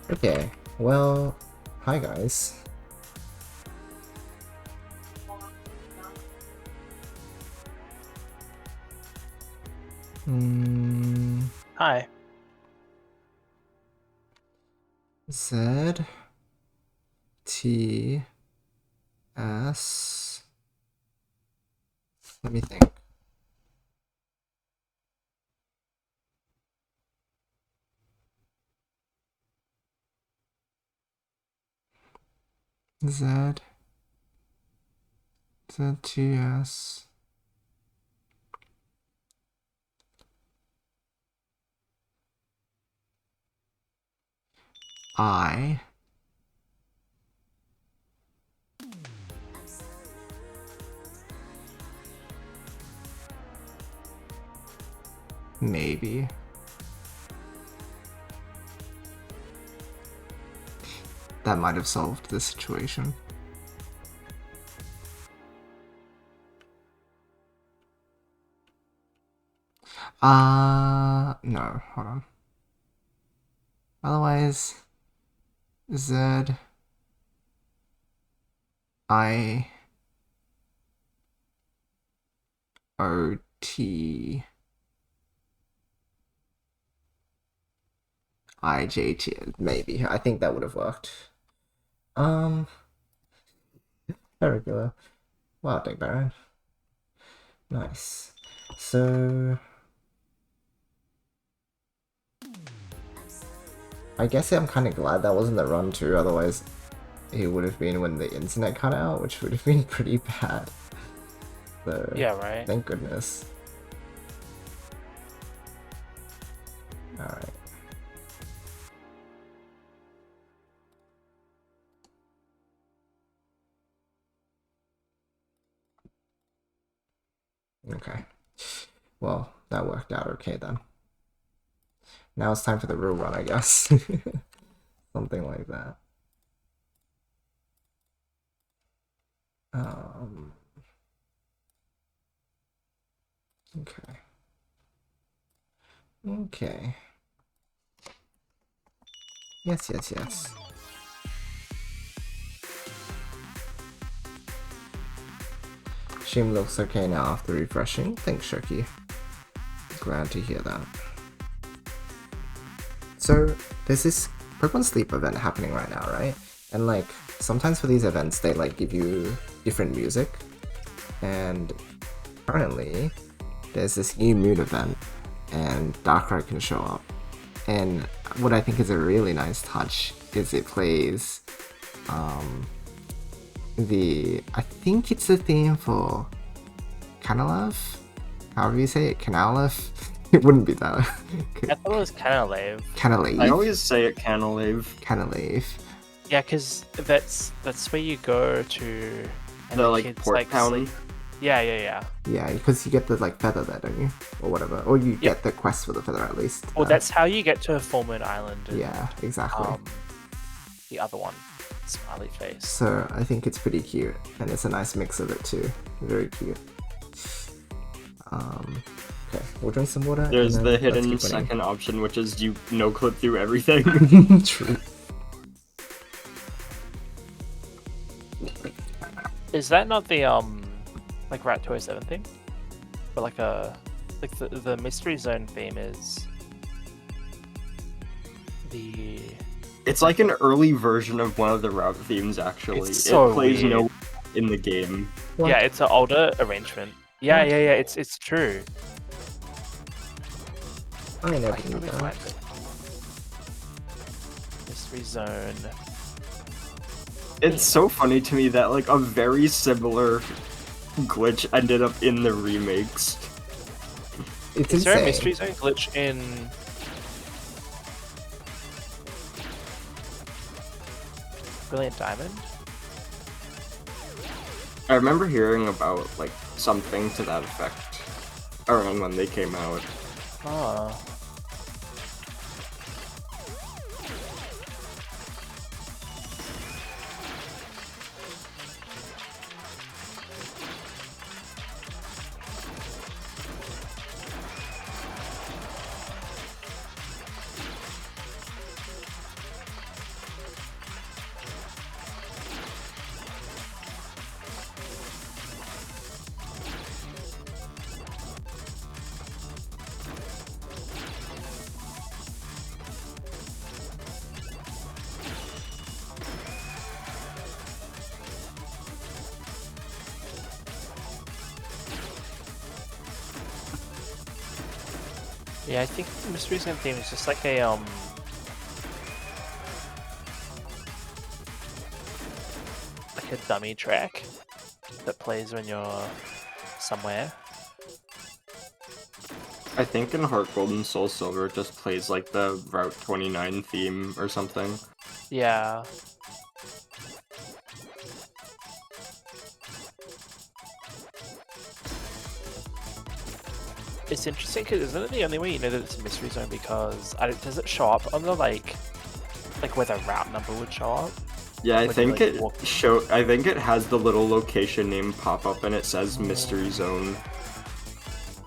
Okay, well, hi guys. Hi. Z T S. Let me think. Z T S I. Maybe. That might have solved the situation. No, hold on. Otherwise, Z I O T I J T. Maybe. I think that would have worked. Regular. Wow, Dick Baron. Nice. So I guess I'm kind of glad that wasn't the run too, otherwise it would have been when the internet cut out, which would have been pretty bad. So, Yeah, right. thank goodness. Alright. Okay. Well, that worked out okay then. Now it's time for the real run, I guess. Something like that. Okay. Okay. Yes, yes, yes. Stream looks okay now after refreshing. Thanks, Shoki. Glad to hear that. So, there's this Pokemon Sleep event happening right now, right? And like, sometimes for these events, they like give you different music. And currently, there's this new mood event, and Darkrai can show up. And what I think is a really nice touch is it plays I think it's the theme for Canalave? However you say it, Canalave? It wouldn't be that. I thought it was Canalave. Canalave? I always say it Canalave. Canalave. Yeah, because that's where you go to... And the like port town. Sleep. Yeah. Yeah, because you get the like feather there, don't you? Or whatever. Or you get the quest for the feather at least. Well, that's how you get to Full Moon Island. And, yeah, exactly. The other one, Smiley Face. So I think it's pretty cute, and it's a nice mix of it too. Very cute. Okay, we'll drink some water. There's the hidden second option, which is you no-clip through everything. True. Is that not the like Rat 207 theme? But like the Mystery Zone theme is the... It's like an early version of one of the route themes, actually. It's so it plays weird. no in the game. What? Yeah, it's an older arrangement. Yeah, it's true. I never I can knew really that. find it. Mystery Zone. It's so funny to me that like a very similar glitch ended up in the remakes. It's Is there a insane. Mystery Zone glitch in... Brilliant Diamond? I remember hearing about like something to that effect around when they came out. Oh. Yeah, I think the Mystery Zone theme is just like a dummy track that plays when you're somewhere. I think in Heart Gold and Soul Silver it just plays like the Route 29 theme or something. Yeah. It's interesting because isn't it the only way you know that it's a Mystery Zone because does it show up on the like where the route number would show up? Yeah, I When you, think like, I think it has the little location name pop up and it says Mystery Zone.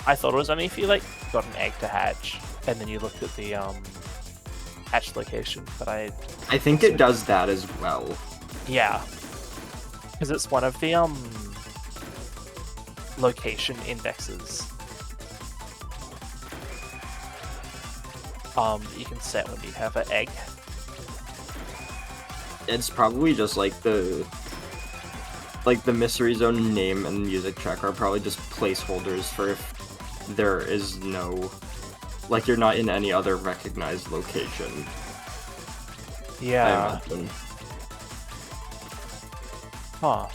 I thought it was only if you like got an egg to hatch and then you looked at the hatch location, but I think it does that as well. yeah, because it's one of the location indexes that you can set when you have an egg. It's probably just like the Mystery Zone name and music track are probably just placeholders for if there is no, like, you're not in any other recognized location. Yeah. I imagine. Huh.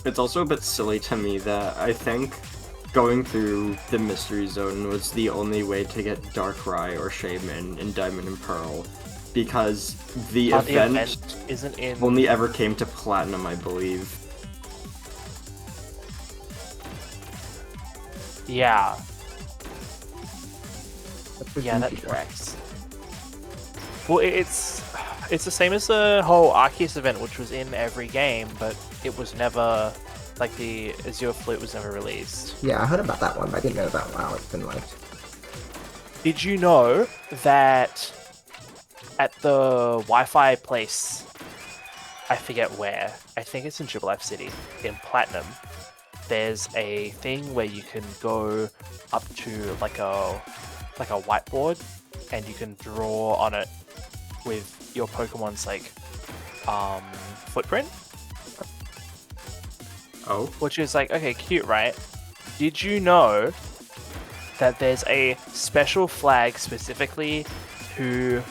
It's also a bit silly to me that I think going through the Mystery Zone was the only way to get Darkrai or Shaman in Diamond and Pearl, because the event isn't in... only ever came to Platinum, I believe. Yeah. Yeah, that tracks. Well, it's the same as the whole Arceus event, which was in every game, but it was never, like, the Azure Flute was never released. Yeah, I heard about that one, but I didn't know that WoW it's been liked. Did you know that at the Wi-Fi place, I forget where, I think it's in Triple F City, in Platinum, there's a thing where you can go up to like a whiteboard and you can draw on it with your Pokemon's like footprint. Oh? Which is like, okay, cute, right? Did you know that there's a special flag specifically to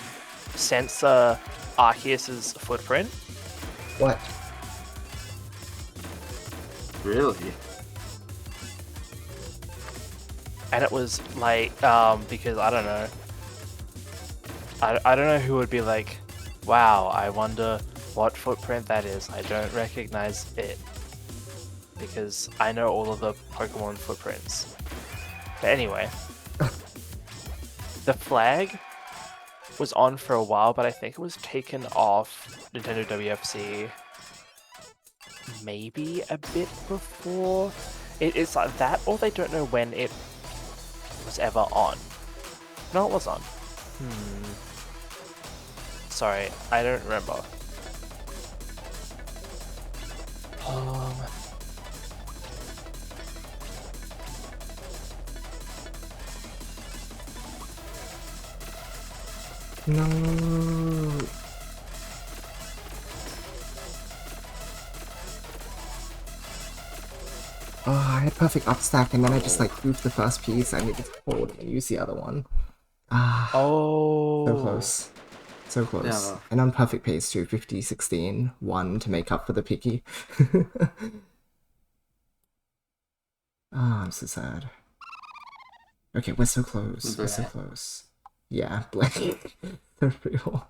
censor Arceus's footprint? What? Really? And it was like, because I don't know. I don't know who would be like, wow, I wonder what footprint that is. I don't recognize it. Because I know all of the Pokemon footprints. But anyway. The flag was on for a while, but I think it was taken off Nintendo WFC maybe a bit before. It's like that, or they don't know when it was ever on. No, it was on. Sorry, I don't remember. No. Oh, I had perfect upstack and then I just like goofed the first piece. I needed to hold and use the other one. Ah. Oh. So close. So close. Yeah. And on perfect pace too, 50, 16, 1 to make up for the picky. I'm so sad. Okay, we're so close. We're so close. Yeah, Blake. They're real.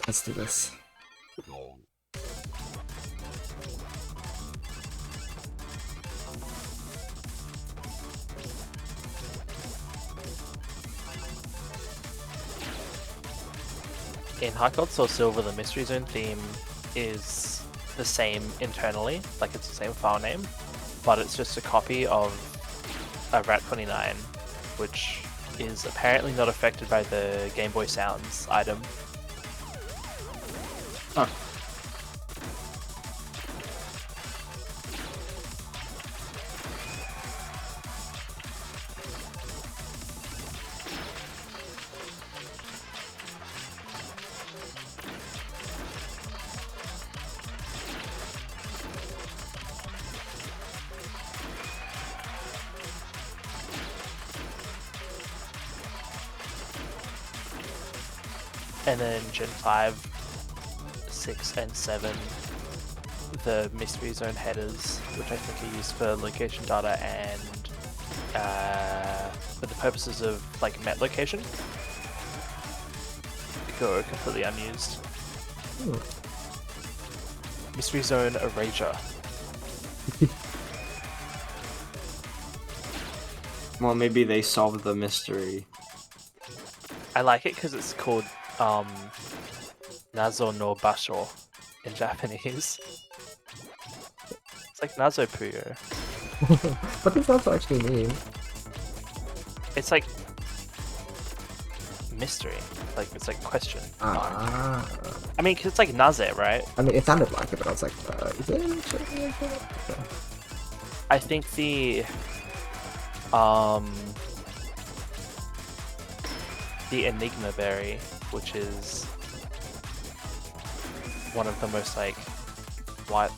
Let's do this. in Heart Gold Soul Silver, the Mystery Zone theme is the same internally, like it's the same file name, but it's just a copy of a Rat29, which is apparently not affected by the Game Boy Sounds item. Oh. And then Gen 5, 6, and 7, the Mystery Zone headers, which I think are used for location data and for the purposes of like met location, go completely unused. Mystery Zone Erasure. Well, maybe they solved the mystery. I like it because it's called Nazo no Basho in Japanese. It's like Nazo Puyo. What does that actually mean? It's like mystery. Like it's like question. Ah. I mean, 'cause it's like Naze, right? I mean, it sounded like it, but I was like, is it actually? I think the Enigma berry, which is one of the most like white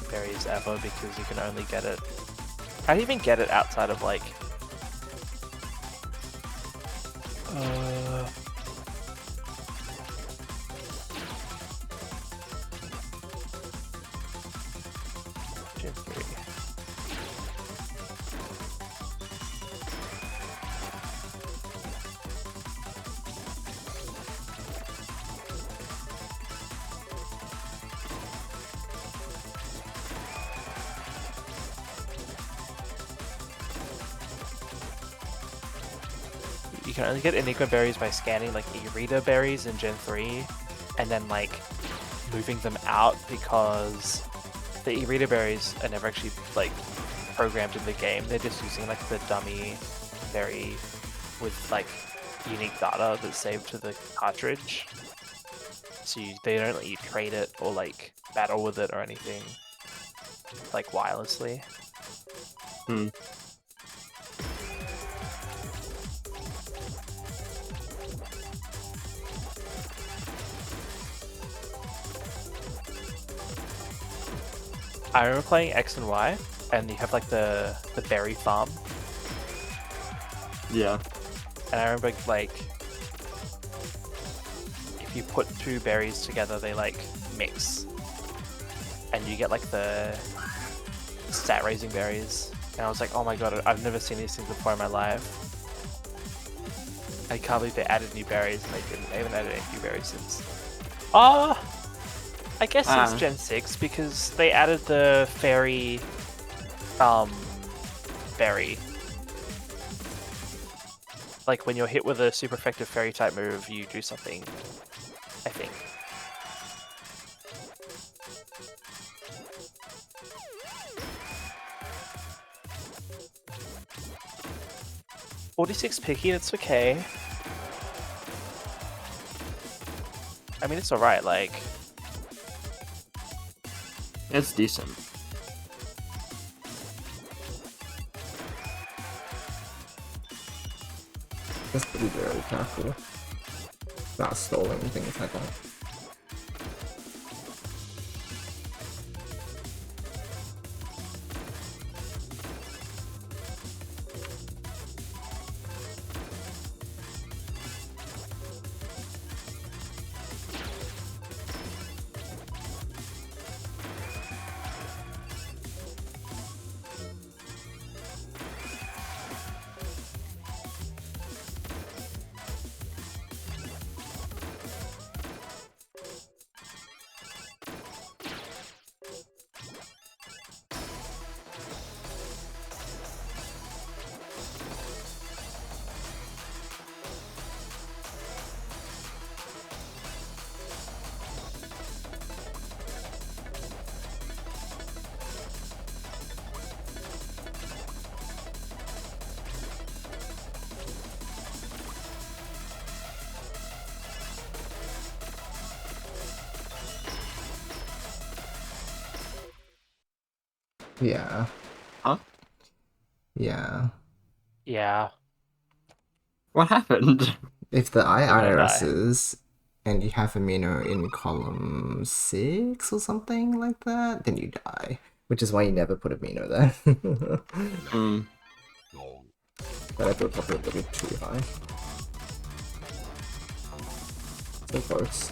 berries ever, because you can only get it. How do you even get it outside of like? Gen 3. You can only get Enigma berries by scanning like e-reader berries in Gen 3 and then like moving them out, because the e-reader berries are never actually like programmed in the game. They're just using like the dummy berry with like unique data that's saved to the cartridge. So they don't let you trade it or like battle with it or anything like wirelessly. I remember playing X and Y, and you have like the berry farm, Yeah. and I remember like if you put two berries together, they like mix, and you get like the stat raising berries. And I was like, oh my god, I've never seen these things before in my life. I can't believe they added new berries, and they haven't added any new berries since. I guess since Gen 6, because they added the fairy berry. Like when you're hit with a super effective fairy type move, you do something, I think. $46 picky, it's okay. I mean, it's alright, like... It's decent. Just to be very careful about stalling and things like that. Yeah. Huh? Yeah. Yeah. What happened? If the We're gonna die. irises and you have amino in column 6 or something like that, then you die. Which is why you never put amino there. Hmm. But I put probably a little too high. So close.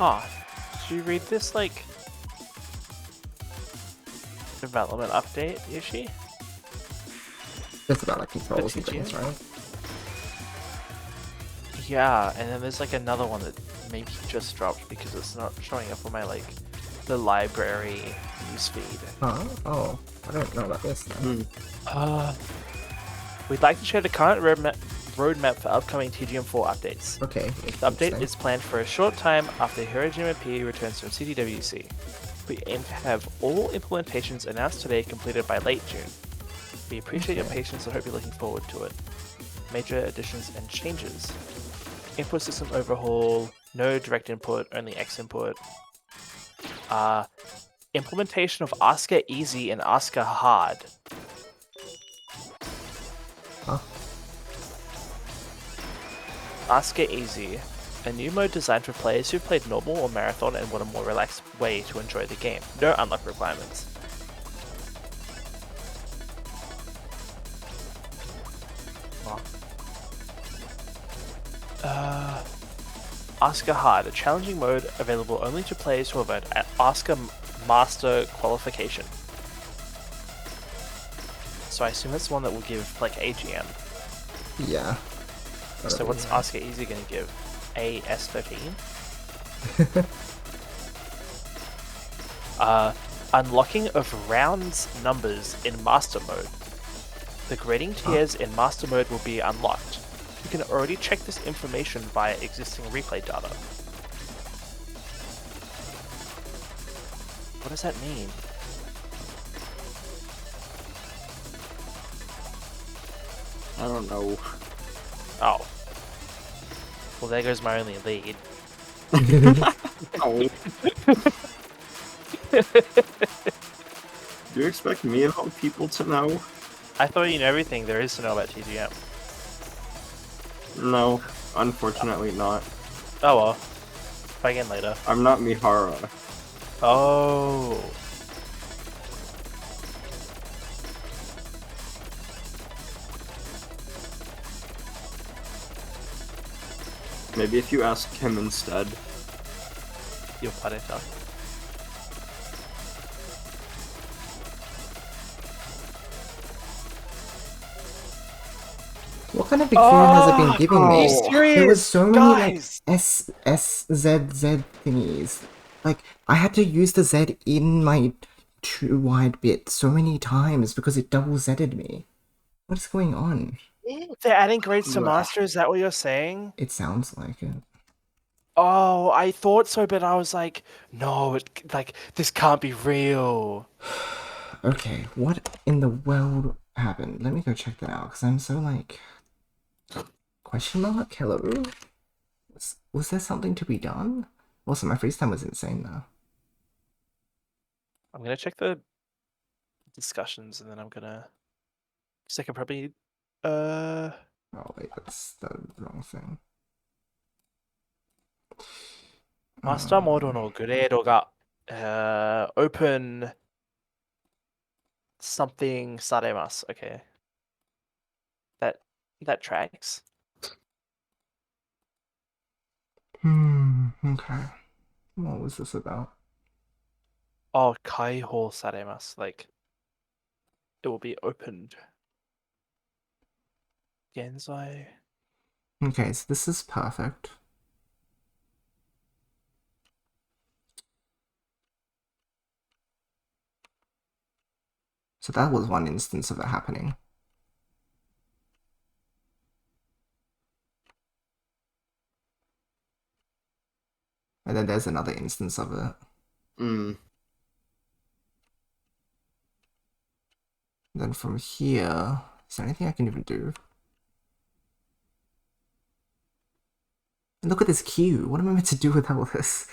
Oh, did you read this, like, development update, Yoshi? It's about like controls and TGM? things, right? Yeah, and then there's like another one that maybe just dropped because it's not showing up on my, like, the library newsfeed. Huh? Oh, I don't know about this then. We'd like to share the current roadmap roadmap for upcoming TGM4 updates. Okay. The update is planned for a short time after Hirojima P returns from CDWC. We aim to have all implementations announced today completed by late June. We appreciate your patience and hope you're looking forward to it. Major additions and changes. Input system overhaul, no direct input, only X input. Implementation of Asker Easy and Asker Hard. Huh? Asker Easy, a new mode designed for players who've played normal or marathon and want a more relaxed way to enjoy the game. No unlock requirements. Asker Hard, a challenging mode available only to players who have earned an Asker Master qualification. So I assume that's the one that will give like AGM. Yeah. So what's Asker Easy going to give? AS13? Unlocking of rounds numbers in Master Mode. The grading tiers in Master Mode will be unlocked. You can already check this information via existing replay data. What does that mean? I don't know. Oh. Well, there goes my only lead. Oh. Do you expect me of all people to know? I thought you knew everything there is to know about TGM. No, unfortunately not. Oh well. Try again later. I'm not Mihara. Oh. Maybe if you ask him instead. You'll put it up. What kind of big fan has it been giving me? Are you serious? There was so many like Guys! SZZ thingies. Like I had to use the Z in my too wide bit so many times because it double Z'd me. What is going on? They're adding grades to Ugh. Master, is that what you're saying? It sounds like it. Oh, I thought so, but I was like, no, this can't be real. Okay, what in the world happened? Let me go check that out because I'm so like. Question mark? Hello? Was there something to be done? Also, my freeze time was insane though. I'm gonna check the discussions and then I'm gonna. Because I can probably. Oh wait, that's the wrong thing. Master Modo no grade ga open something saremasu. Okay. That tracks. Okay. What was this about? Oh, kaiho saremasu. Like, it will be opened. Genzai. Okay, so this is perfect. So that was one instance of it happening. And then there's another instance of it. Mm. And then from here, is there anything I can even do? And look at this queue. What am I meant to do with all this?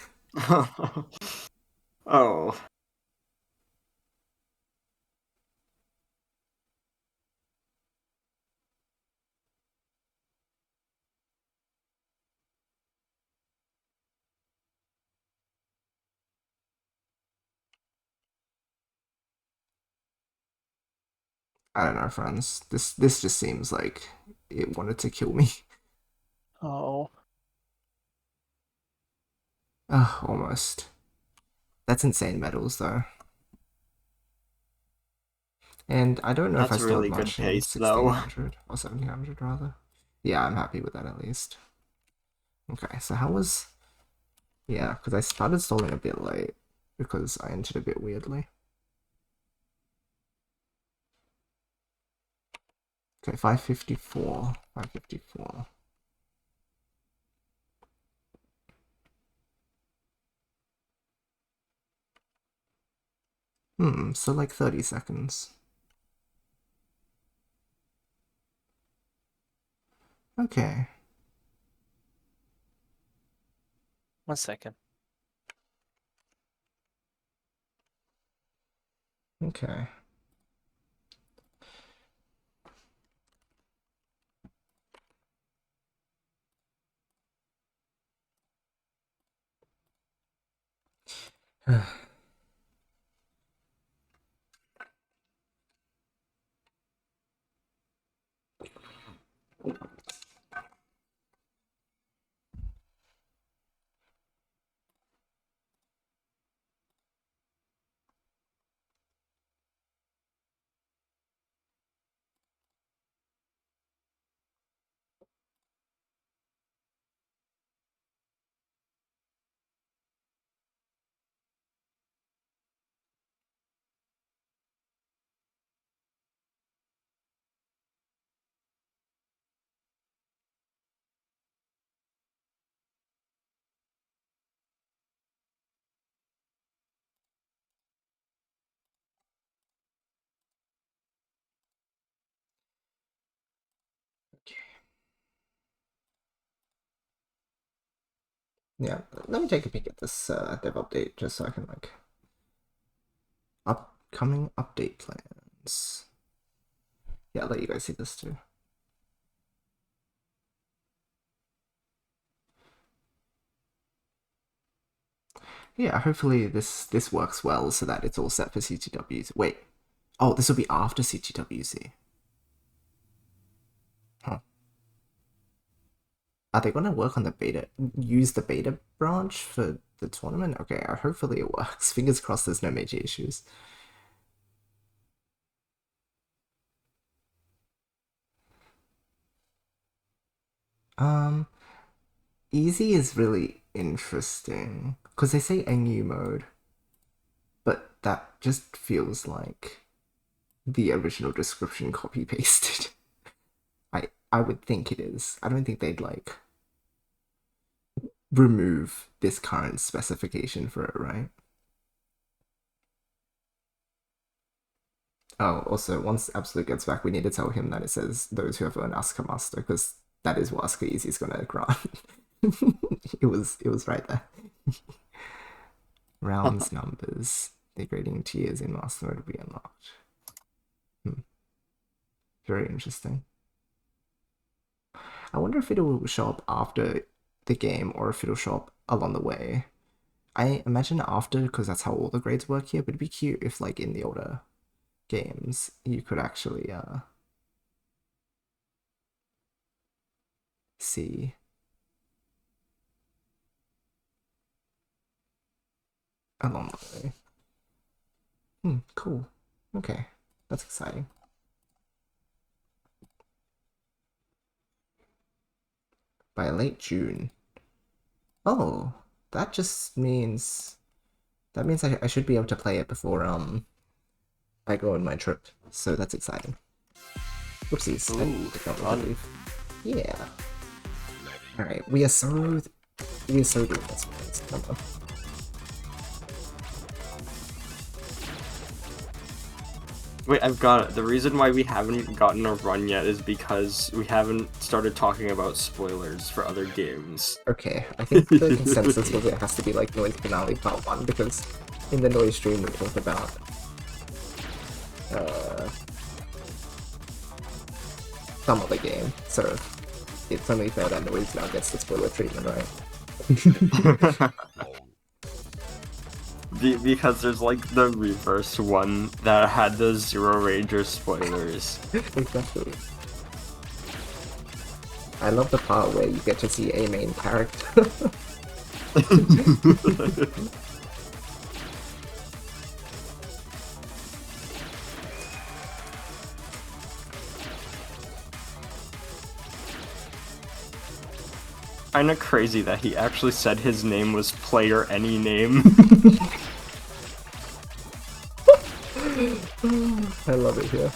Oh. I don't know, friends. This just seems like it wanted to kill me. Oh. Almost. That's insane medals, though. And I don't know if I That's still really have good much in pace, though. 1600 or 1700 rather. Yeah, I'm happy with that at least. Okay, so how was... Yeah, because I started stalling a bit late because I entered a bit weirdly. Okay, 554. 554. So like 30 seconds. Okay. 1 second. Okay. Yeah, let me take a peek at this dev update just so I can like upcoming update plans. Yeah, I'll let you guys see this too. Yeah, hopefully this works well so that it's all set for CTWs. Wait, oh, this will be after CTWC. Huh. Are they gonna work on the beta? Use the beta branch for the tournament? Okay, hopefully it works. Fingers crossed there's no major issues. Easy is really interesting because they say NU mode, but that just feels like the original description copy pasted. I would think it is. I don't think they'd like remove this current specification for it, right? Oh, also, once Absolute gets back, we need to tell him that it says those who have earned Asuka Master, because that is what Asuka Easy is gonna grant. it was right there. Rounds numbers. Degrading tiers in Master Mode will be unlocked. Very interesting. I wonder if it will show up after the game or if it'll show up along the way. I imagine after, because that's how all the grades work here, but it'd be cute if like in the older games you could actually see along the way. Cool. Okay, that's exciting. By late June. Oh, that just means I should be able to play it before I go on my trip. So that's exciting. Whoopsies. I did not leave. Yeah. Alright, we are so doing this. Come on. Wait, I've got it. The reason why we haven't gotten a run yet is because we haven't started talking about spoilers for other games. Okay, I think the consensus was it has to be like Noise Finale Part 1, because in the Noise stream we talked about some other game, so it's only fair that Noise now gets the spoiler treatment, right? Because there's like the reverse one that had the Zero Ranger spoilers. Exactly. I love the part where you get to see a main character. Kinda crazy that he actually said his name was Player Any Name. I love it here.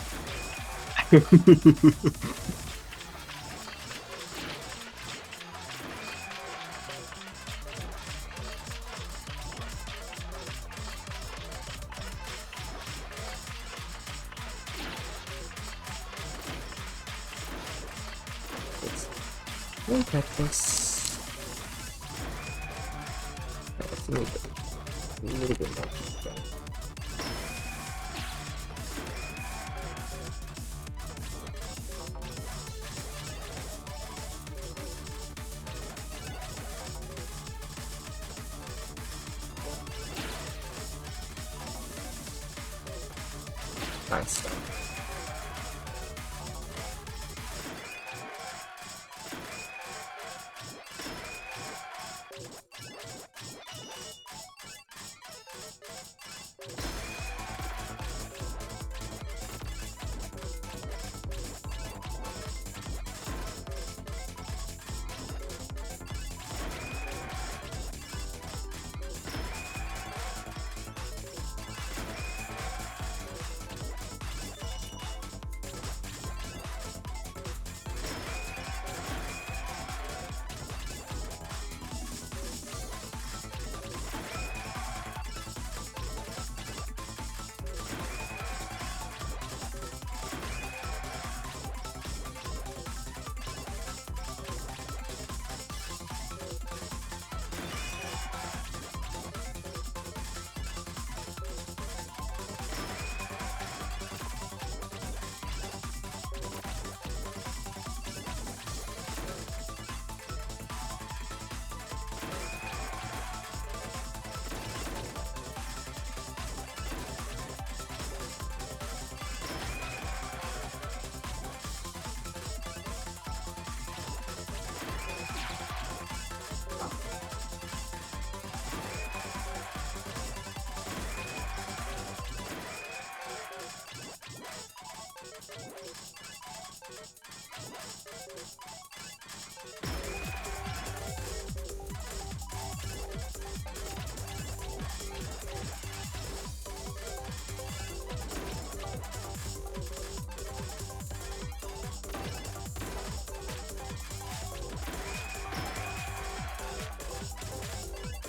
Look at this. It's a little bit more. Nice.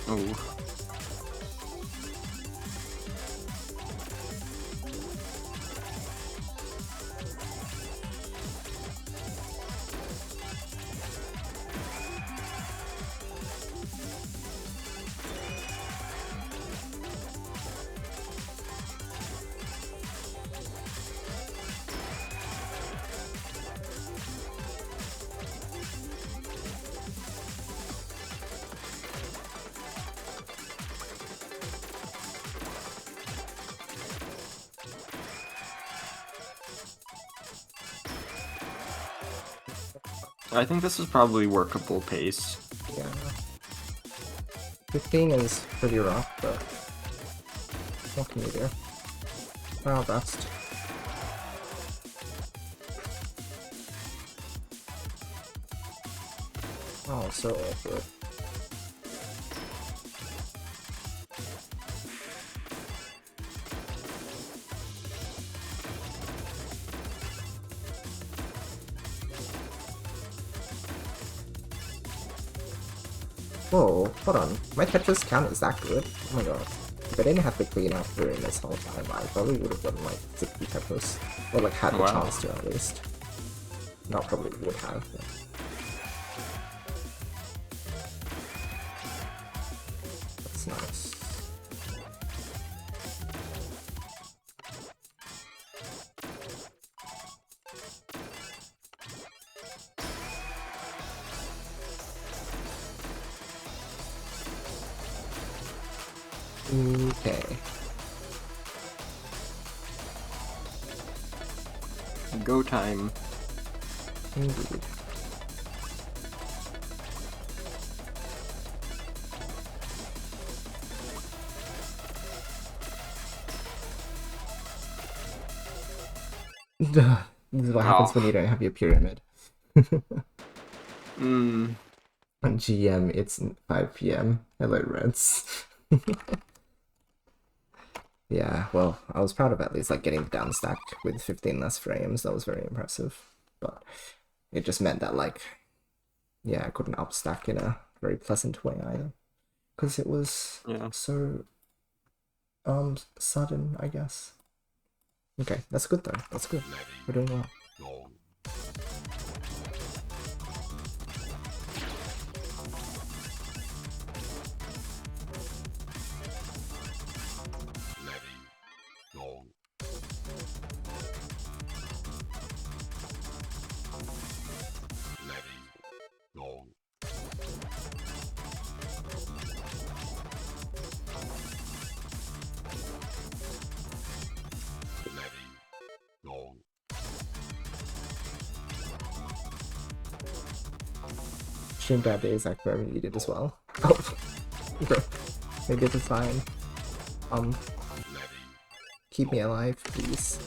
Oh. I think this is probably workable pace. Yeah. 15 is pretty rough, but what can you do? Our best. Oh, so awkward. Whoa, hold on. My Tetris count is that good? Oh my god. If I didn't have to clean up during this whole time, I probably would have done like 60 Tetris. Or like had the chance to at least. Not probably would have. But... That's nice. Okay. Go time. Indeed. This is what happens when you don't have your pyramid. Hmm. On GM, it's 5 PM. Hello, Reds. Yeah, well, I was proud of at least like getting the down stack with 15 less frames. That was very impressive. But it just meant that like, yeah, I couldn't up stack in a very pleasant way either. Because it was so sudden, I guess. Okay, that's good though. That's good. We're doing well. Stream bad days, I very needed as well. Oh, maybe it's a sign. Keep me alive, please.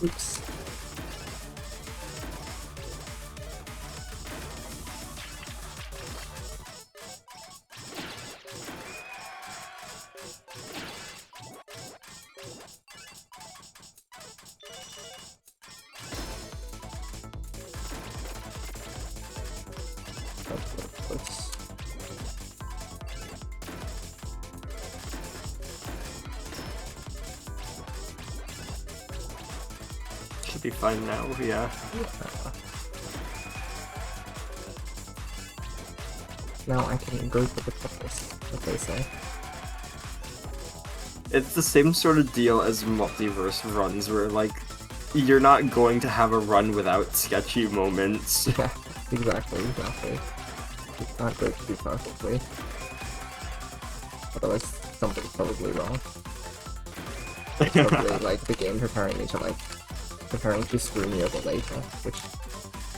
Oops. Oops. Should be fine now, yeah. Now I can go for the Tetris, what they say. It's the same sort of deal as multiverse runs, where like you're not going to have a run without sketchy moments. Yeah, exactly. It's not going to be perfectly. Otherwise, something's probably wrong. It's probably like the game preparing to screw me over later, which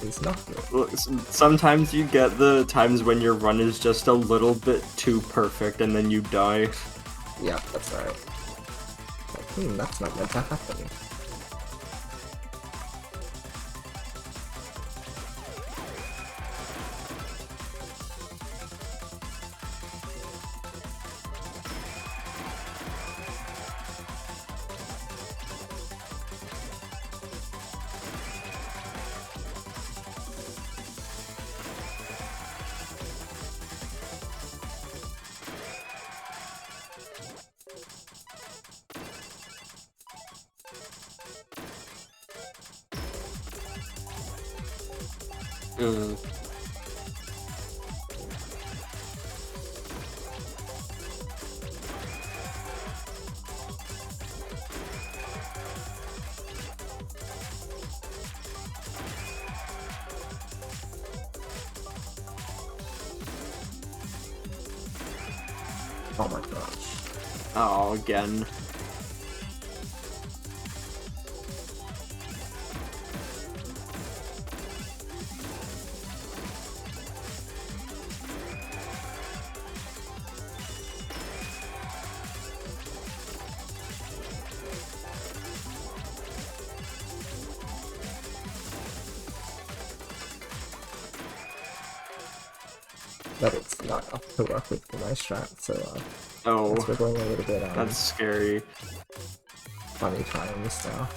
is not good. Look, sometimes you get the times when your run is just a little bit too perfect and then you die. Yeah, that's right. Like, that's not meant to happen. Oh my gosh. Oh, again. that it's not enough to work with for my strat, so Oh, we're going a little bit that's scary. funny times now.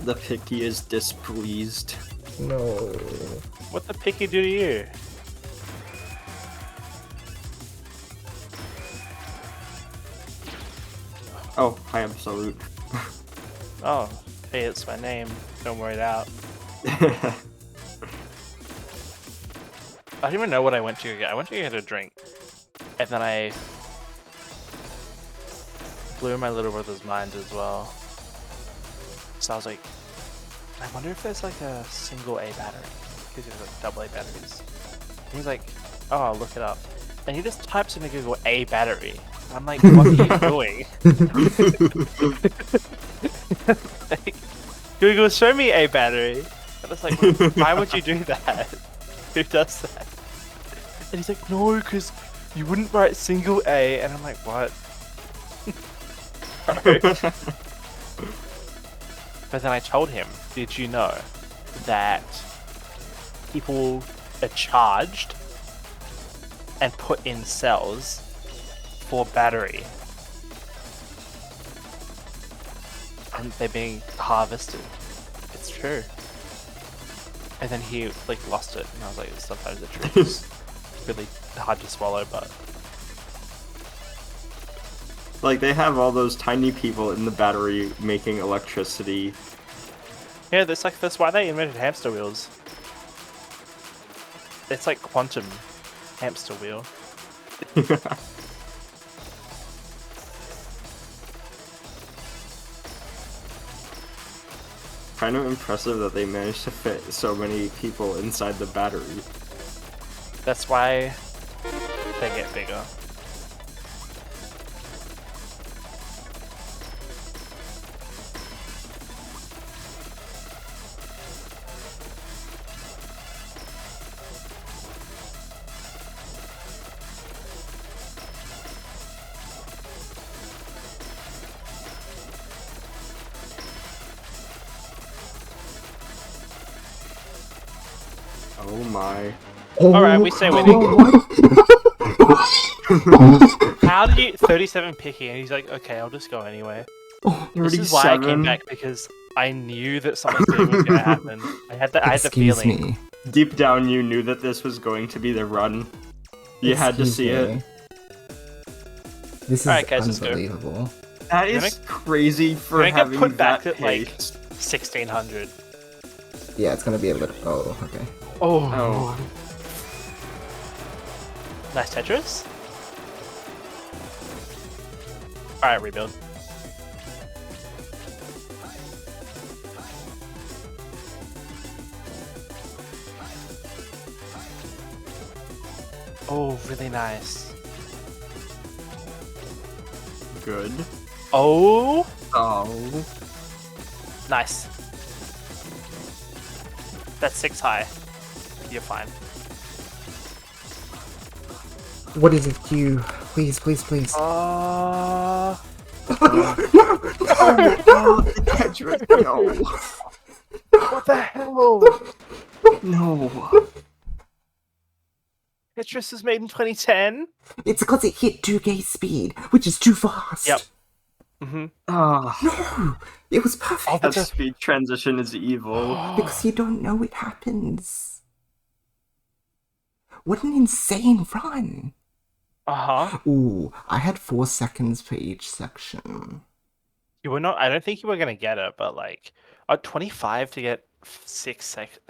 The picky is displeased. No. What the picky do to you? Oh, hi, Absolute. Oh, hey, it's my name. Don't worry it out. I don't even know what I went to get. I went to get a drink, and then I blew my little brother's mind as well. So I was like, I wonder if there's like a single A battery, because there's like double A batteries. And he's like, oh, I'll look it up. And he just types into Google A battery. I'm like, what are you doing? Like, Google, show me A battery. And it's like, why would you do that? Who does that? And he's like, no, because you wouldn't write single A. And I'm like, what? But then I told him, did you know that people are charged and put in cells for battery? And they're being harvested. It's true. And then he like lost it, and I was like, sometimes the truth is really hard to swallow, but Like, they have all those tiny people in the battery making electricity. yeah, that's why they invented hamster wheels. It's like quantum hamster wheel. Kind of impressive that they managed to fit so many people inside the battery. That's why they get bigger. Oh my. Alright, we say winning. How did you 37 picky? And he's like, okay, I'll just go anyway. This is why I came back, because I knew that something good was gonna happen. I had the Excuse feeling. me. Deep down, you knew that this was going to be the run. You had to Excuse see it. me. This is Alright, guys, let's go. unbelievable. That is crazy for Can I get having put back that at like pace. 1600? Yeah, it's gonna be a little. Oh, okay. Oh. Nice Tetris. Alright, rebuild. Oh, really nice. Good. Oh, Oh. nice. That's 6 high. You're fine. What is it, Q? Please, please, please. Uh, Tetris, no. what the hell? No. Tetris was made in 2010? It's because it hit 2K speed, which is too fast. Yep. Mm-hmm. Ah, No, it was perfect. that speed transition is evil. Because you don't know it happens. What an insane run. Uh-huh. Ooh, I had 4 seconds for each section. You were not, I don't think you were gonna get it, but like, 25 to get 6 seconds.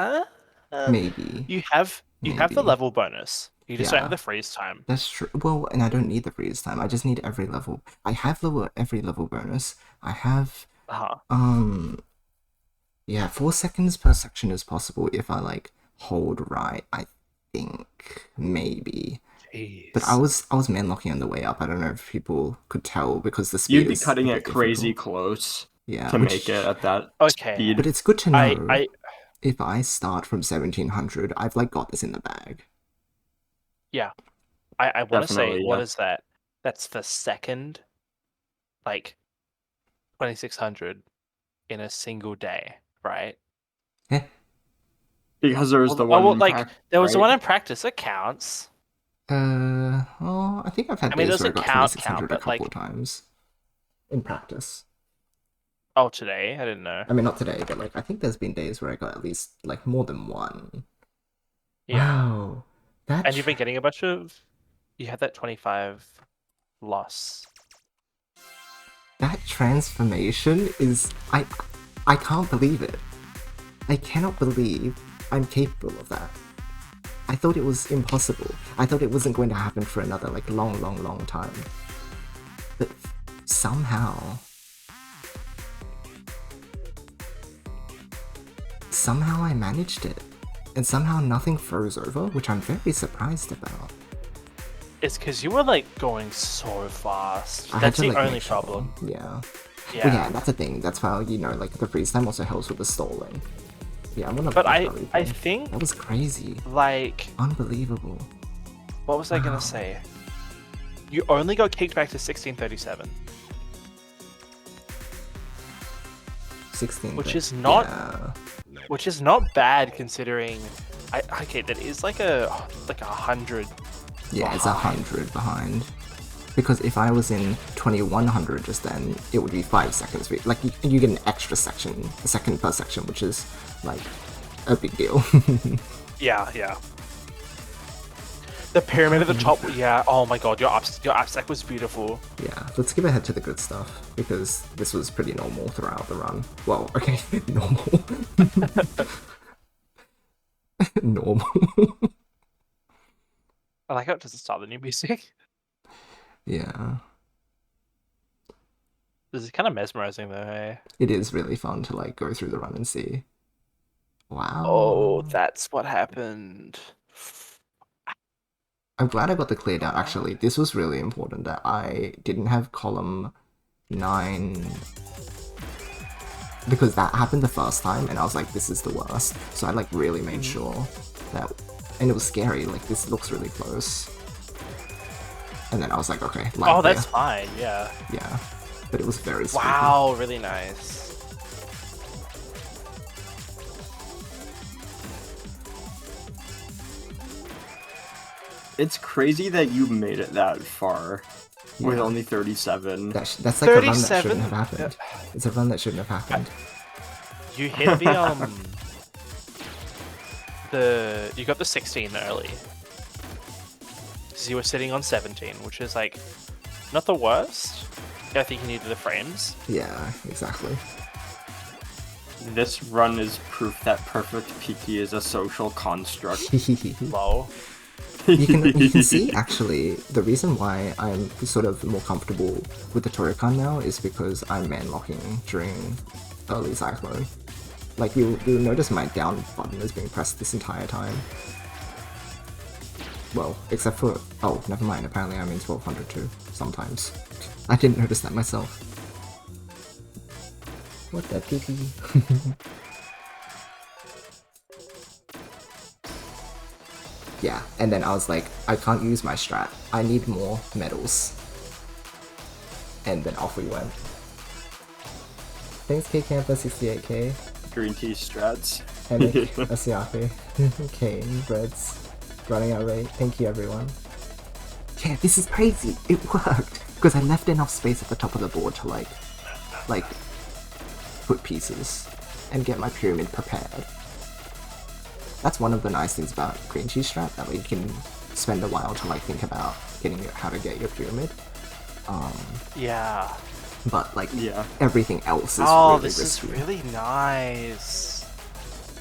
Maybe. You have the Maybe. level bonus. You just don't Yeah. have the freeze time. That's true. Well, and I don't need the freeze time. I just need every level. I have every level bonus. I have Uh-huh. yeah, 4 seconds per section is possible if I like hold right, I think. Maybe. But I Jeez. was man-locking on the way up. I don't know if people could tell because the speed You'd be is cutting a it bit crazy difficult. close Yeah, to make which it at that Okay. but speed. it's good to I know I if I start from 1700, I've like got this in the bag. yeah. I want to say, Definitely, what yeah. is that? That's the second, like 2600 in a single day, right? Eh, Because there was Well, the oh, one well, in like practice, there was the right? one in practice. It counts. oh, I think I've had I mean, it days where I doesn't got count, 2600 a but couple like, of times in practice. oh, today I didn't know. I mean, not today, but like I think there's been days where I got at least like more than one. Yeah, Wow, that and you've been getting a bunch of. You had that 25 loss. that transformation is I can't believe it. I cannot believe I'm capable of that. I thought it was impossible. I thought it wasn't going to happen for another like long time. But somehow I managed it. And somehow nothing froze over, which I'm very surprised about. It's because you were like going so fast. I had That's to the like only make sure. problem. Yeah. Yeah. Well, yeah, that's the thing. That's why, you know, like the freeze time also helps with the stalling. Yeah, I'm gonna But watch I that replay. think That was crazy. like, Unbelievable. what was I gonna Wow. say? You only got kicked back to 1637, 16. which is not Yeah. which is not bad considering. Okay, that is like a 100. Yeah, it's behind. 100 behind. Because if I was in 2100 just then, it would be 5 seconds. Like, you get an extra section, a second per section, which is, like, a big deal. Yeah, yeah. The pyramid at the top. Yeah. Oh my god, your up stack was beautiful. Yeah, let's skip ahead to the good stuff, because this was pretty normal throughout the run. Well, okay, normal. Normal. I like how it doesn't start the new music. Yeah. This is kind of mesmerizing though. Hey? It is really fun to, like, go through the run and see. Wow. Oh, that's what happened. I'm glad I got the cleared out, actually. This was really important that I didn't have column 9... Because that happened the first time, and I was like, this is the worst. So I, like, really made sure that... And it was scary, like, this looks really close. And then I was like, okay, light Oh, clear. that's fine. Yeah. Yeah. But it was very spooky. Wow, really nice. It's crazy that you made it that far with Yeah. only 37. That's like a run that 37? shouldn't have happened. It's a run that shouldn't have happened. You hit you got the 16 early. So you were sitting on 17, which is like not the worst. I think you needed the frames. Yeah, exactly. This run is proof that perfect PT is a social construct. Low. You can see, actually, the reason why I'm sort of more comfortable with the Torikon now is because I'm man-locking during early Cyclone. Like, you'll notice my down button is being pressed this entire time. Well, except for... Oh, never mind, apparently I'm in 1200 too, sometimes. I didn't notice that myself. What the pee. Yeah, and then I was like, I can't use my strat. I need more medals. And then off we went. Thanks, KCamper68K. Green tea strats. Emic, Asiake, Kane, Reds, running out rate. Thank you, everyone. Yeah, this is crazy. It worked because I left enough space at the top of the board to like put pieces and get my pyramid prepared. That's one of the nice things about green cheese strat, that way you can spend a while to like think about how to get your pyramid. Yeah. But like Yeah. everything else is Oh, really this risky. is really nice.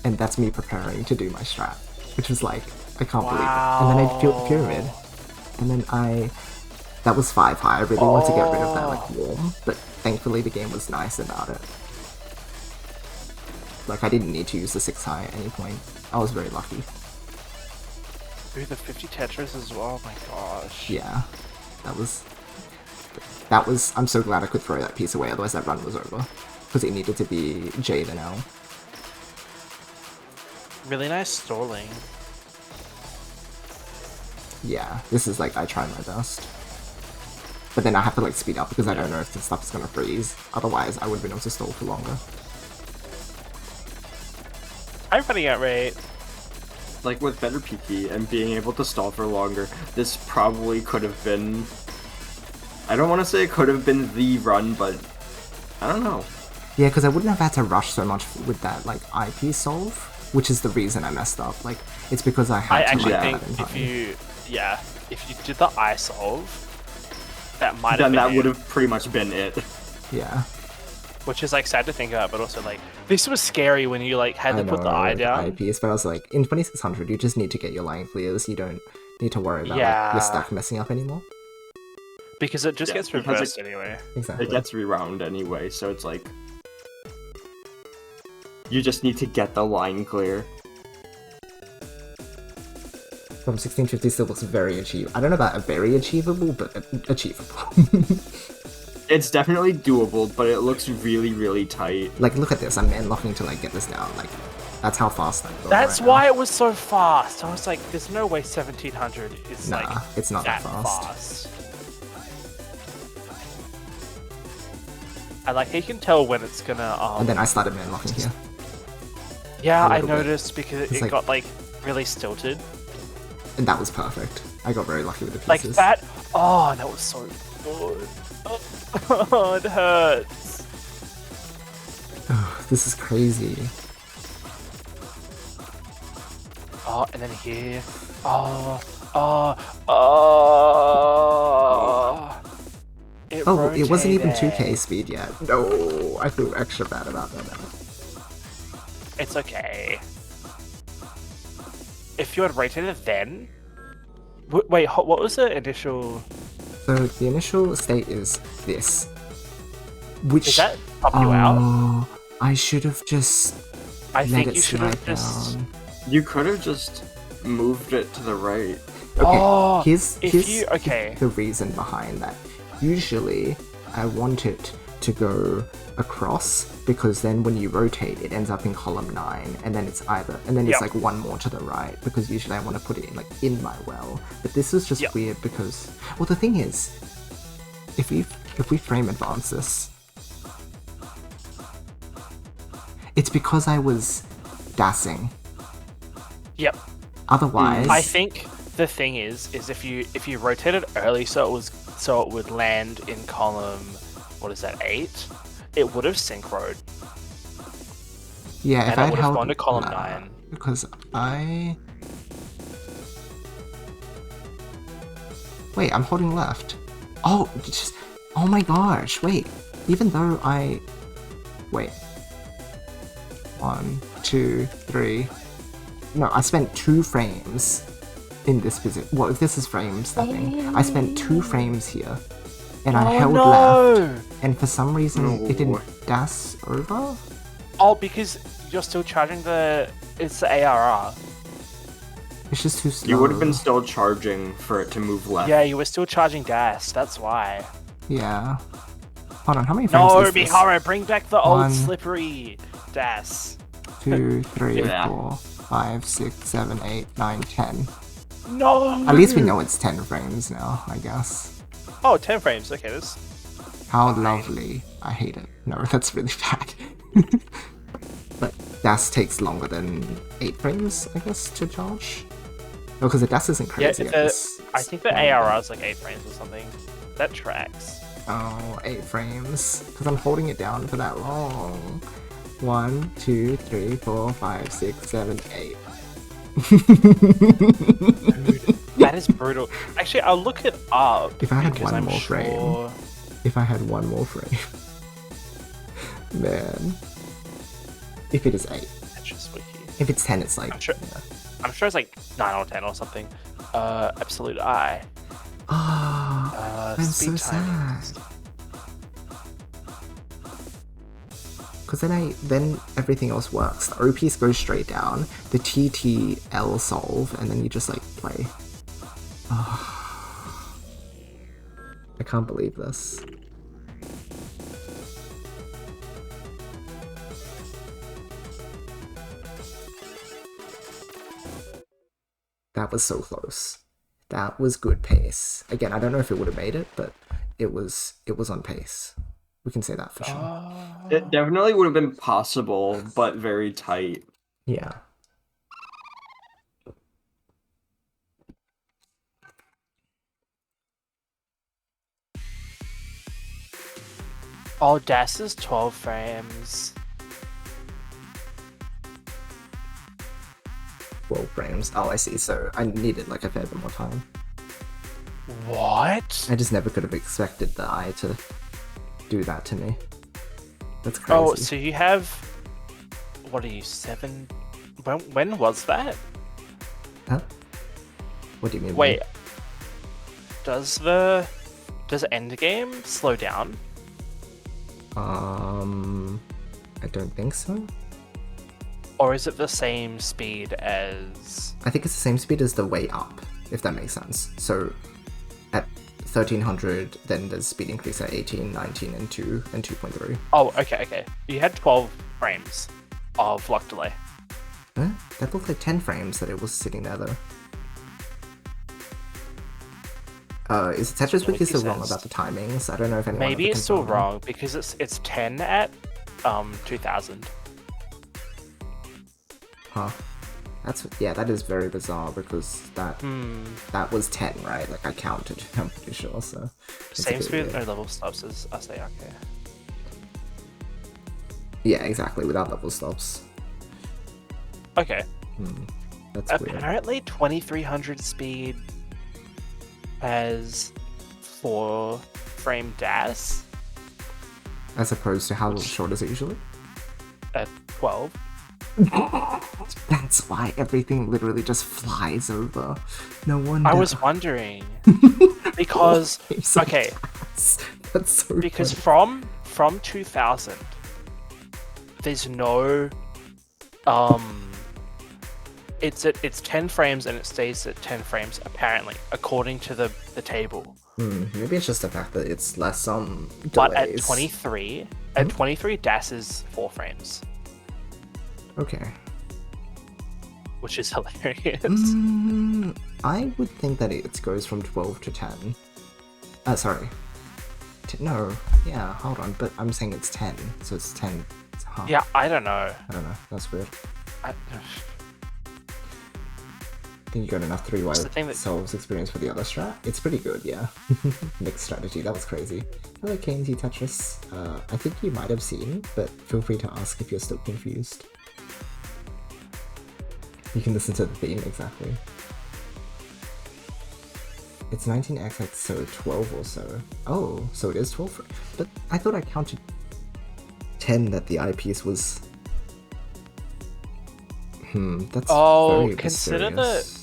And that's me preparing to do my strat, which was like, I can't believe it. And then I built the pyramid, and then that was 5 high. I really wanted to get rid of that like warm, but thankfully the game was nice about it. Like, I didn't need to use the 6 high at any point. I was very lucky. Ooh, the 50 Tetris as well. Oh my gosh. Yeah, that was. I'm so glad I could throw that piece away, otherwise that run was over. Because it needed to be J then L. Really nice stalling. Yeah, this is like, I try my best. But then I have to like speed up because I don't know if the stuff is gonna freeze. Otherwise, I would have been able to stall for longer. I'm running out right. Like with better PP and being able to stall for longer, this probably could have been... I don't want to say it could have been the run, but I don't know. Yeah, because I wouldn't have had to rush so much with that like IP solve, which is the reason I messed up. Like, it's because I had I to actually like think that in time. if you did the I solve, that might have Then been that it. would have pretty much been it. Yeah. Which is like sad to think about, but also like this was scary when you like had I to put the know, eye with down. IPs, but I was like, in 2600, you just need to get your line clears. You don't need to worry about like, Yeah. your stack messing up anymore. Because it just Yeah, gets because reversed anyway. Exactly. It gets rewound anyway, so it's like... You just need to get the line clear. From 1650 still looks very achievable. I don't know about very achievable, but achievable. It's definitely doable, but it looks really, really tight. Like, look at this. I'm man-locking to like get this down. Like, that's how fast I'm going. That's right why now. it was so fast. I was like, there's no way 1700 is Nah, like it's not that fast. fast. I like how you can tell when it's gonna And then I started man-locking here. Yeah, a I little bit. noticed because It's it like- got like really stilted. And that was perfect. I got very lucky with the Like pieces. that. Oh, that was so good. Oh, it hurts. This is crazy. Oh, and then here. Oh. It wasn't even rotated. 2k speed yet. No, I feel extra bad about that now. It's okay. If you had rated it then... Wait, what was the initial... So the initial state is this. Which... Does that pop you out? Oh, I should have just I let think it you should slide have just... down. You could have just moved it to the right. Okay, Oh, here's okay. the reason behind that. Usually, I want it to go across because then when you rotate, it ends up in column 9, and then it's Yep. like one more to the right because usually I want to put it in like in my well. But this is just Yep. weird because, well, the thing is, if we frame advance this, it's because I was dassing. Yep. Otherwise, I think the thing is if you rotate it early so it would land in column, what is that, 8? It would have synchroed. yeah, if and I it had would have held gone to column 9. because I wait, I'm holding left. Oh, oh my gosh! Wait, even though I wait, 1, 2, 3. No, I spent 2 frames in this position. Well, if this is frame stepping, I spent 2 frames here, and I held left, and for some reason it didn't dash over. Oh, because you're still charging it's the ARR. It's just too slow. You would have been still charging for it to move left. Yeah, you were still charging dash, that's why. Yeah. Hold on, how many frames No, is this? Mihara, bring back the old 1, slippery dash. 2, 3, Yeah. 4, 5, 6, 7, 8, 9, 10. No! At least we know it's 10 frames now, I guess. Oh, 10 frames, okay, this. How lovely. I hate it. No, that's really bad. But dash takes longer than 8 frames, I guess, to charge. No, because the dash isn't Yeah, crazy. I think the ARR is like 8 frames or something. That tracks. Oh, 8 frames. Because I'm holding it down for that long. 1, 2, 3, 4, 5, 6, 7, 8. Dude, that is brutal. Actually, I'll look it up. If I had because one I'm more frame. sure... If I had one more frame. Man. If it is 8. Tetris Wiki. If it's 10, it's like... I'm sure- yeah. I'm sure it's like 9 or 10 or something. Absolute Eye. Oh, I'm so speed timing. sad. Because then everything else works. The OPs go straight down, the TTL solve, and then you just like play. Oh, I can't believe this. That was so close. That was good pace. Again, I don't know if it would have made it, but it was on pace. We can say that for sure. It definitely would have been possible, but very tight. Yeah. Oh, Das is 12 frames. 12 frames. Oh, I see. So I needed like a fair bit more time. What? I just never could have expected the eye to do that to me. That's crazy. Oh, so you have... What are you, 7? When was that? Huh? What do you mean? Wait. Does endgame slow down? I don't think so. Or is it the same speed as... I think it's the same speed as the way up, if that makes sense. So at 1300, then there's speed increase at 18, 19, and 2, and 2.3. Oh, okay. You had 12 frames of lock delay. Huh? That looked like 10 frames that it was sitting there, though. Is Tetris Wiki still wrong about the timings? I don't know if anyone... Maybe it's still wrong, because it's 10 at 2000. Huh. That is very bizarre, because that was 10, right? Like, I counted, I'm pretty sure, so... Same speed, no level stops as say, okay. Yeah, exactly, without level stops. Okay. That's weird. Apparently 2300 speed has 4 frame DAS. As opposed to how short is it usually? At 12. That's why everything literally just flies over. No wonder. I was wondering. Because, okay. That's so because funny. from 2000, there's no... It's 10 frames and it stays at 10 frames, apparently, according to the table. Maybe it's just the fact that it's less delays. But at 23, DAS is 4 frames. Okay. Which is hilarious. I would think that it goes from 12 to 10. Sorry. No. Yeah, hold on. But I'm saying it's 10. So it's 10. Huh. Yeah, I don't know. That's weird. I think you got enough 3-wire solves experience for the other strat. It's pretty good, yeah. Mixed strategy, that was crazy. Hello KNT Tetris. I think you might have seen, but feel free to ask if you're still confused. You can listen to the theme, exactly. It's 19x, so 12 or so. Oh, so it is 12. But I thought I counted 10 that the eyepiece was... that's very consider mysterious.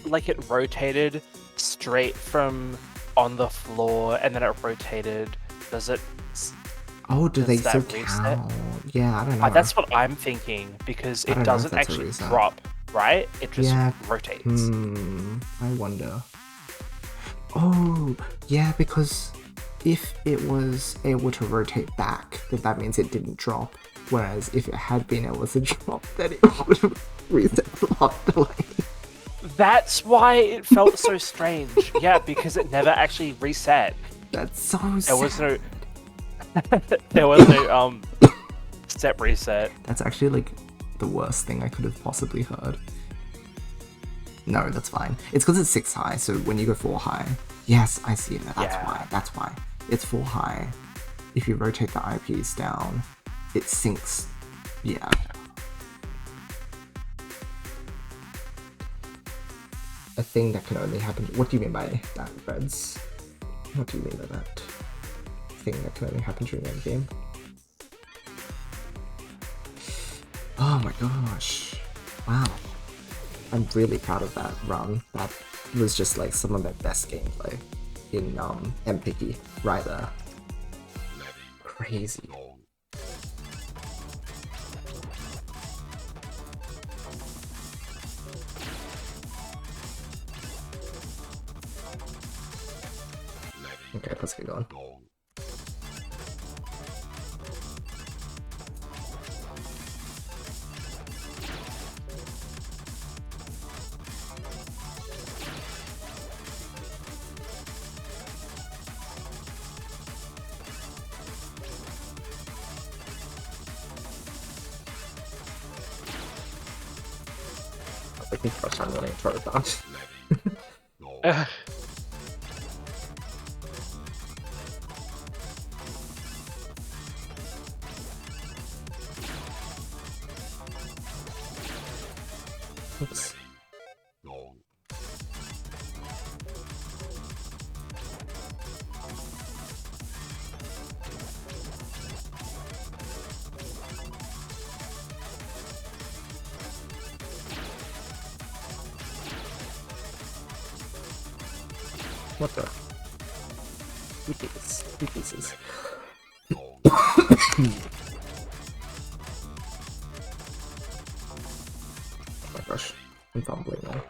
Like it rotated straight from on the floor and then it rotated. Does it... Oh, do they still reset? count? Yeah, I don't know. That's what I'm thinking, because it doesn't actually drop, right? It just rotates. I wonder. Oh, yeah, because if it was able to rotate back, then that means it didn't drop. Whereas if it had been able to drop, then it would have reset the lock delay. That's why it felt so strange. Yeah, because it never actually reset. That's so sad. There was no step reset. That's actually like the worst thing I could have possibly heard. No, that's fine. It's because it's 6 high, so when you go 4 high, yes, I see it. That's why. It's 4 high. If you rotate the eyepiece down, it sinks. Yeah. A thing that can only happen. What do you mean by that, Reds? What do you mean by that? Thing that can only happen during endgame? Oh my gosh. Wow. I'm really proud of that run. That was just like some of my best gameplay in MPG right there. Crazy. on. I think first time running toward that. Oops. What the? Two pieces. Two pieces. Oh my gosh, I'm fumbling now.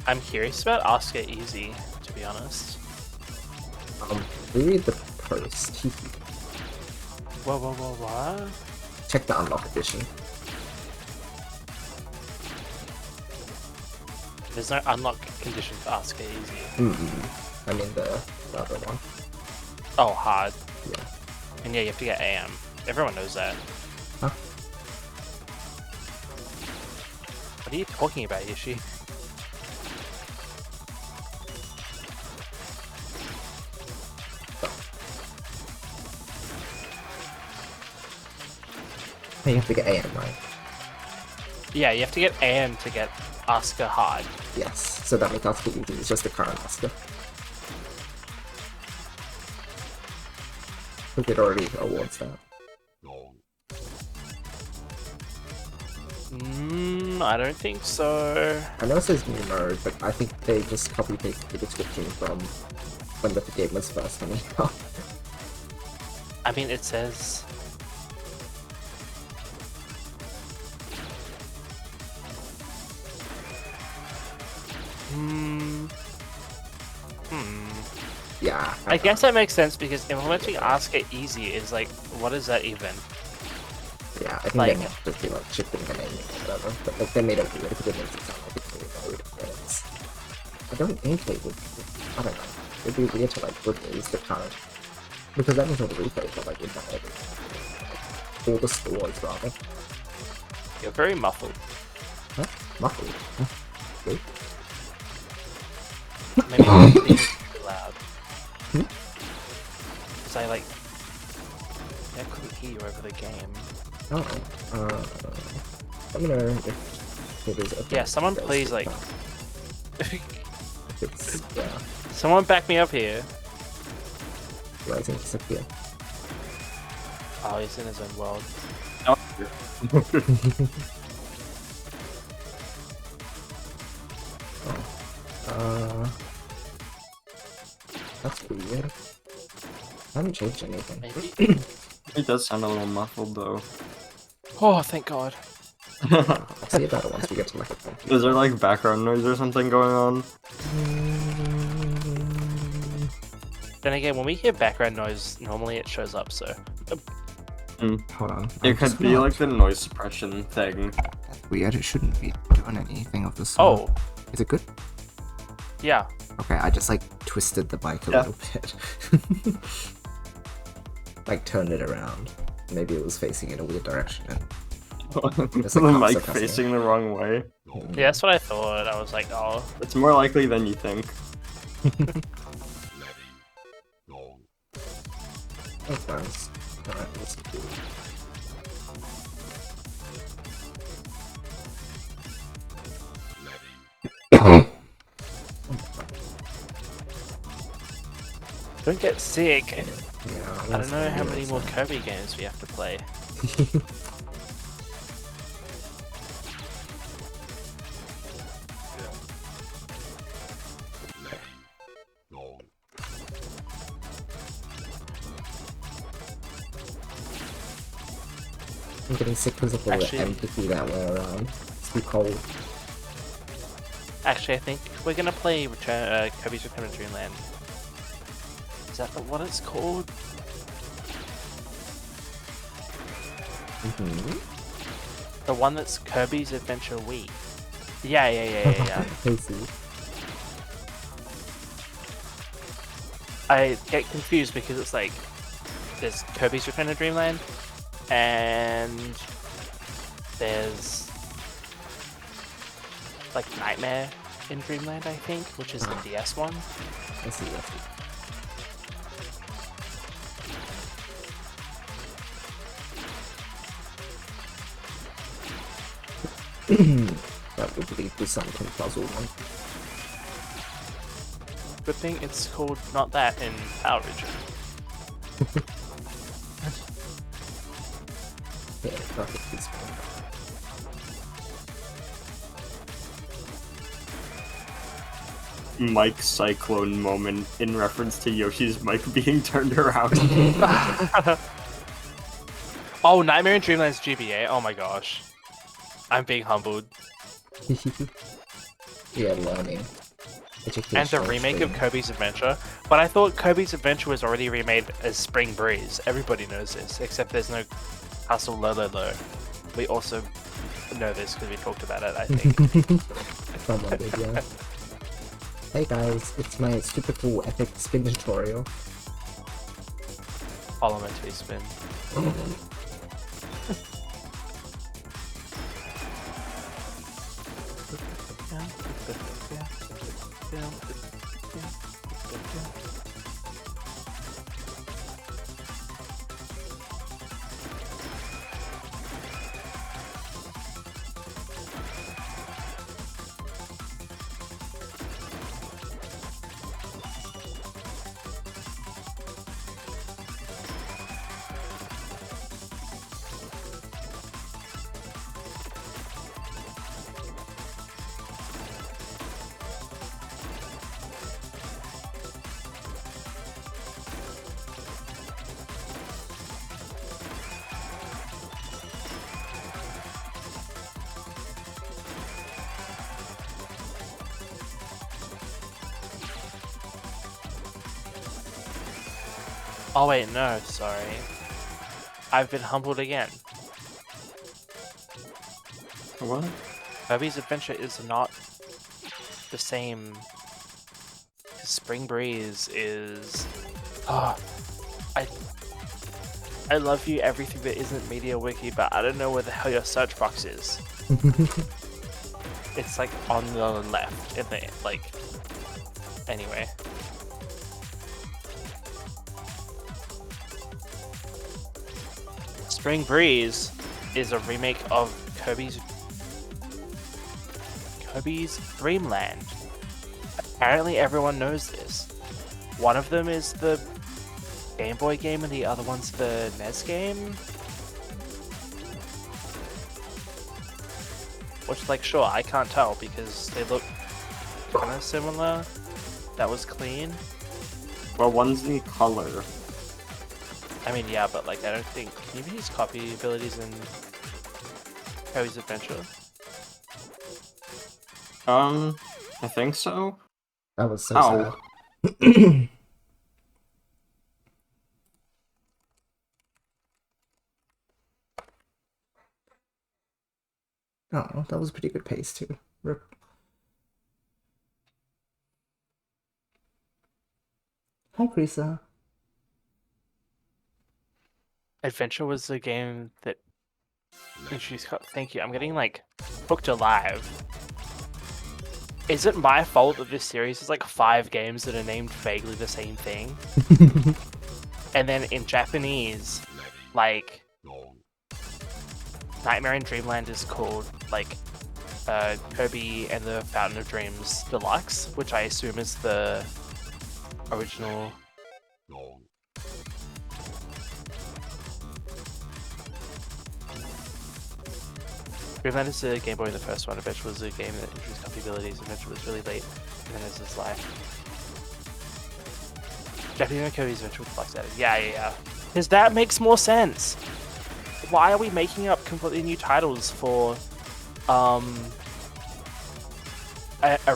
I'm curious about Ask It Easy, to be honest. Read the post. What? Check the unlock edition. There's no unlock condition for Ask It Easy. I mean the other one. Oh, hard. Yeah. And yeah, you have to get AM. Everyone knows that. Huh? What are you talking about, Yoshi? You have to get AM, right? Yeah, you have to get AM to get Oscar hard. Yes, so that makes Oscar easy. It's just the current Oscar. I think it already awards that. I don't think so. I know it says new mode, but I think they just copy-pasted the description from when the game was first coming out. I mean, it says... Yeah. I guess that makes sense because implementing Ask It Easy is like, what is that even? Yeah, I think like, they might just be like shifting the naming or whatever, but like they made it weird because it makes it sound like it's new mode. I don't think they would. I don't know. It'd be weird to like replace the current, because that means all the replays are like invalid. All the scores rather. You're very muffled. Huh? Muffled. Huh? Wait. Maybe I'm being too loud. Because I couldn't hear you over the game. Oh, let me know if it is. Yeah, someone please like. It's yeah. Someone back me up here. Rising disappear. Oh, he's in his own world. That's weird. I haven't changed anything. Maybe. It does sound a little muffled though. Oh, thank God. I'll see about it once we get to like a point. Is there like background noise or something going on? Then again, when we hear background noise, normally it shows up. So. Hold on. It could be like the noise suppression thing. That's weird. It shouldn't be doing anything of the sort. Oh. Is it good? Yeah. Okay, I just like twisted the mic a little bit. Like turned it around. Maybe it was facing in a weird direction. The mic facing the wrong way. Yeah, that's what I thought. I was like, oh. It's more likely than you think. That's nice. Alright, let's do it. Don't get sick. Yeah, I don't know how many more Kirby games we have to play. I'm getting sick because of all the empathy that we're around. It's too cold. Actually, I think we're gonna play Kirby's Return to Dreamland. Is that what it's called? Mm-hmm. The one that's Kirby's Adventure Wii. Yeah. I see. I get confused because it's like there's Kirby's Return to Dreamland and there's like Nightmare in Dreamland, I think, which is the DS one. I see. That would lead to something puzzle one. Good thing it's called not that in Power Region. Yeah, perfectly fine. Mike Cyclone moment in reference to Yoshi's mic being turned around. Oh, Nightmare in Dreamland's GBA. Oh my gosh. I'm being humbled. Yeah, learning. Education And the remake of Kirby's Adventure. But I thought Kirby's Adventure was already remade as Spring Breeze. Everybody knows this, except there's no Castle Low. We also know this because we talked about it, I think. Someone did, yeah. Hey guys, it's my super cool epic spin tutorial. Follow my T-spin. Oh wait, no, sorry. I've been humbled again. What? Kirby's Adventure is not the same. Spring Breeze is... Oh, I love you, everything that isn't Media Wiki, but I don't know where the hell your search box is. It's like on the left, in the, like... Anyway. Spring Breeze is a remake of Kirby's Dreamland. Apparently everyone knows this. One of them is the Game Boy game and the other one's the NES game. Which, like, sure, I can't tell because they look kind of similar. That was clean. Well, one's in color. I mean, yeah, but like, I don't think... Can you use copy abilities in Kirby's Adventure? I think so. That was so Ow. sad. Oh, that was a pretty good pace too. Rip. Hi, Krisa. Adventure was the game that introduced... Thank you. I'm getting, like, hooked alive. Is it my fault that this series is like 5 games that are named vaguely the same thing? And then in Japanese, like, Nightmare in Dreamland is called, like, Kirby and the Fountain of Dreams Deluxe, which I assume is the original Dreamland is a Game Boy, the first one. Adventure was a game that introduced copy abilities. Adventure was really late, and then there's this life. Japanese and Kirby's Adventure with Flux added. Yeah. Because that makes more sense. Why are we making up completely new titles for a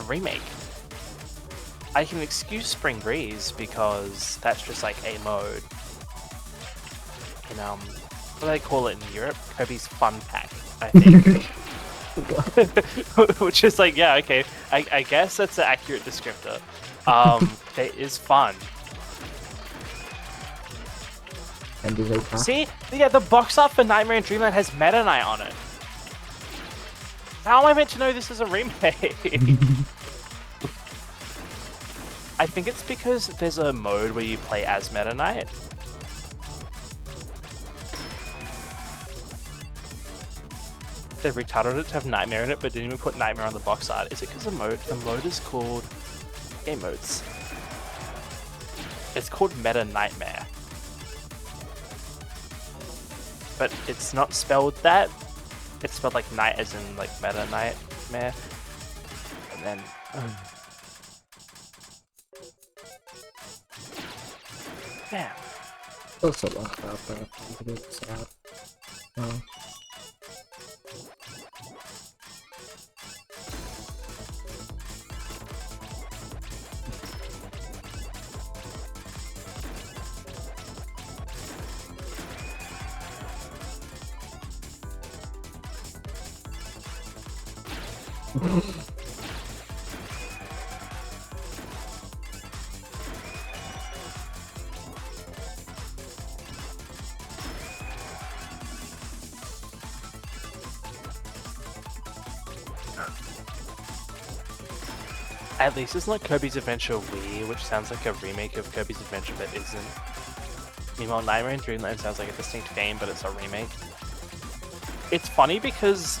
remake? I can excuse Spring Breeze because that's just like a mode in what do they call it in Europe? Kirby's Fun Pack, I think. Which is like, yeah, okay. I guess that's an accurate descriptor. It is fun. And do they pass? See? Yeah, the box art for Nightmare in Dreamland has Meta Knight on it. How am I meant to know this is a remake? I think it's because there's a mode where you play as Meta Knight. They retarded it to have Nightmare in it, but didn't even put Nightmare on the box art. Is it because the mode is called Game Modes? It's called Meta Nightmare. But it's not spelled that. It's spelled like night as in like Meta Nightmare. And then damn. Also laugh about that. It's a bit sad. Oh. At least it's not Kirby's Adventure Wii, which sounds like a remake of Kirby's Adventure but isn't. Meanwhile, Nightmare in Dreamland sounds like a distinct game, but it's a remake. It's funny because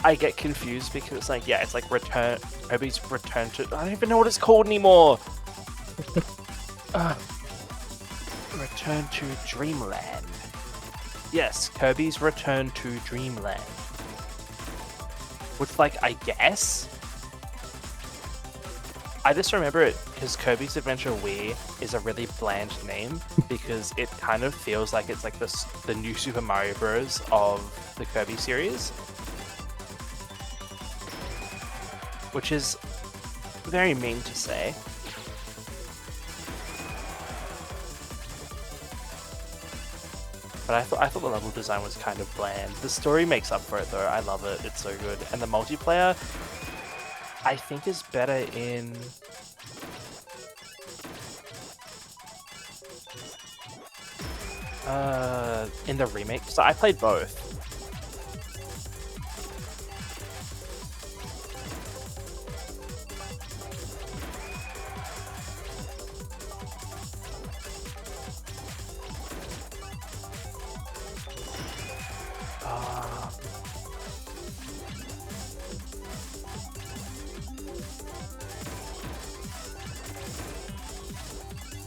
I get confused because it's like, yeah, it's like Kirby's Return to... I don't even know what it's called anymore! Return to Dreamland. Yes, Kirby's Return to Dreamland. Which, like, I guess... I just remember it because Kirby's Adventure Wii is a really bland name because it kind of feels like it's like the new Super Mario Bros. Of the Kirby series. Which is very mean to say. But I thought the level design was kind of bland. The story makes up for it though. I love it. It's so good. And the multiplayer, I think, is better in... in the remake. So I played both.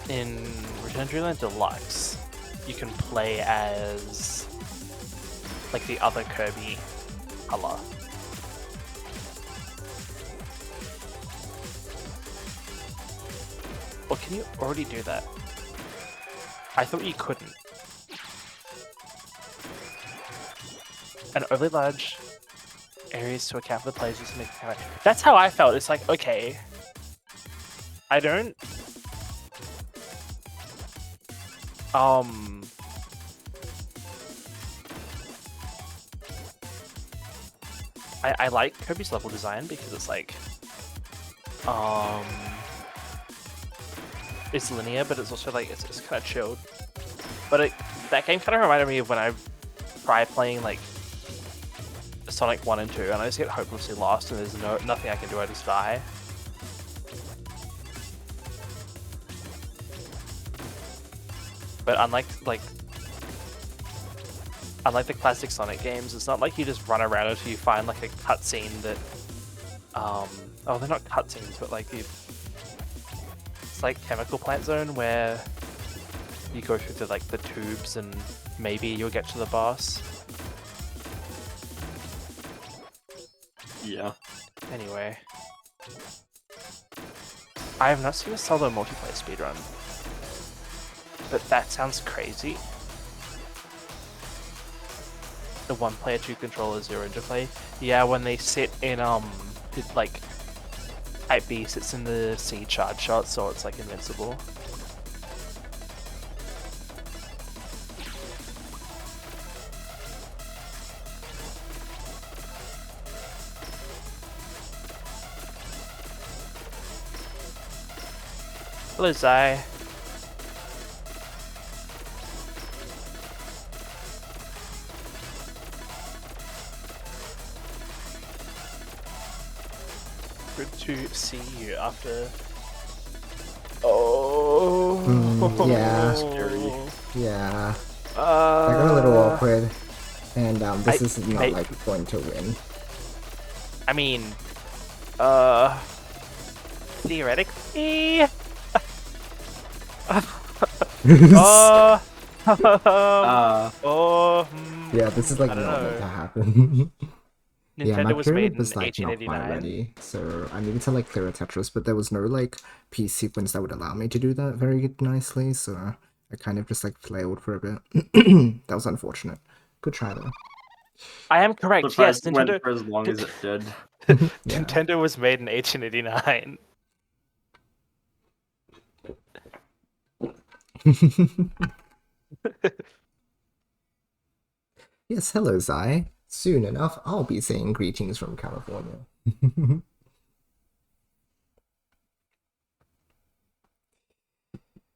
In Return to Dreamland Deluxe, you can play as like the other Kirby color. Or can you already do that? I thought you couldn't. And overly large areas to account for the players just make it kind of... That's how I felt. It's like, okay, I don't... I like Kirby's level design because it's like, it's linear, but it's also like, it's kind of chilled. But that game kind of reminded me of when I tried playing like Sonic 1 and 2, and I just get hopelessly lost, and there's nothing I can do, I just die. But unlike the classic Sonic games, it's not like you just run around until you find like a cutscene that, oh, they're not cutscenes, but like it's like Chemical Plant Zone where you go through the tubes and maybe you'll get to the boss. Yeah. Anyway. I have not seen a solo multiplayer speedrun. But that sounds crazy. The 1 player 2 controller 0 interplay. Yeah, when they sit in like type B sits in the C charge shot, so it's like invincible. Hello, Zai. Good to see you after. Oh. Yeah. Scary. Yeah. That got a little awkward. And this is not I- like going to win. I mean, theoretically. Yeah, this is like I not don't meant to know. happen. Yeah, Nintendo my was made period in was like not quite 1889. ready, so I needed to like clear a Tetris, but there was no like piece sequence that would allow me to do that very nicely, so I kind of just like flailed for a bit. That was unfortunate. Good try though. I am correct. Surprised Yes, it went Nintendo. for as long as it did. Yeah. Nintendo was made in 1889. Yes, hello Zai. Soon enough, I'll be saying greetings from California.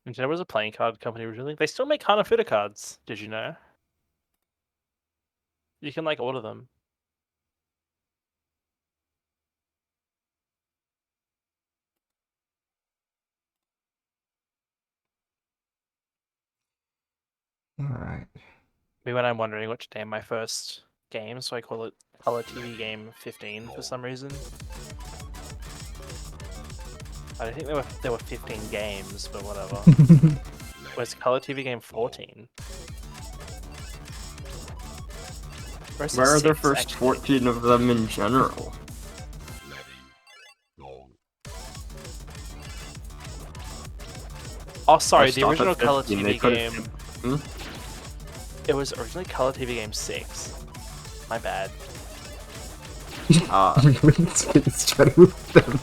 Nintendo was a playing card company originally. They still make Hanafuda cards. Did you know? You can like order them. Alright. Maybe when I'm wondering what to name my first game, so I call it Color TV Game 15 for some reason. I don't think there were 15 games, but whatever. Where's Color TV Game 14? Where are the first 14 of them in general? Oh, sorry, the Stop at original Color 15, they TV could've- game. Hmm? It was originally Color TV Game 6. My bad. Space Shuttle.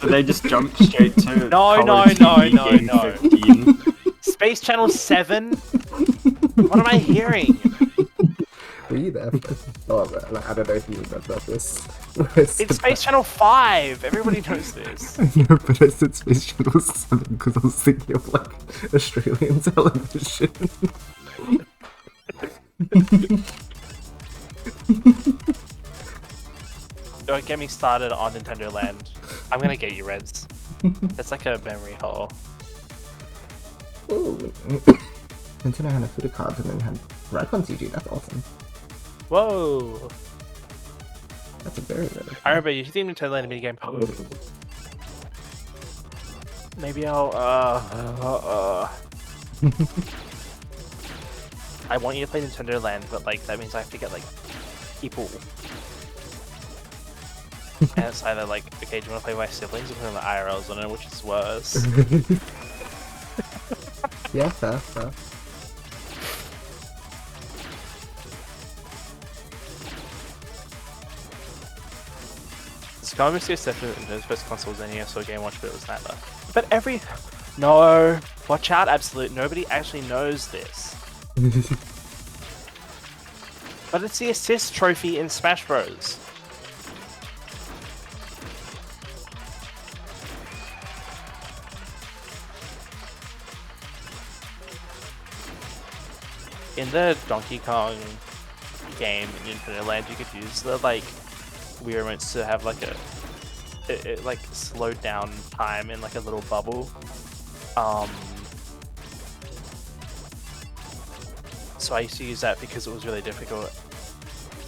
They just jumped straight to No, Color TV no, Game no. 15. Space Channel 7? What am I hearing? Were you there? Oh, like, I don't know if you remember this. It's Space Channel 5! Everybody knows this. No, but I said Space Channel 7 because I was thinking of like Australian television. Don't get me started on Nintendo Land. I'm gonna get you, Reds. It's like a memory hole. Ooh. Nintendo had a food cards and then had Raycon CG. That's awesome. Whoa! That's a very good. I remember you think Nintendo Land minigame. Maybe I'll I want you to play Nintendo Land, but like that means I have to get like people. And it's either like, okay, do you want to play with my siblings or play with my IRLs? I don't know which is worse. Yeah, fair. It's kind of a exception that Nintendo's first console was NES or Game Watch, but it was neither. But every... No! Watch out, Absolute. Nobody actually knows this. But it's the assist trophy in Smash Bros. In the Donkey Kong game in Infinite Land, you could use the like Wii remotes to have like it like slowed down time in like a little bubble. So I used to use that because it was really difficult.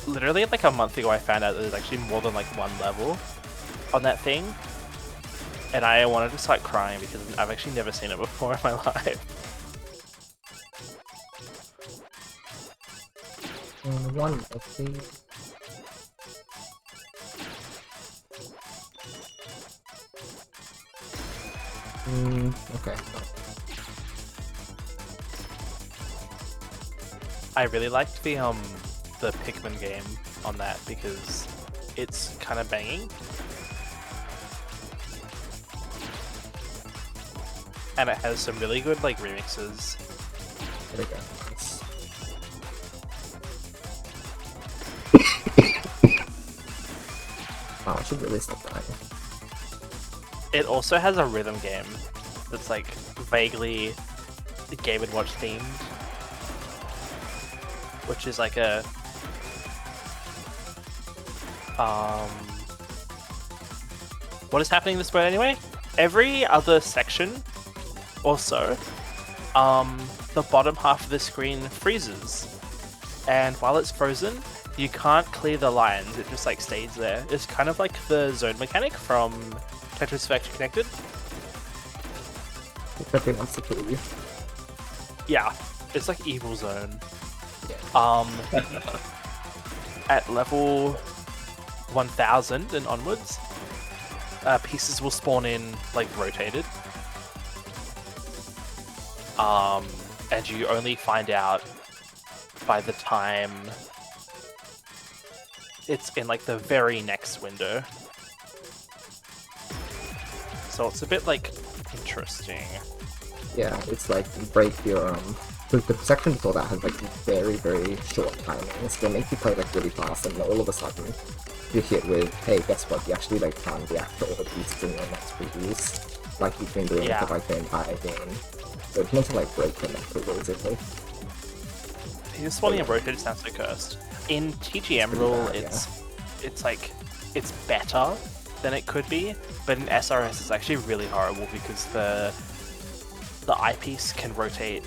Literally like a month ago I found out that there's actually more than like one level on that thing. And I wanted to start crying because I've actually never seen it before in my life. And one of these. Okay. I really liked the Pikmin game on that because it's kind of banging. And it has some really good like remixes. There we go. Wow, I should really stop dying. It also has a rhythm game that's like vaguely Game & Watch themed, which is like a what is happening in this world anyway? Every other section also, the bottom half of the screen freezes, and while it's frozen, you can't clear the lines. It just like stays there. It's kind of like the zone mechanic from Tetris Effect Connected. Except it wants to kill you. Yeah, it's like Evil Zone. Yeah. At level 1000 and onwards, pieces will spawn in like rotated. And you only find out by the time it's in like the very next window. So it's a bit like interesting. Yeah, it's like you break your the section before that has like very, very short timings. They make you play like really fast, and all of a sudden you're hit with, hey, guess what? You actually like can't react to all the pieces in your next previews, like you've been doing for like the entire game. So it's meant to like break the neck basically. This spawning and rotated sounds so cursed. In TGM rule, it's like it's better than it could be, but in SRS it's actually really horrible because the eyepiece can rotate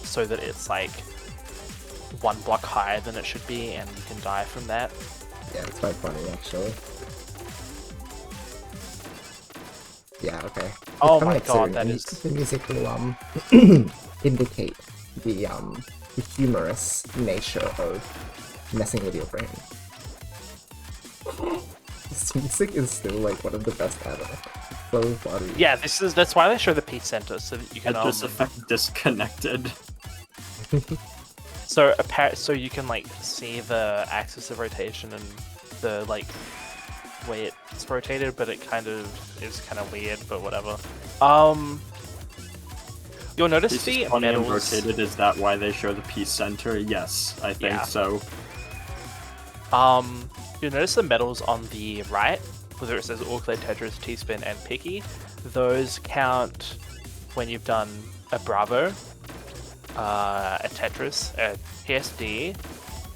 so that it's like one block higher than it should be, and you can die from that. Yeah, it's quite funny actually. Yeah, okay. Oh my god, that is... The music will indicate the humorous nature of messing with your brain. This music is still like one of the best ever. So funny. Yeah, that's why they show the Peace Center, so that you can Tetris Effect disconnected. So you can like see the axis of rotation and the like way it's rotated, but it kind of is kind of weird, but whatever. You'll notice the medals rotated. Is that why they show the Peace Center? Yes, I think so. You'll notice the medals on the right, whether it says All Clear, Tetris, T-Spin, and Picky. Those count when you've done a Bravo, a Tetris, a PSD,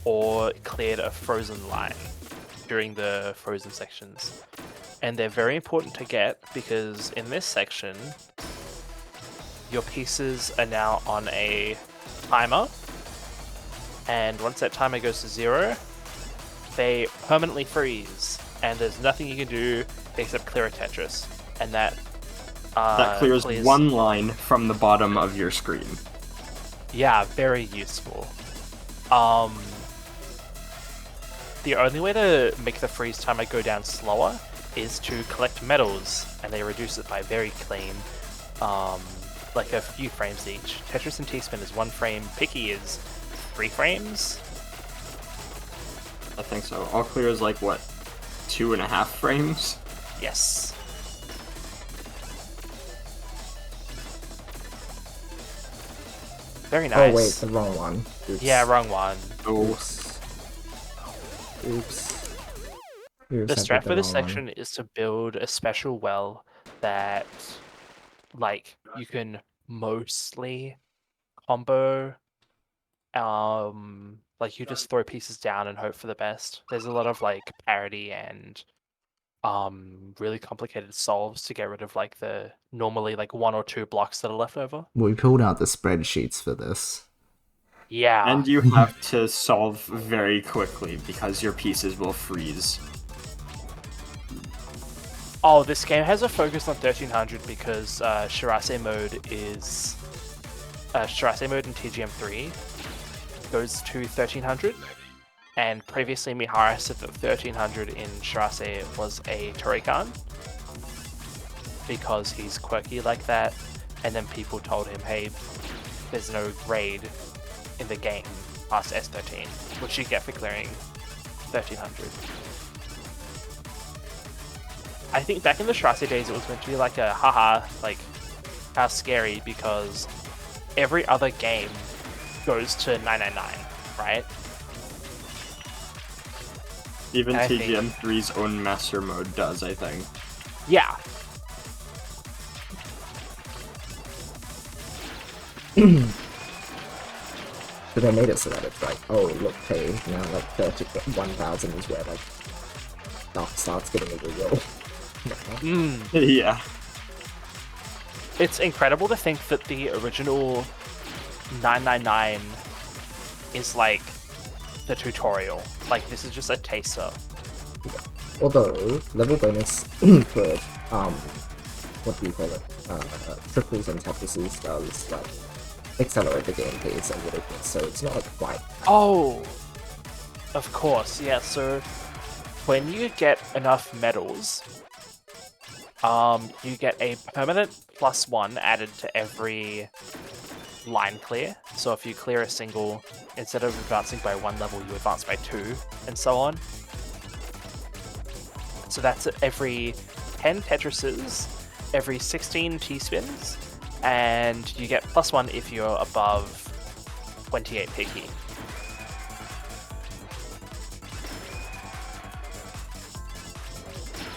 or cleared a frozen line during the frozen sections. And they're very important to get because in this section, your pieces are now on a timer, and once that timer goes to 0, they permanently freeze, and there's nothing you can do except clear a Tetris, and that clears one line from the bottom of your screen. Yeah, very useful. The only way to make the freeze timer go down slower is to collect medals, and they reduce it by very clean, like a few frames each. Tetris and T-Spin is 1 frame, Picky is 3 frames. I think so. All Clear is like, what, 2.5 frames? Yes. Very nice. Oh wait, the wrong one. Oops. Yeah, wrong one. Oops. Oops. The strat for this section is to build a special well that, like, you can mostly combo. Like, you just throw pieces down and hope for the best. There's a lot of, like, parity and really complicated solves to get rid of, like, the normally, like, 1 or 2 blocks that are left over. We pulled out the spreadsheets for this. Yeah. And you have to solve very quickly because your pieces will freeze. Oh, this game has a focus on 1300 because Shirase mode is... Shirase mode in TGM3 goes to 1300. And previously Mihara said that 1300 in Shirase was a Torikan because he's quirky like that. And then people told him, hey, there's no grade in the game past S13, which you get for clearing 1300. I think back in the Shirase days it was meant to be like a haha, like how scary, because every other game goes to 999, right? Even And I think- TGM3's own master mode does, I think. Yeah. So they made it so that it's like, oh look, hey, now like 1,000 is where like stuff starts getting real. Yeah. It's incredible to think that the original 999 is like the tutorial. Like, this is just a taster. Although level bonus for what do you call it? Triples and tetrises does like accelerate the game pace a little bit, so it's not like quite. Oh, of course, yeah. So when you get enough medals, you get a permanent +1 added to every line clear. So if you clear a single, instead of advancing by 1 level, you advance by 2, and so on. So that's every 10 Tetrises, every 16 T-spins, and you get +1 if you're above 28 Piki.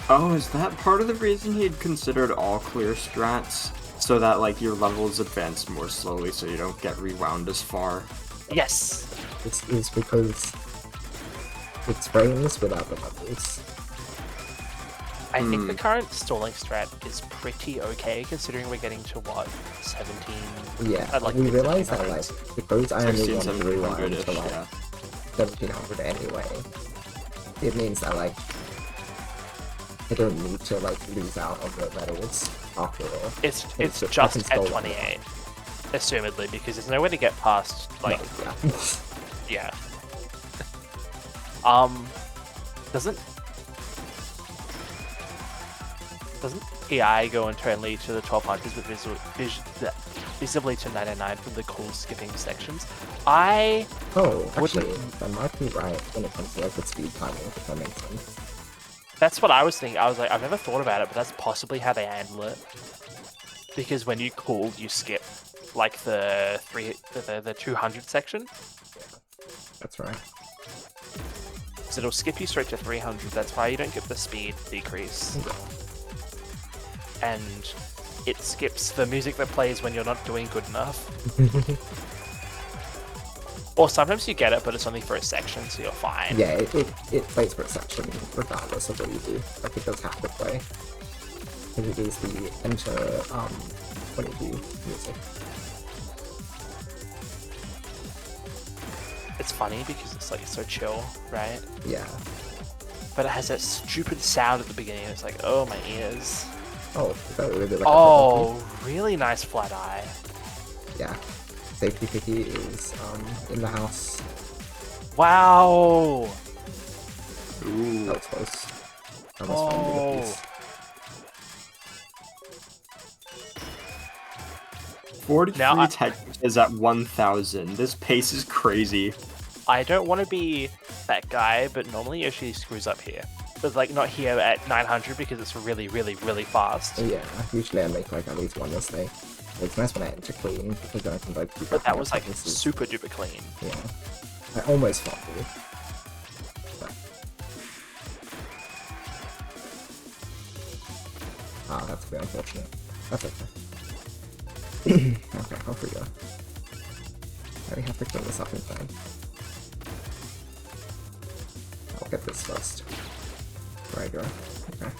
Oh, is that part of the reason he'd considered all clear strats? So that, like, your levels advance more slowly so you don't get rewound as far? Yes! It's because it's frames without the levels. I think the current stalling strat is pretty okay, considering we're getting to, what, 17? Yeah, Like we realize that like because I only 16, want to rewind 1700-ish, to like yeah. 1700 anyway, it means that like I don't need to like lose out on the medals after all. It's I just can at stall 28, assumedly, because there's nowhere to get past, like, No, yeah. yeah. Doesn't EI go internally to the 1200s but visibly to 99 from the cool skipping sections? I Oh, Wouldn't- actually, that might be right when it comes to like the speed timing, if that makes sense. That's what I was thinking. I was like, I've never thought about it, but that's possibly how they handle it. Because when you cool, you skip like the 200 section. That's right. So it'll skip you straight to 300. That's why you don't get the speed decrease. And it skips the music that plays when you're not doing good enough. Or sometimes you get it, but it's only for a section, so you're fine. Yeah, it plays for a section regardless of what you do. Like it does have to play. Because it is the enter 22 music. It's funny because it's like so chill, right? Yeah. But it has that stupid sound at the beginning. It's like, oh, my ears. Oh, is that really like Oh, really nice flat eye. yeah. Safety picky is in the house. Wow. Ooh. That was close. Almost found the piece. 43 Now I- tech is at 1000. This pace is crazy. I don't want to be that guy, but normally Yoshi screws up here. But like not here at 900 because it's really, really, really fast. Yeah, usually I make like at least one mistake. It's nice when I enter clean because then I can like keep But up that my was like preferences. super duper clean. Yeah. I almost fumbled. But... Ah, that's very unfortunate. That's okay. Okay, off we go. I have to clean this up in time. I'll get this first. There I go. Okay.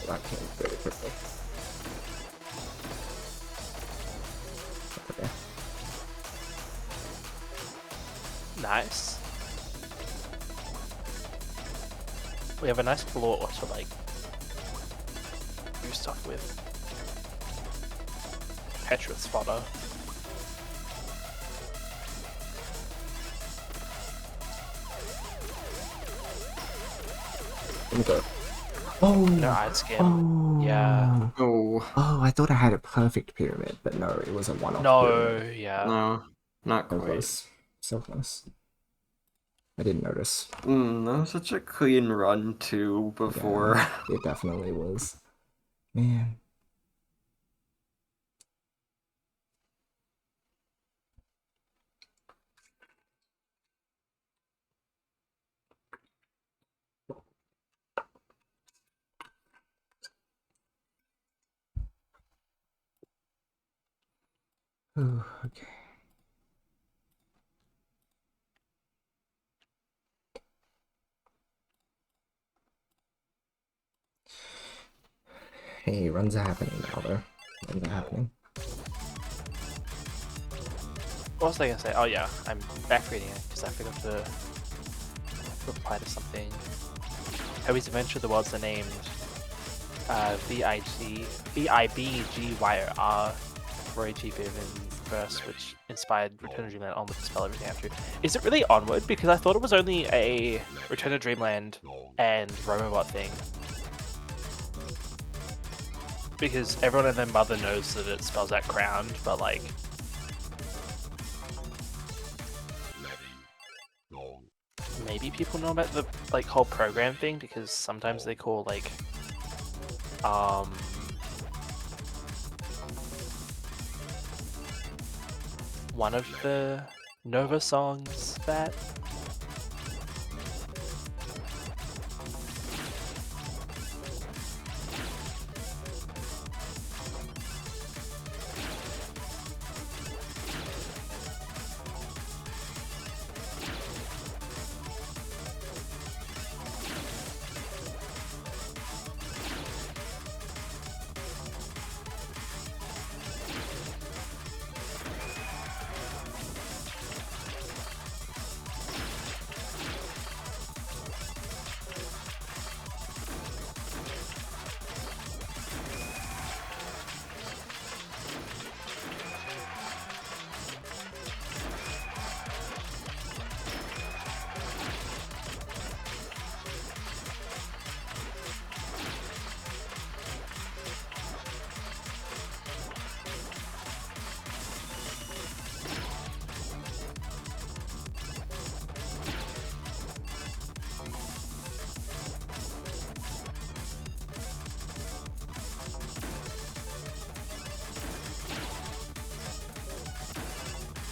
That came very quickly. That's okay. Nice. We have a nice floor to like do stuff with. Petra spotter. Let me go. Oh! No hide skin. Oh! Yeah. Oh, Oh, I thought I had a perfect pyramid, but no, it was a one-off No, pyramid. yeah. no, not So quite. close. So close. I didn't notice. That was such a clean run too before. Yeah, it definitely was. Man. Ooh, okay. Hey, runs are happening now, though. Runs are happening. What was I gonna say? Oh yeah, I'm back reading it because I forgot to reply to something. Hobie's Adventure, the worlds are named VIBGYOR for H.G. Bevan's verse, which inspired Return to Dreamland Onward to spell everything after. Is it really Onward? Because I thought it was only a Return to Dreamland and Romobot thing. Because everyone and their mother knows that it spells out crowned, but like... Maybe people know about the like whole program thing because sometimes they call like one of the Nova songs that.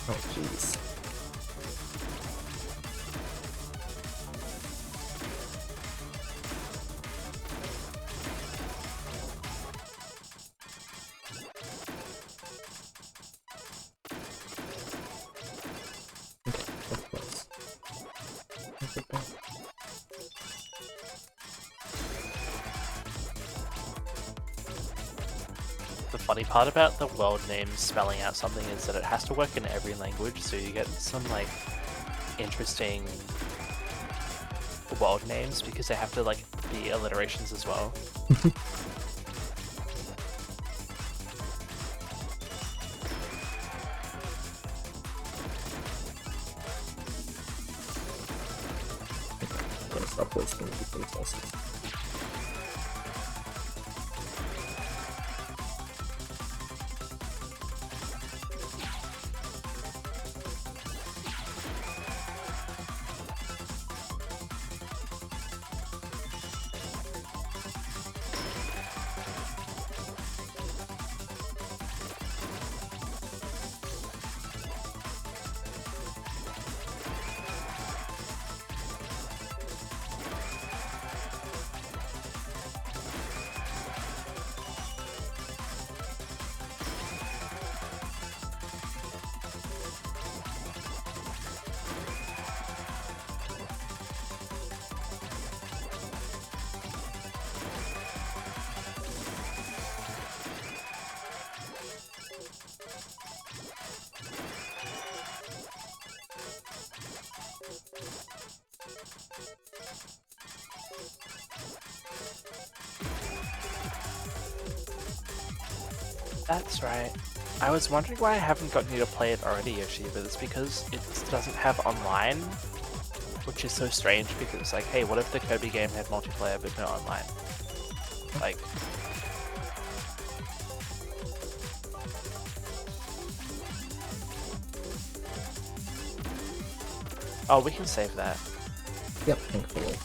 Oh, jeez. Okay, that's close. That's okay. The funny part about the world name spelling out something is that it has to work in every language, so you get some like interesting world names because they have to like be alliterations as well. I'm gonna stop wasting these resources. That's right. I was wondering why I haven't gotten you to play it already, Yoshi, but it's because it doesn't have online, which is so strange because, like, hey, what if the Kirby game had multiplayer but no online? Like... Oh, we can save that. Yep, thankfully.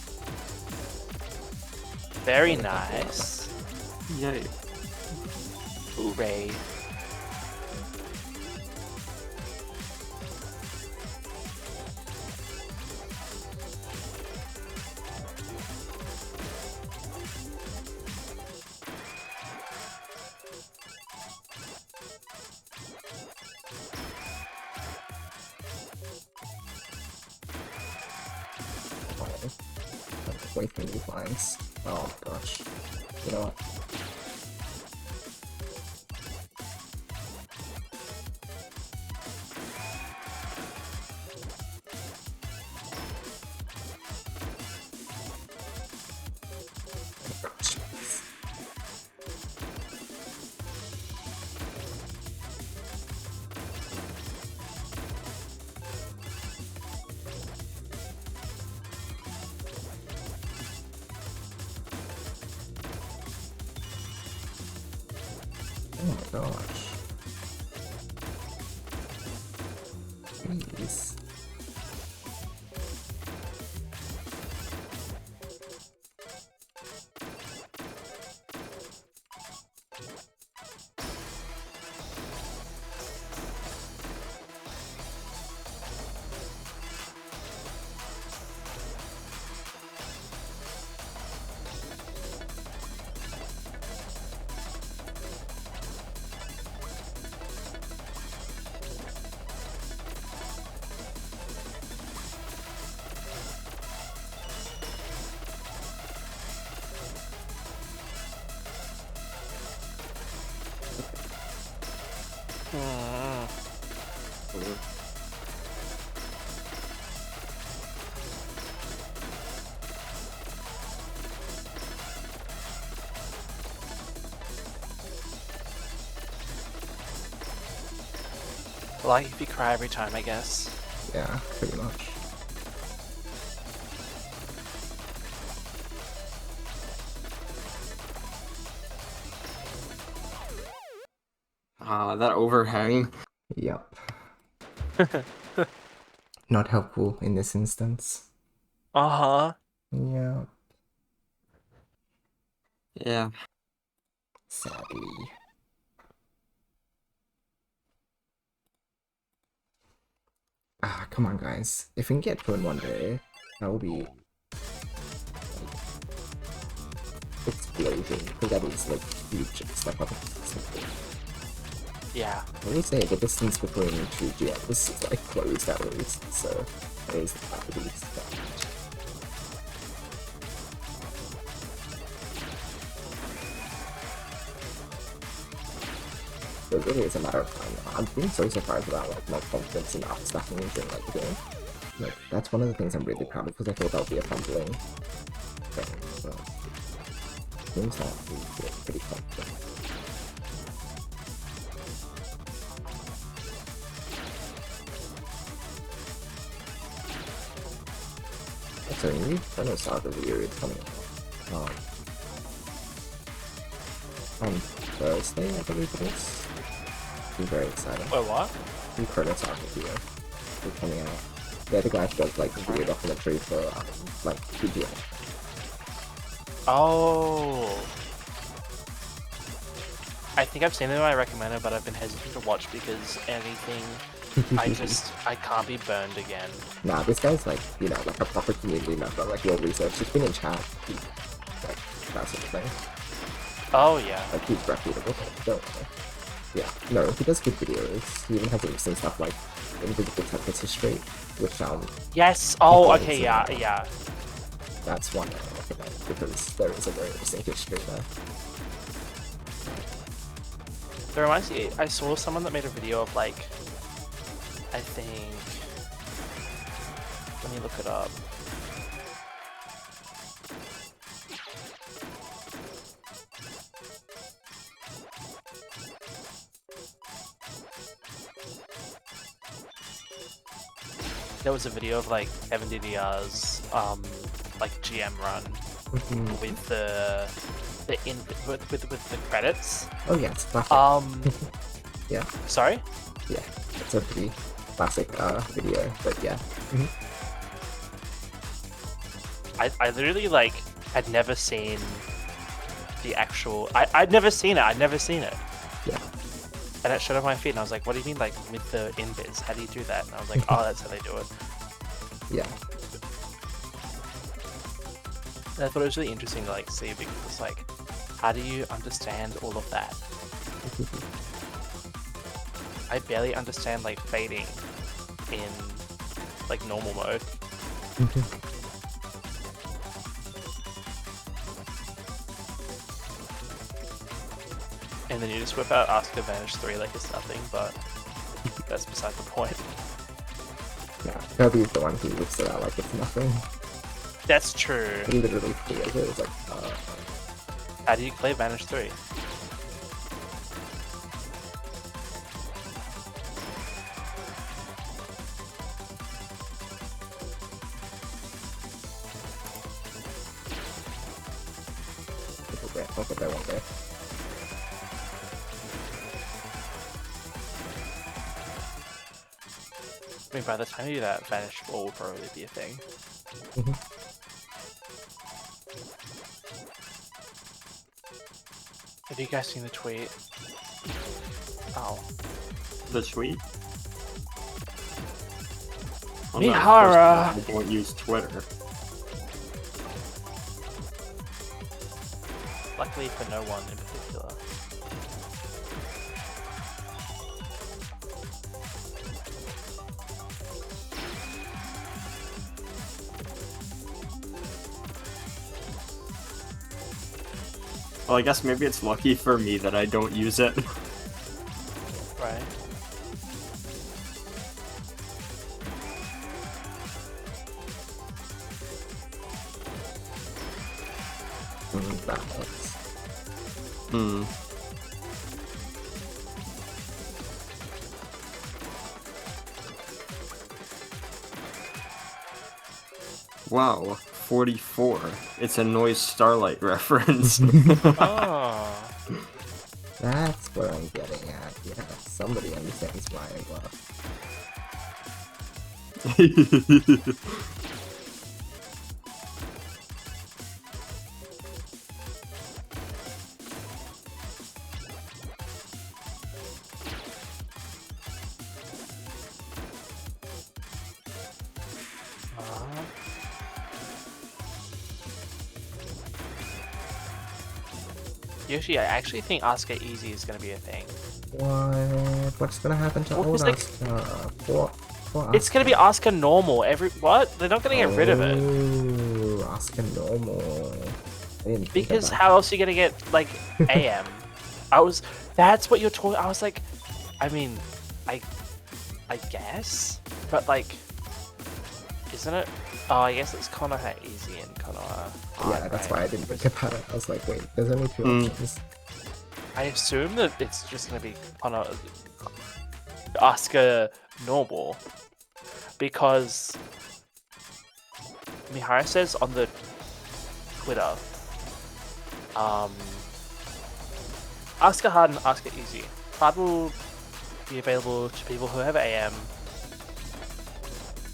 Very nice. Yay. Hooray. Wait for new finds. Oh gosh. You know what? Oh gosh. Oh my gosh. Jeez. Like if you cry every time, I guess. Yeah, pretty much. Ah, that overhang. Yep. Not helpful in this instance. Uh-huh. Yeah, Yeah. sadly. Ah, come on, guys. If we can get to it one day, that will be explosion. Because that is like huge step up. Yeah. I would say the distance between two GMs is like closed at least, so it is at least that. So it really is a matter of time. I'm being so surprised about like my confidence in stacking during like the game. Like that's one of the things I'm really proud of because I thought that would be a fumbling thing. So seems like we feel pretty confident. So new Inferno Saga Weird coming out on Thursday, I believe it is. I'm very excited. Wait, what? Inferno Saga Weird is coming out. They're the guys who does like the weird documentary for like PGA. Oh. I think I've seen it and I recommend it, but I've been hesitant to watch because anything I can't be burned again. Nah, this guy's like, you know, like a proper community member, like your research. He's been in chat, like, that sort of thing. Oh, yeah. Like, he's reputable, don't worry. Yeah, no, he does good videos. He even has interesting stuff like Invisible Tetris history, which, Yes! Oh, People okay, see yeah, that. yeah. that's one I recommend, because there is a very interesting history there. That reminds me, I saw someone that made a video of like, I think, let me look it up. there was a video of like Kevin DDR's like GM run with the with the credits. Oh yeah, it's classic. Yeah. Sorry? Yeah, it's a pretty classic video, but yeah. I literally like had never seen the actual. I'd never seen it. Yeah. And it showed up my feed, and I was like, "What do you mean, like with the invis? How do you do that?" And I was like, "Oh, that's how they do it." Yeah. And I thought it was really interesting to like see because it's like, how do you understand all of that? I barely understand like fading in like normal mode. And then you just whip out Ask Advantage 3 like it's nothing, but that's beside the point. Yeah, Kirby's the one who whips it out like it's nothing. That's true. He literally feels it. It's like, How do you play Advantage 3? I'll get there one day. I mean, by the time you do that, Vanish 4 will probably be a thing. Have you guys seen the tweet? Oh. The tweet? Mihara! I don't use Twitter. Luckily for no one in particular. Well, I guess maybe it's lucky for me that I don't use it. Right. That works. Wow, 44. It's a Noise Starlight reference. Oh. That's what I'm getting at. Yeah, somebody understands my love. Yoshi, I actually think Asuka Easy is going to be a thing. What? What's gonna happen to old like, Asuka? What it's going to be Asuka normal. What? They're not going to get rid of it. Oh, Asuka normal. I didn't think Because about how else are you going to get, like, AM? That's what you're talking, I was like, I mean, I guess, but like, isn't it? Oh, I guess it's Konoha Easy and Konoha Hard, yeah, that's right? why I didn't think about it. I was like, wait, there's only two options. I assume that it's just going to be Konoha Asuka normal, because Mihara says on the Twitter, Asuka Hard and Asuka Easy. Hard will be available to people who have AM.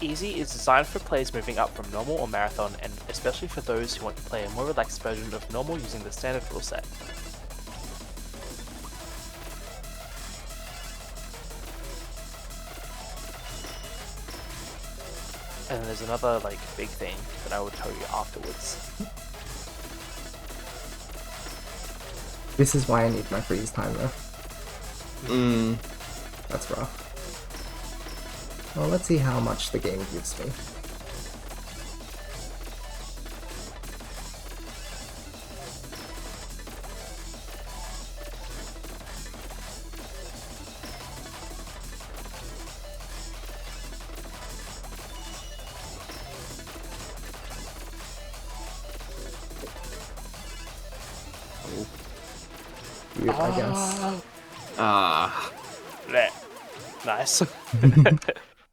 Easy is designed for players moving up from normal or marathon, and especially for those who want to play a more relaxed version of normal using the standard rule set. And there's another like big thing that I will tell you afterwards. This is why I need my freeze time though. That's rough. Well, let's see how much the game gives me. Weird, I guess. Ah. Bleh. Nice.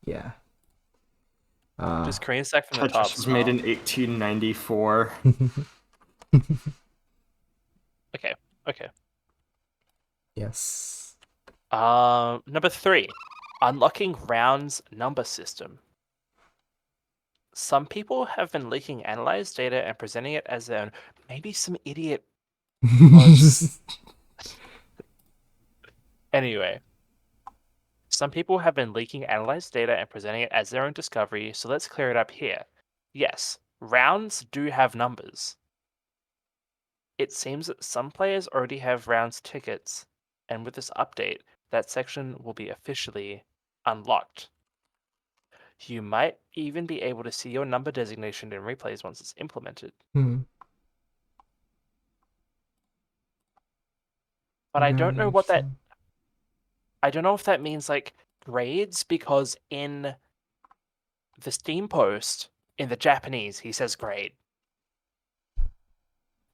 Yeah. Just Korean stack from the top. Tetris was made in 1894. Okay. Okay. Yes. Number 3, unlocking rounds number system. Some people have been leaking analyzed data and presenting it as their own. Maybe some idiot was. Anyway, some people have been leaking analyzed data and presenting it as their own discovery, so let's clear it up here. Yes, rounds do have numbers. It seems that some players already have rounds tickets, and with this update, that section will be officially unlocked. You might even be able to see your number designation in replays once it's implemented. But I don't Very know what that. interesting. I don't know if that means like grades, because in the Steam post in the Japanese he says grade.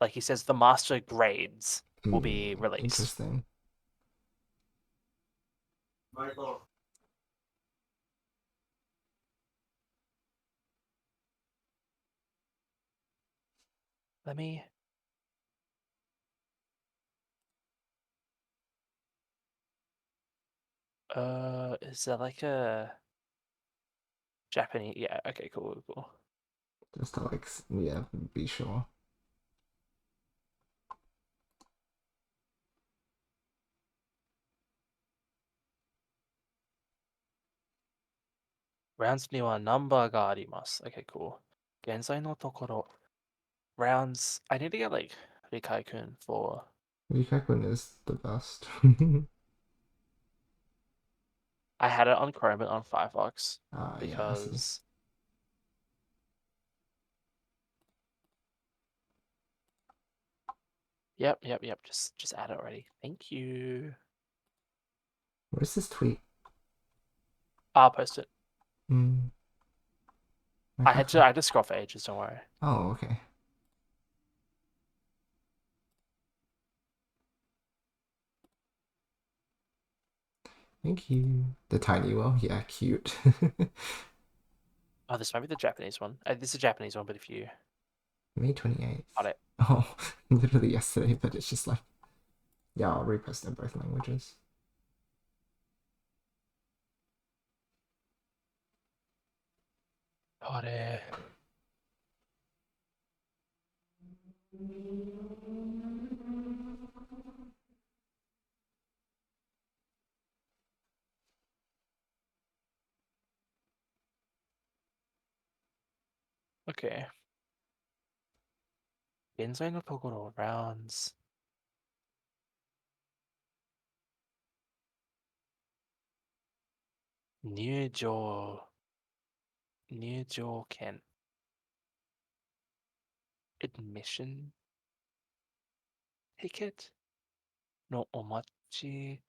Like he says the master grades will be released. Interesting. Michael. Let me. Is there like a Japanese? Yeah. Okay. Cool. Cool. Just to like, yeah, be sure. Rounds にはナンバーがあります。Okay. Cool. 現在のところ rounds. I need to get like Rikai-kun for. Rikakun is the best. I had it on Chrome and on Firefox Yeah, I see. because. Yep. Just add it already. Thank you. Where's this tweet? I'll post it. Mm. I had to scroll for ages, don't worry. Oh, okay. Thank you. The tiny well, yeah, cute. Oh, this might be the Japanese one. This is a Japanese one, but if you May 28th. got it. Oh, literally yesterday, but it's just like, yeah, I'll repost in both languages. Got it. Okay. 現在のところ rounds. Nyujo. Ken. Admission ticket のお待ち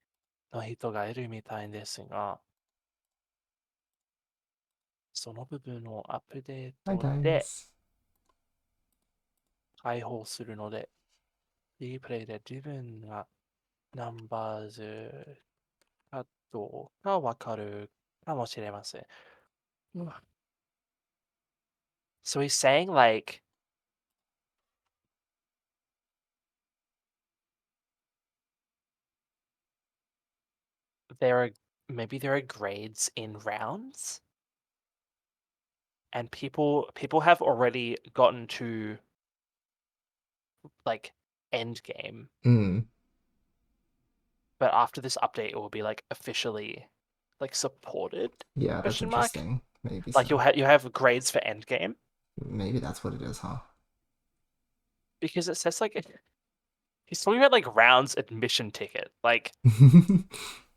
の人がいるみたいですが、その部分をアップデー Hi トで guys. 開放するので、リプレイで自分がナンバーズかどうかわかるかもしれません。So he's saying like maybe there are grades in rounds, and people have already gotten to like end game, but after this update it will be like officially like supported. Yeah, that's Question mark? interesting. Maybe Like so. you have grades for end game, Maybe that's what it is, huh? because it says like he's talking about like rounds admission ticket. Like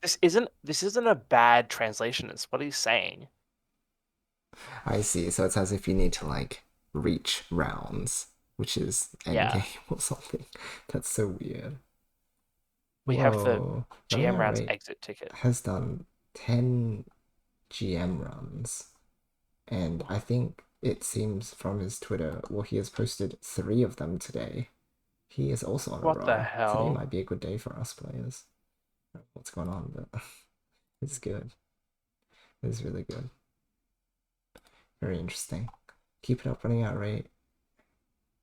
this isn't a bad translation. It's what he's saying. I see. So it's as if you need to like reach rounds, which is endgame or something. That's so weird. We have the GM rounds Rate exit ticket. has done 10 GM runs, and I think it seems from his Twitter, well, he has posted 3 of them today. He is also on a What roll. the hell? Today might be a good day for us players. What's going on? But it's good. It's really good. Very interesting. Keep it up, running out, right?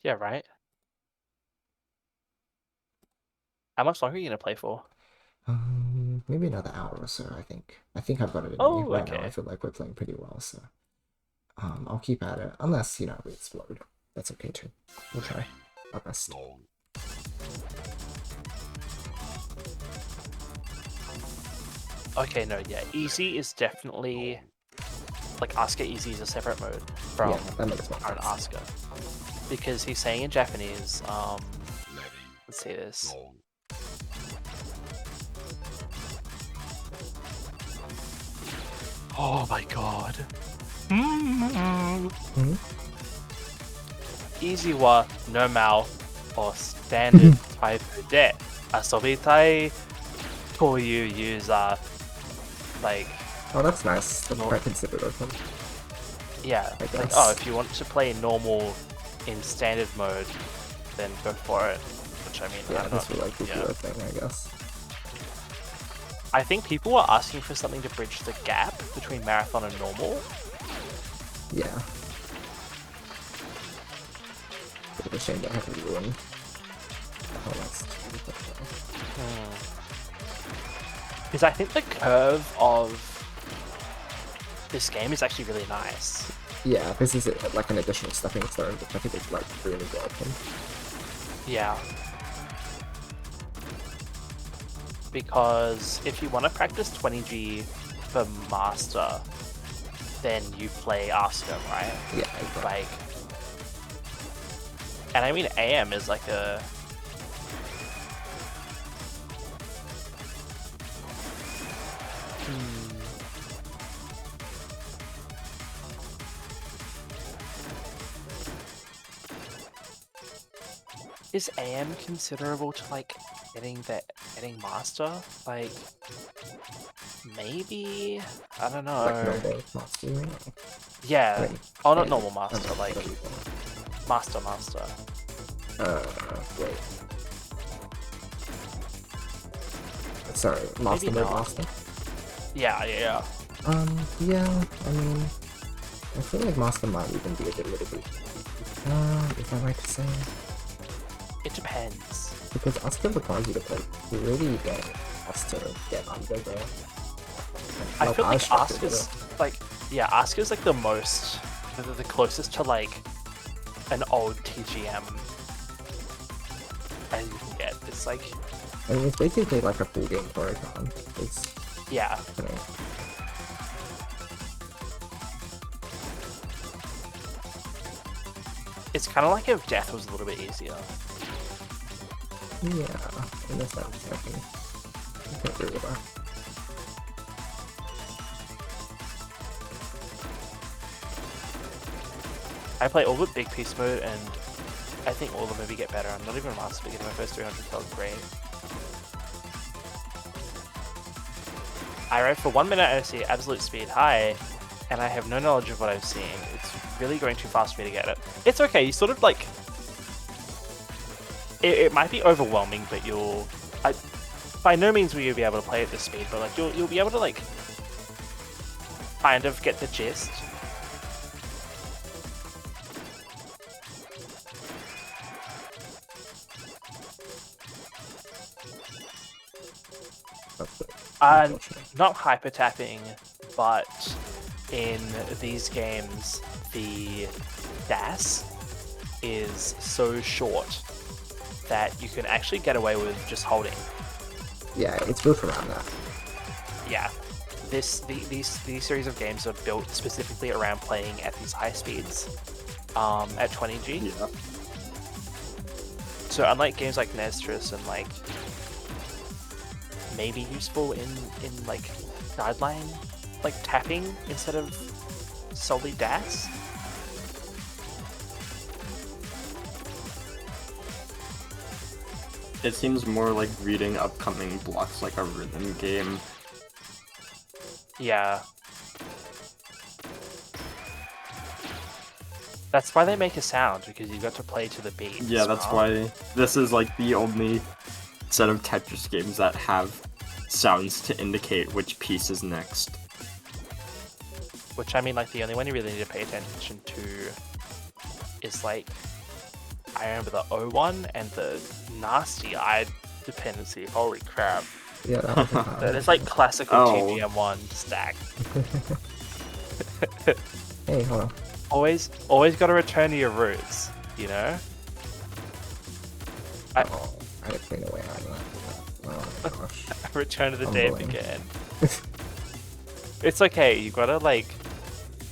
Yeah, right. How much longer are you gonna play for? Maybe another hour or so, I think. I think I've got it in me. Oh, Right now, I okay. feel like we're playing pretty well, so... I'll keep at it. Unless, you know, we explode. That's okay, too. We'll try our best. Okay, no, yeah. Easy is definitely... Like, Asuka Easy is a separate mode from Yeah, that makes more current sense. Asuka. Because he's saying in Japanese, let's see this. Oh my god. Easy wa normal or standard type de asobitai toyu user. Like, Oh, that's nice. That's No. quite considerate of him. yeah. I Like, guess. oh, if you want to play normal in standard mode, then go for it. Which I mean, Yeah, I'm this not, will like be yeah. a thing, I guess. I think people are asking for something to bridge the gap between marathon and normal. Yeah. Bit of a shame that I haven't ruined. Oh, that's Because I think the curve of this game is actually really nice. yeah, this is like an additional stepping stone, which I think is like really welcome. Yeah. Because if you want to practice 20G for Master, then you play Asuka, right? Yeah, exactly. Like, and I mean AM is like a... Is AM considerable to like getting Master? Like, maybe? I don't know. Like normal master, you mean? Yeah. Wait, Oh, not yeah, normal Master, okay, like whatever you call it. Master. Wait. Sorry, master Maybe mode not. master? Yeah. Yeah, I mean, I feel like master might even be a bit little bit. Is that right to say? It depends. Because Asuka requires you to play really get us to get under there. I feel like struggled with Asuka's like, yeah, Asuka's like the most, the closest to like an old TGM as you can get. It's like, it. I mean, it's basically like a full game Porygon. It's, yeah, you know, it's kind of like if Death was a little bit easier. yeah, in a sense, I can agree with that. I play all but Big Piece mode, and I think all of them maybe get better. I'm not even a master, but getting my first 300 felt great. I ride for 1 minute and I see absolute speed high, and I have no knowledge of what I'm seeing. It's really going too fast for me to get it. It's okay, you sort of like... It might be overwhelming, but you'll... by no means will you be able to play at this speed, but like you'll be able to like... kind of get the gist. Not hyper tapping, but in these games, the dash is so short that you can actually get away with just holding. Yeah, it's built around that. Yeah, these series of games are built specifically around playing at these high speeds, at 20G. Yeah. So unlike games like Tetris and like maybe useful in like guideline like tapping instead of solely dash. It seems more like reading upcoming blocks like a rhythm game. Yeah. That's why they make a sound, because you've got to play to the beat. Yeah, that's why this is like the only set of Tetris games that have sounds to indicate which piece is next. Which I mean, like the only one you really need to pay attention to is like I remember the O1 and the Nasty Eye dependency. Holy crap! Yeah, that was a hard That is like classical Oh. TGM1 stack. Hey, hold on. Always got to return to your roots. You know. Oh, I had to clean away on that. Oh my gosh. Return to the day it Humbling. began. It's okay. You gotta like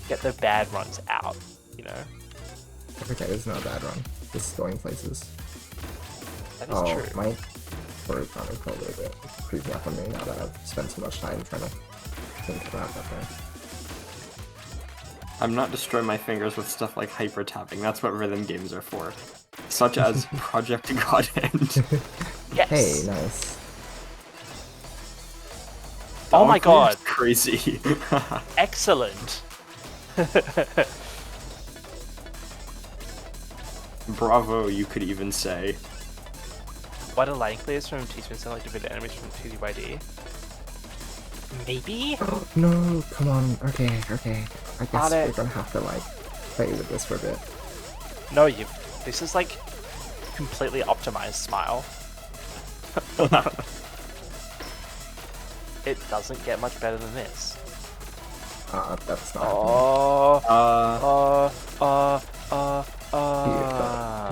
get the bad runs out. You know. Okay, this is not a bad run. This is going places. That is Oh, true. my bird sound is probably a bit creeping up on me now that I've spent so much time trying to think about that thing. I'm not destroying my fingers with stuff like hyper tapping. That's what rhythm games are for. Such as Project God End. Yes. Hey, nice. Oh my god. Crazy. Excellent. Bravo, you could even say. What are line clears from teaching select divided enemies from 2DYD? Maybe? No, come on. Okay. I guess Got it. we're gonna have to like play with this for a bit. No, you. This is like completely optimized smile. It doesn't get much better than this. That's not.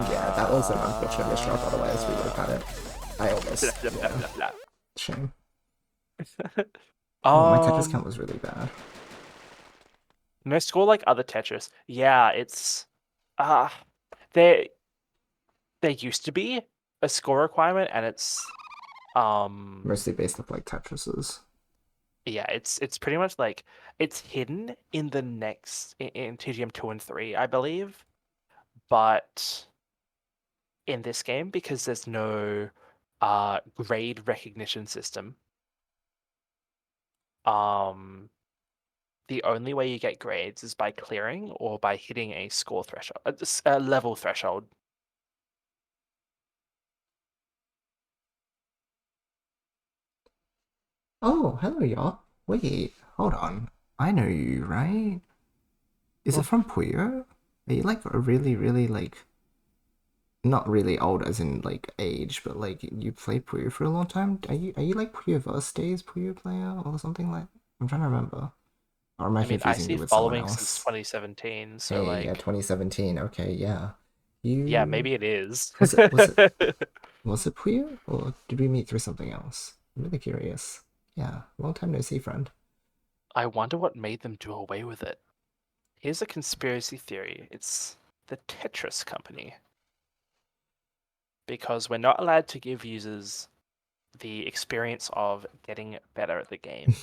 Yeah, that was an unfortunate misdrop. Otherwise, we would have had it. I almost. Yeah. Shame. Oh, my Tetris count was really bad. No score like other Tetris. Yeah, it's there used to be a score requirement, and it's Mostly based off like Tetris's. yeah, it's pretty much like it's hidden in the next in TGM 2 and 3, I believe, but in this game because there's no grade recognition system. The only way you get grades is by clearing or by hitting a score threshold, a level threshold. Oh, hello, y'all. Wait, hold on. I know you, right? Is it from Puyo? Are you like a really like not really old as in like age, but like you played Puyo for a long time? Are you like Puyoverse days Puyo player or something like? I'm trying to remember. Or am I I mean, I confusing see you with someone following since else? 2017, so Hey, like yeah, 2017. Okay, yeah. yeah, maybe it is. Was it Puyo or did we meet through something else? I'm really curious. Yeah, long time no see, friend. I wonder what made them do away with it. Here's a conspiracy theory. It's the Tetris company. Because we're not allowed to give users the experience of getting better at the game.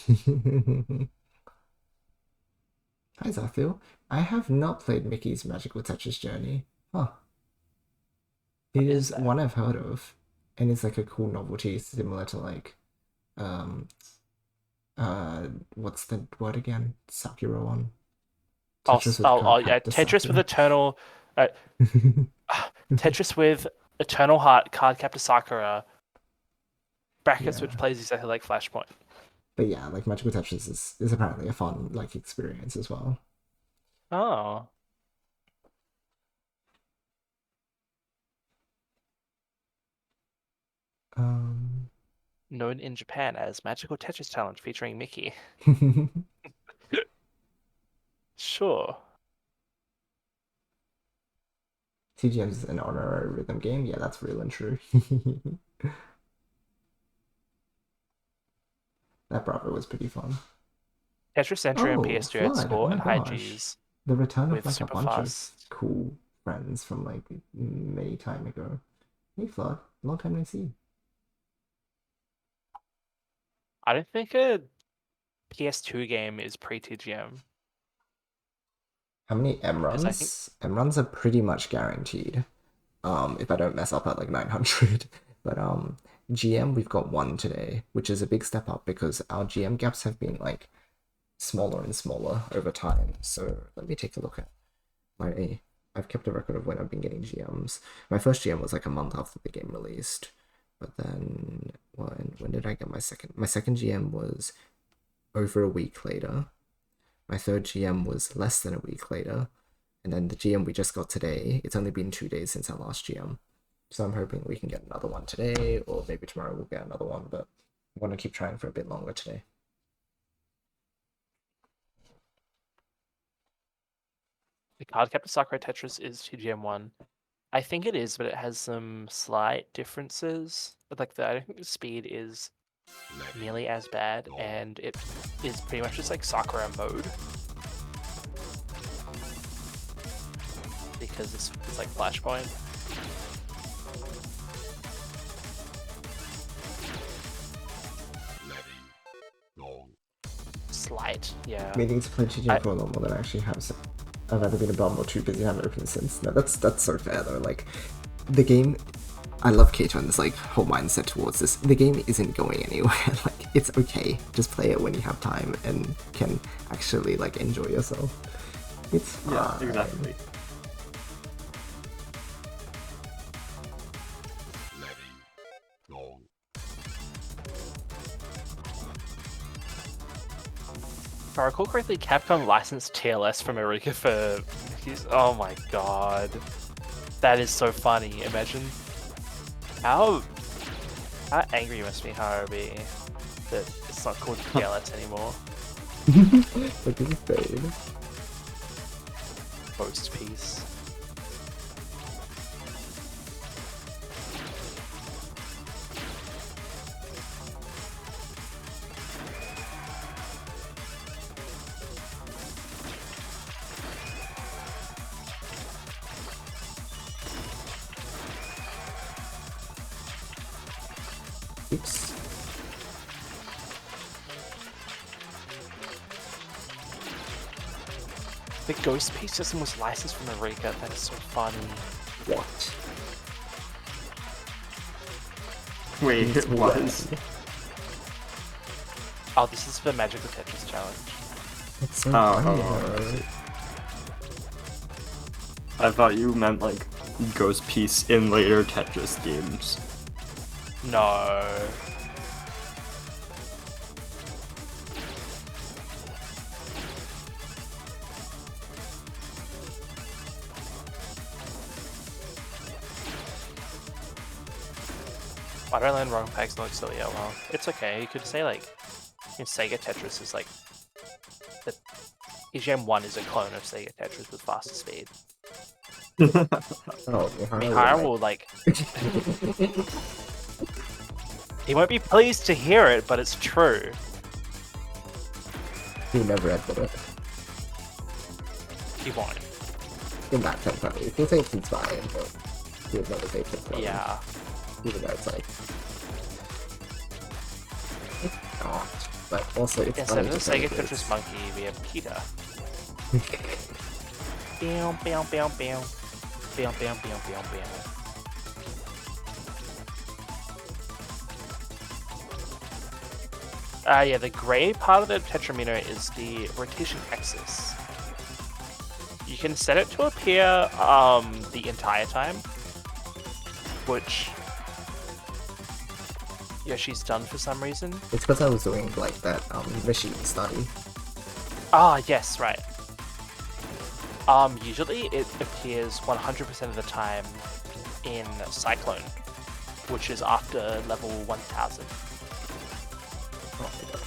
Hi, Zafil. I have not played Mickey's Magical Tetris Journey. Huh. It What is is that? one I've heard of, and it's like a cool novelty similar to like, um, what's the word again? Sakura one. Tetris with card Yeah, captor Tetris with Sakura. Eternal, Tetris with Eternal Heart, Card Captor Sakura, brackets Yeah. which plays exactly like Flashpoint. But yeah, like Magical Tetris is apparently a fun like experience as well. Oh, Um, known in Japan as Magical Tetris Challenge featuring Mickey. Sure. TGM's an honorary rhythm game. Yeah, that's real and true. That Bravo was pretty fun. Tetris Entry on Oh, PS2 had Flood. Oh score my and high gosh. Gs The return of with like a super bunch fast. of cool friends from like many time ago. Hey Flood, long time no see. I don't think a PS2 game is pre-TGM. How many M Because I think runs? M runs are pretty much guaranteed. If I don't mess up at like 900. But GM we've got one today, which is a big step up because our GM gaps have been like smaller and smaller over time. So let me take a look at my. I've kept a record of when I've been getting GMs. My first GM was like a month after the game released, but then when did I get my second? My second GM was over a week later. my third GM was less than a week later. And then the GM we just got today, it's only been 2 days since our last GM. So I'm hoping we can get another one today, or maybe tomorrow we'll get another one, but I'm going to keep trying for a bit longer today. The card captor Sakura Tetris is TGM 1. I think it is, but it has some slight differences. Like I don't think the speed is nearly as bad, and it is pretty much just like Sakura mode. Because it's like Flashpoint. Slight, yeah. Meaning to play TGM for a lot more than I actually have. So I've either been a bum or too busy having opened since. No, that's so fair though. Like, the game, I love Kato and this like whole mindset towards this. The game isn't going anywhere. Like, it's okay. Just play it when you have time and can actually like enjoy yourself. It's fine. Yeah, exactly. If I recall correctly, Capcom licensed TLS from Eureka for... Oh my god. That is so funny. Imagine how angry you must be, Harubi, that it's not called TLS anymore. Like, it's insane. Post piece. Oops. The Ghost Piece system was licensed from Eureka. That is so funny. What? Wait, it was. Oh, this is the Magical Tetris Challenge. It's so funny. I thought you meant like Ghost Piece in later Tetris games. No. I don't learn wrong pegs like so yeah, well, it's okay. You could say like in Sega Tetris is like the EGM 1 is a clone of Sega Tetris with faster speed. Oh, Mihara will like he won't be pleased to hear it, but it's true. He never admit it. He won't. In that sense, I mean, he'll say it's inspired, but he would never say it's inspired. Yeah. Even though it's like... It's not. But also, it's Instead funny of the to play Sega this. Tetris monkey, we have Peter. Bam, bam, bam, bam. Bam, bam, bam, bam, bam. Yeah, the grey part of the tetrameter is the rotation axis. You can set it to appear the entire time, which Yoshi's done for some reason. It's because I was doing like that machine study. Ah, yes, right. Usually it appears 100% of the time in Cyclone, which is after level 1000. Oh my god.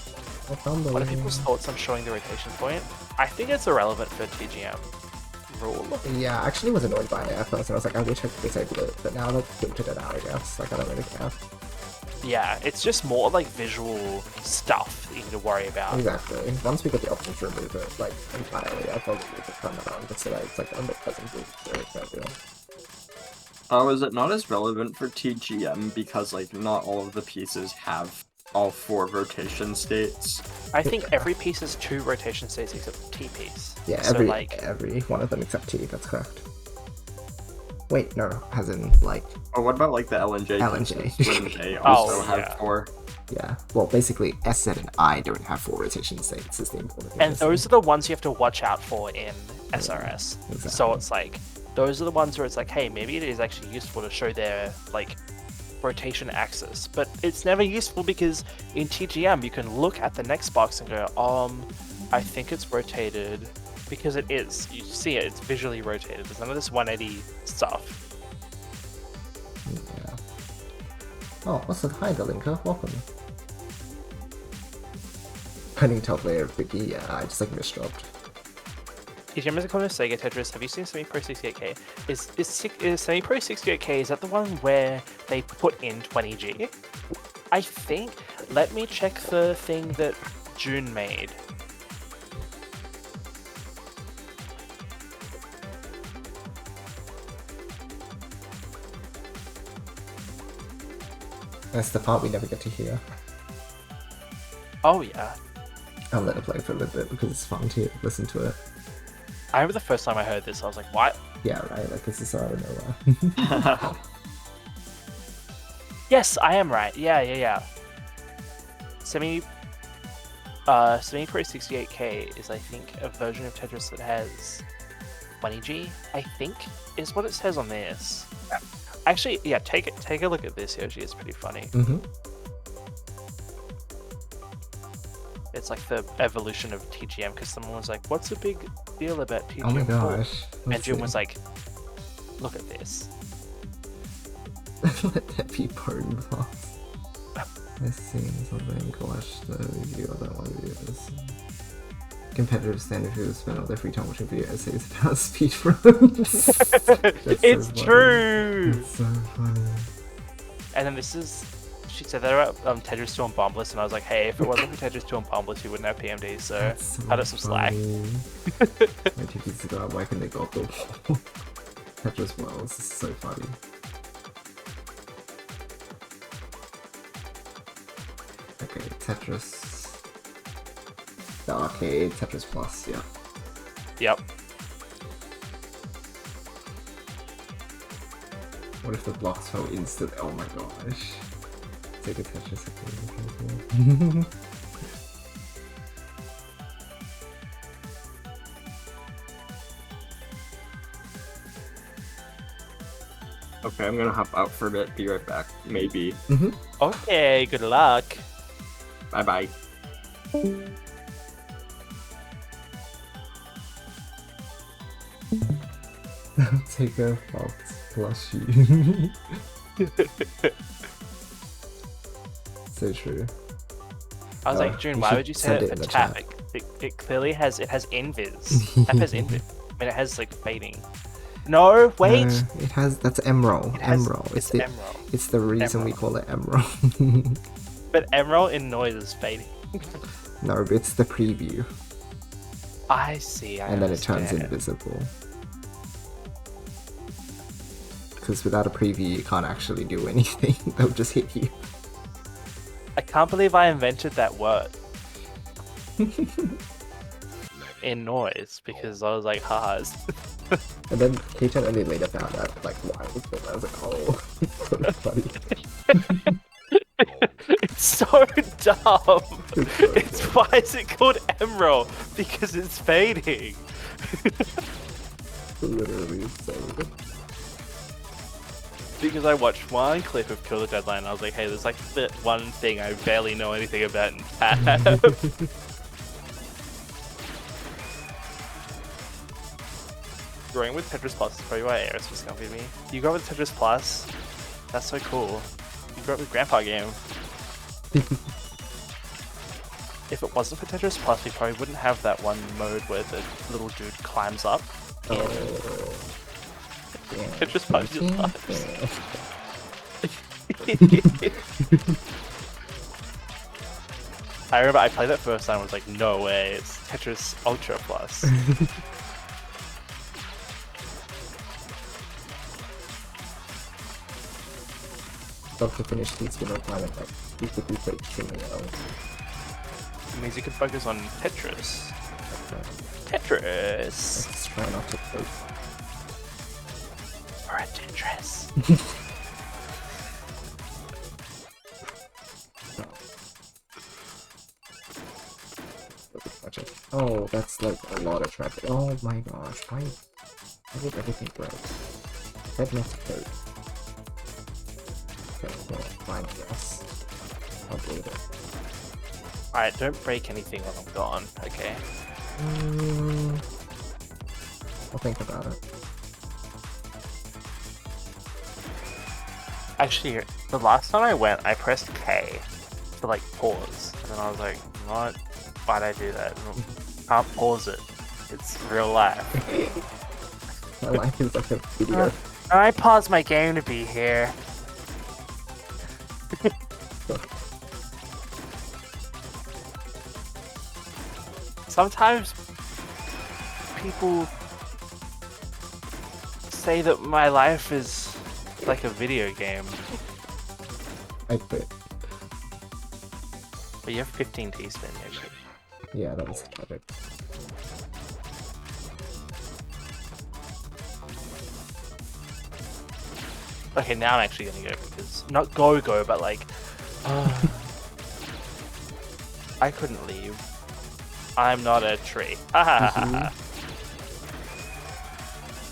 I found the What are people's thoughts on showing the rotation point? I think it's irrelevant for TGM rule. Yeah, I actually was annoyed by it at first, and I was like, I wish I could disable it, but now I've filtered it out, I guess. Like, I don't really care. Yeah, it's just more like visual stuff that you need to worry about. Exactly. Once we get the option to remove it, like, entirely, I'll probably leave it turn that on, just so that it's like a bit pleasant to do. Oh, is it not as relevant for TGM because like not all of the pieces have all 4 rotation states? I think every piece has 2 rotation states except the T piece. Yeah, So, every one of them except T, that's correct. Wait, no, as in, like... Or what about like the L and J L&J. pieces, when they also have yeah. 4? Yeah, well, basically, S, Z, and I don't have 4 rotation states, is the important thing. And those are the ones you have to watch out for in SRS. exactly. So it's like, those are the ones where it's like, hey, maybe it is actually useful to show their, like, rotation axis. But it's never useful because in TGM, you can look at the next box and go, I think it's rotated because it is. You see it, it's visually rotated. There's none of this 180 stuff. Yeah. Oh, what's up? Hi, Delinka. Welcome. Hunting top layer of Vicky. Yeah, I just like misdropped. TGM is a comment of Sega Tetris. Have you seen Semi Pro 68K? Is Semi Pro 68K, is that the one where they put in 20G? I think. Let me check the thing that June made. That's the part we never get to hear. Oh yeah. I'll let it play for a little bit because it's fun to listen to it. I remember the first time I heard this, I was like, what? Yeah, right, like this is out of nowhere. Yes, I am right. Yeah. Semi Pro 68K is, I think, a version of Tetris that has 20G, I think, is what it says on this. Actually, yeah, take a look at this, Yoshi. It's pretty funny. Mm-hmm. It's like the evolution of TGM, because someone was like, what's the big deal about TGM? Oh my gosh. And June was like, look at this. Let that be pardon boss. I've seen something, watch the review of that one videos. Competitive standard who spend all their free time watching video essays about speedruns. It's so true! It's so funny. And then this is... She said that about Tetris 2 and Bombless, and I was like, hey, if it wasn't for Tetris 2 and Bombless, you wouldn't have PMD, so cut us some slack. My tickets to go out, why can they go up the wall? Tetris Wells, this is so funny. Okay, Tetris. The arcade, Tetris Plus, yeah. Yep. What if the blocks fell instant? Oh my gosh. Take a Tetris again. Okay, I'm gonna hop out for a bit. Be right back. Maybe. Okay, good luck. Bye bye. Take a box plushie. So true. I was like, June, you why should would you say send it it for in the tap? chat. It clearly has invis. Tap has invis. I mean, it has like fading. No, wait. It has, that's Emerald. Emerald. It's Emerald. It's the reason we call it Emerald. But Emerald in noise is fading. No, but it's the preview. I see. And then it turns invisible. Because without a preview, you can't actually do anything. They'll just hit you. I can't believe I invented that word. In noise, because I was like, haha. And then Keaton only later found out, like, why it was good. I was like, oh, so funny. It's so dumb. It's why is it called Emerald? Because it's fading. Literally so good. Because I watched one clip of Kill the Deadline and I was like, hey, there's like that one thing I barely know anything about in Tab. Growing with Tetris Plus is probably why Eris was coming to me. You grew up with Tetris Plus? That's so cool. You grew up with Grandpa Game. If it wasn't for Tetris Plus, we probably wouldn't have that one mode where the little dude climbs up. Tetris Plus just I remember I played that first time and was like, no way, it's Tetris Ultra Plus. Love to finish these with no time and like, you could be quite extremely well. It means you can focus on Tetris. Tetris! Let's try not to play. Alright, Tetris. Oh, that's like a lot of traffic. Oh my gosh, why would everything break? That must hurt. Okay, well, fine, yes. I'll do it. Alright, don't break anything when I'm gone, okay? I'll think about it. Actually, the last time I went, I pressed K to like pause, and then I was like, what? Why'd I do that? Can't pause it. It's real life. My life is like a video. I paused my game to be here. Sometimes people say that my life is like a video game. I quit. But you have 15 T-spin, Yoshi. Yeah, that was tragic. Okay, now I'm actually gonna go because not go, but like I couldn't leave. I'm not a tree.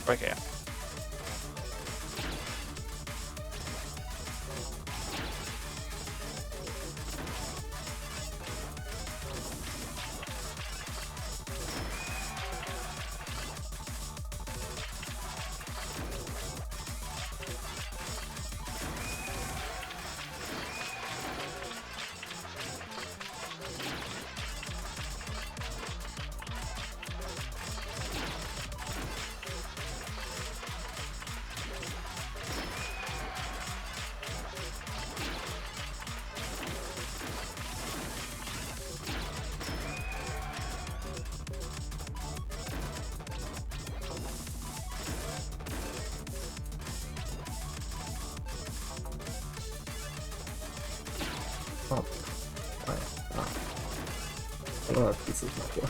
Okay. Oh. Alright. Oh. I don't have pieces not here.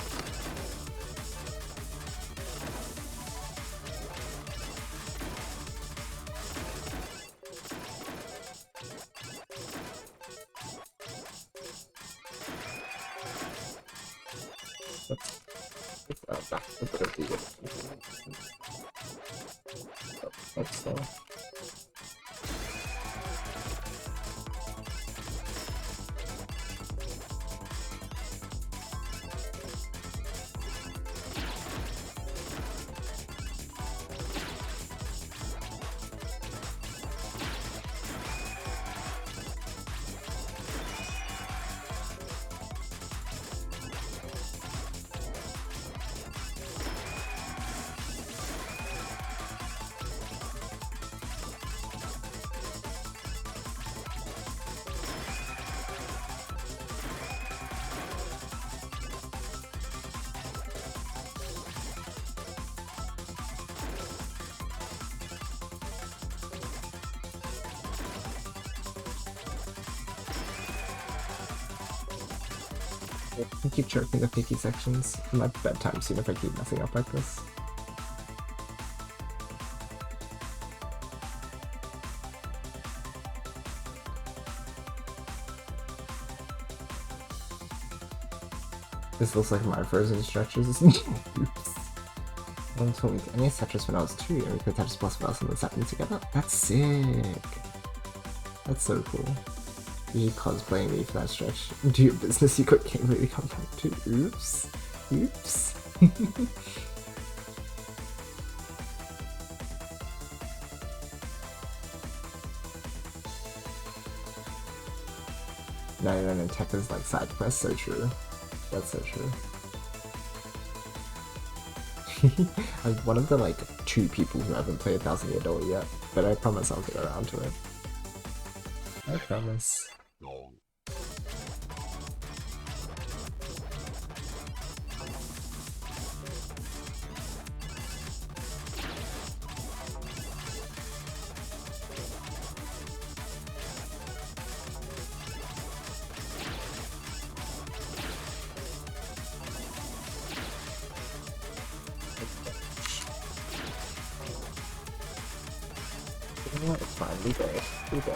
Let's back a bit of the that's I keep chirping the picky sections. My bedtime soon if I keep messing up like this. This looks like my frozen stretches. Oops. One told me I made Tetris when I was 2 and we played Tetris plus mouse and then sat them together. That's sick. That's so cool. You cosplaying me for that stretch. Do your business, you got game really come back to. Oops. Oops. 99 in tech is like side quest, so true. That's so true. I'm one of the like 2 people who haven't played 1000 Year Door yet, but I promise I'll get around to it. I promise. You know what? It's fine. We go. We go.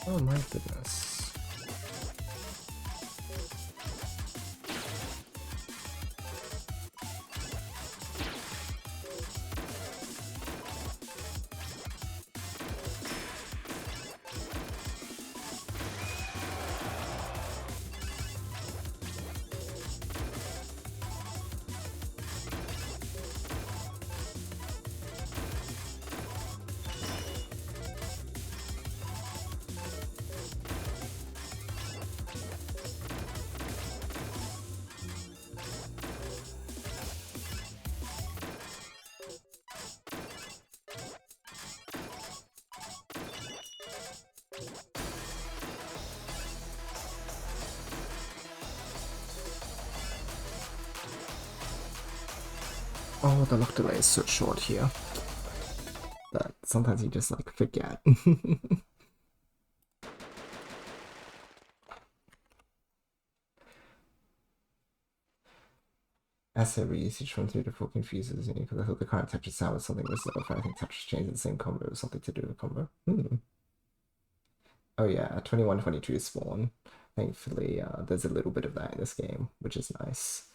Oh my goodness. Oh, the lock delay is so short here that sometimes you just like forget. As a reusage from 3 to 4 confuses me because I thought the current Tetris sound was something reserved for I think Tetris changed the same combo with something to do with combo. Oh yeah, 21-22 spawn. Thankfully, there's a little bit of that in this game, which is nice.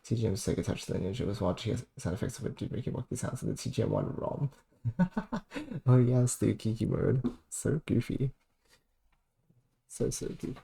TGM Sega Touch the Ninja was watching sound effects of it did make it work these sounds in the TGM1 ROM. Oh yes, the Kiki mode. So goofy. So goofy.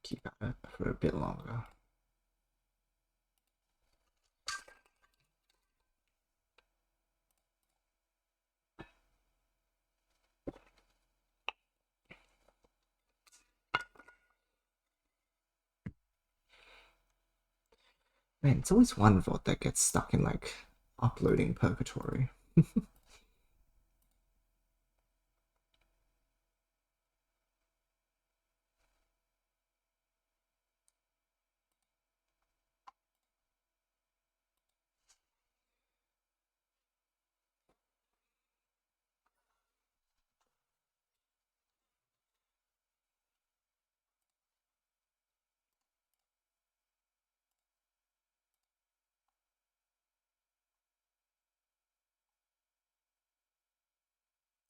Keep at it for a bit longer. Man, it's always one vote that gets stuck in like uploading purgatory.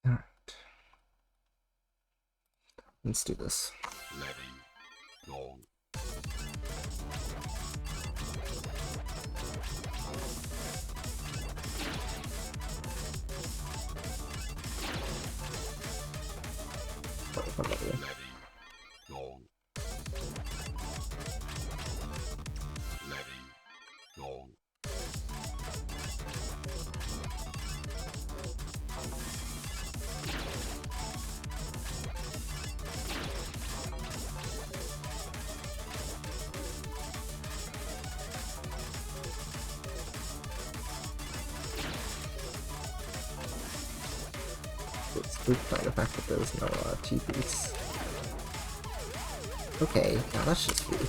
Alright. Let's do this. Go. Go. Go. It's spooked by the fact that there's no TPs. Okay, now that's just rude.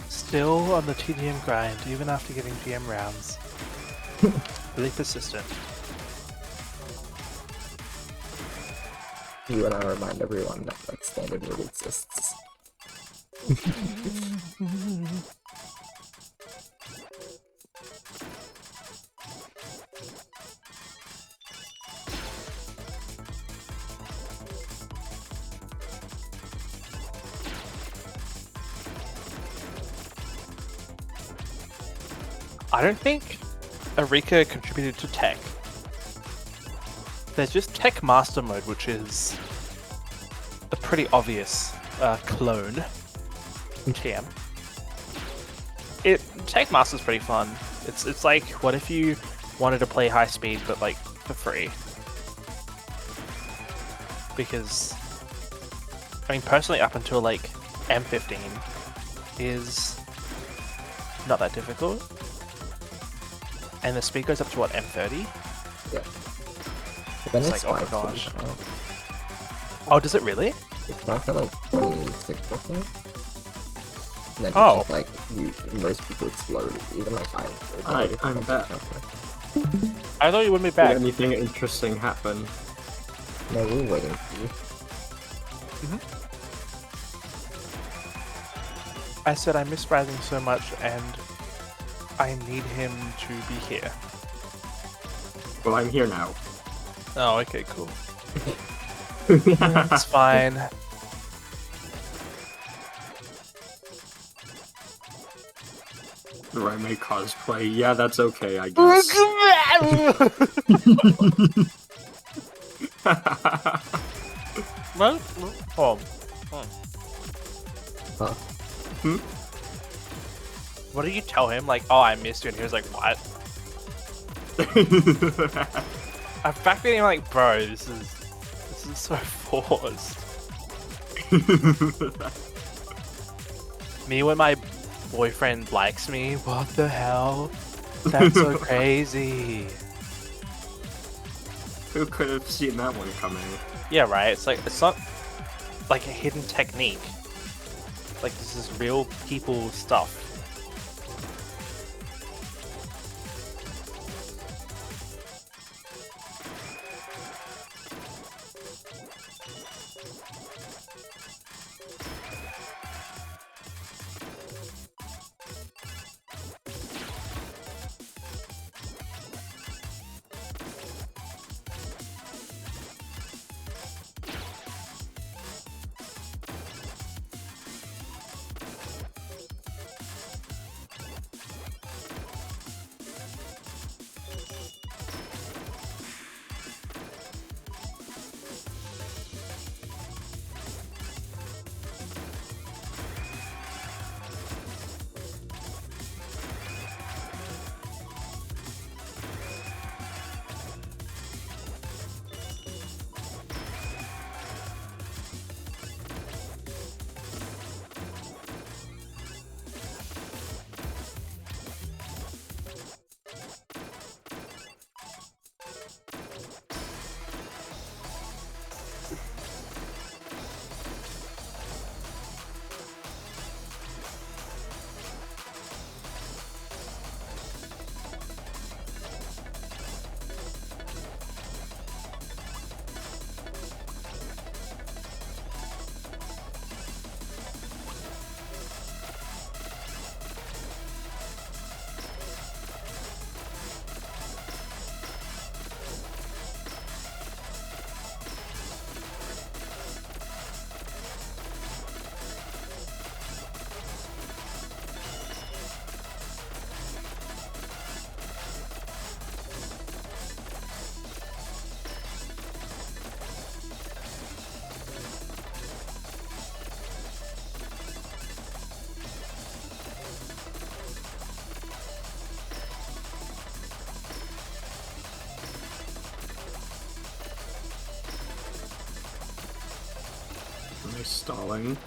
Still on the TDM grind, even after getting GM rounds. Really persistent. You and I remind everyone that like standard really exists. I don't think Erika contributed to tech. There's just Tech Master mode, which is a pretty obvious clone. TM. Tech Master's pretty fun. It's like, what if you wanted to play high speed but like for free? Because I mean, personally, up until like M15 is not that difficult, and the speed goes up to what, M30? Yeah. But then It's it's like, oh my 5 gosh. now. Oh, does it really? It's 5 at like 26, I think. And then Oh. it's just, like, most people explode, even like I'm back. I thought you would be Did back. anything interesting happen? No, we're waiting for you. I said I miss Rising so much, and I need him to be here. Well, I'm here now. Oh, okay, cool. It's fine. Do I make cosplay? Yeah, that's okay, I guess. Well, oh. Huh? What did you tell him? Like, oh, I missed you, and he was like, what? I'm back being like, bro, this is so forced. Me when my boyfriend likes me, what the hell? That's so crazy. Who could have seen that one coming? Yeah, right. It's not like a hidden technique. Like, this is real people stuff. Am I stalling?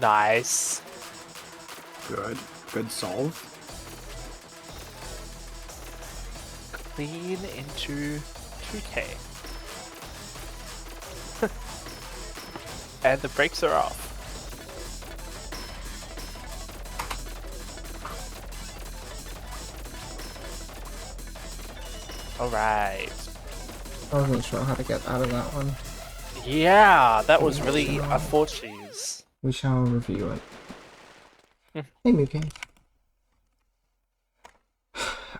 Nice. Good. Good solve. Clean into 2K. And the brakes are off. Alright. I wasn't sure how to get out of that one. Yeah, that was really unfortunate. We shall review it. Hey, Mookie.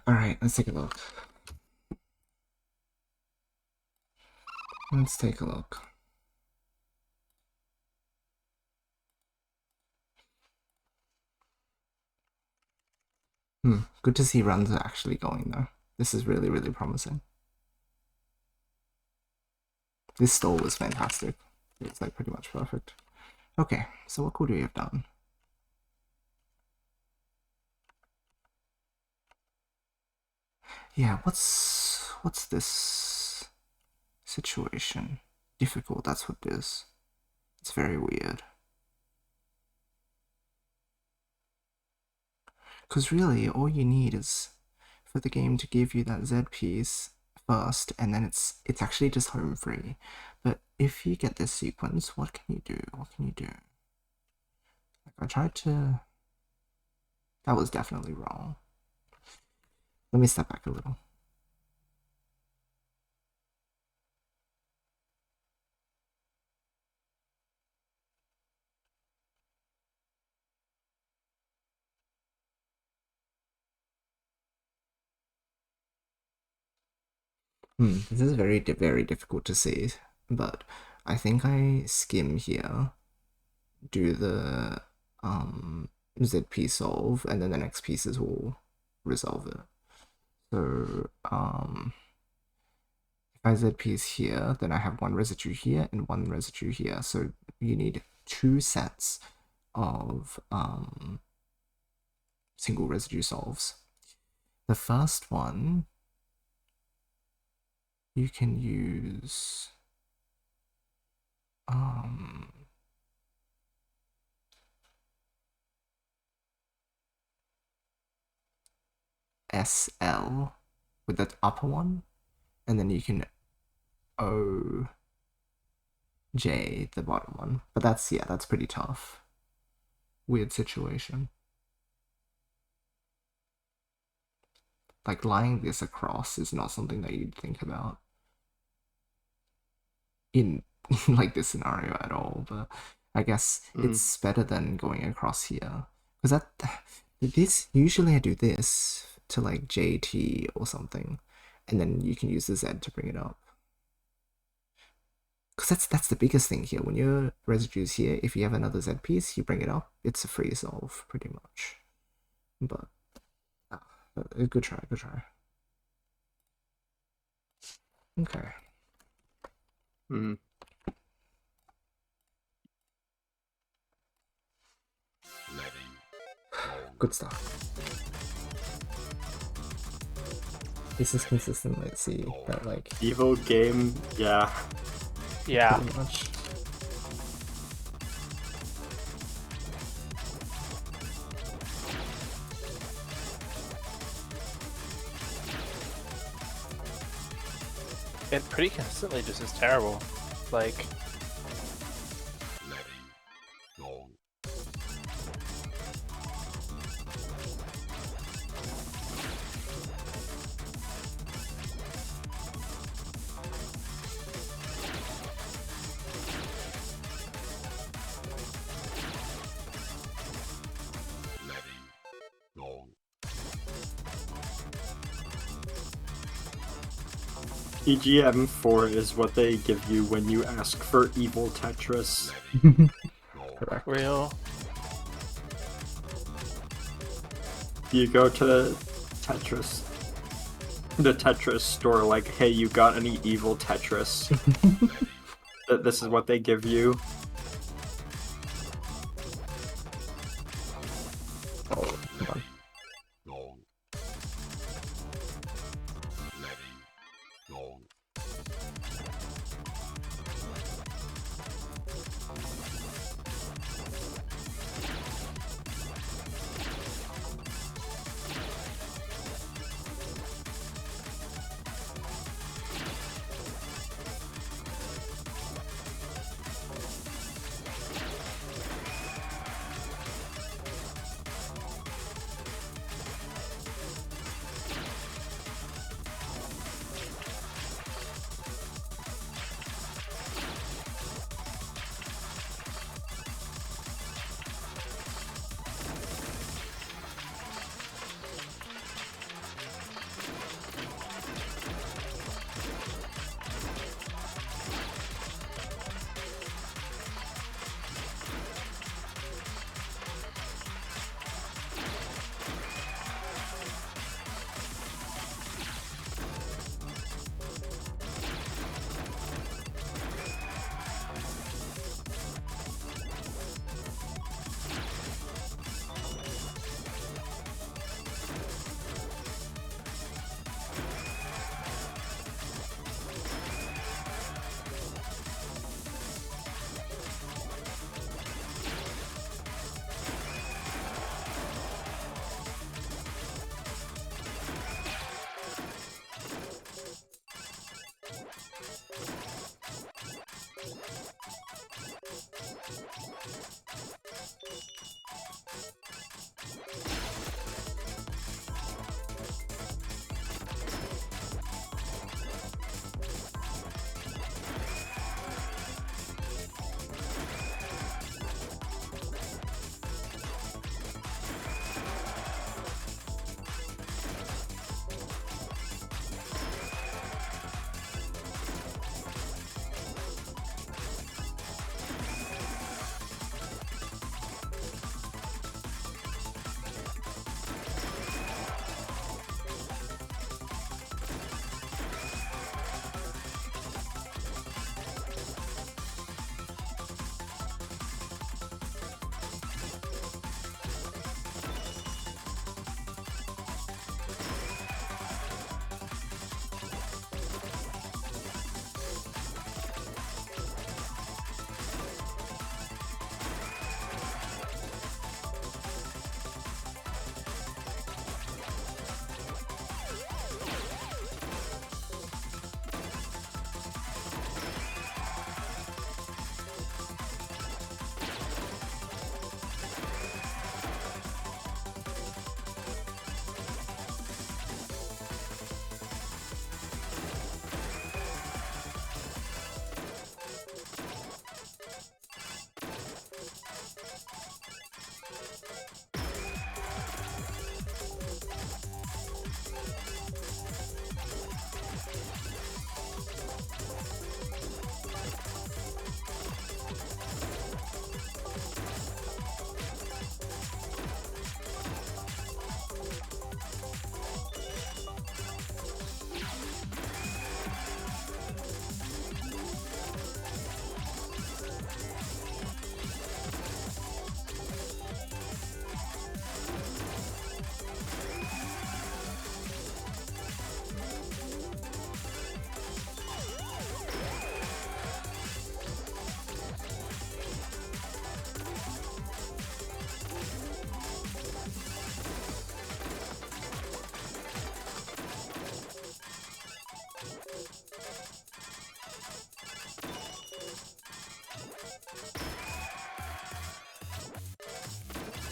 Alright, let's take a look. Let's take a look. Good to see runs are actually going though. This is really, really promising. This stall was fantastic. It's like pretty much perfect. Okay, so what could we have done? Yeah, what's this situation? Difficult, that's what it is. It's very weird. Because really, all you need is for the game to give you that Z piece first, and then it's actually just home free. But if you get this sequence, what can you do? What can you do? Like, I tried to... That was definitely wrong. Let me step back a little. This is very, very difficult to see, but I think I skim here, do the ZP solve, and then the next pieces will resolve it. So if I ZP is here, then I have one residue here and one residue here. So you need 2 sets of single residue solves. The first one you can use SL with that upper one, and then you can OJ the bottom one. But that's pretty tough. Weird situation. Like, lying this across is not something that you'd think about in like this scenario at all, but I guess it's better than going across here. Because this, usually I do this to like JT or something, and then you can use the Z to bring it up. Because that's the biggest thing here. When your residue's here, if you have another Z piece, you bring it up, it's a free solve, pretty much. But, good try, good try. Okay. Good stuff. This is consistent, let's see, that like... Evil game, yeah. Yeah. Pretty much. It pretty consistently just is terrible. Like... EGM4 is what they give you when you ask for evil Tetris. Correct. Real. You go to the Tetris store like, hey, you got any evil Tetris? This is what they give you. Oh, come on.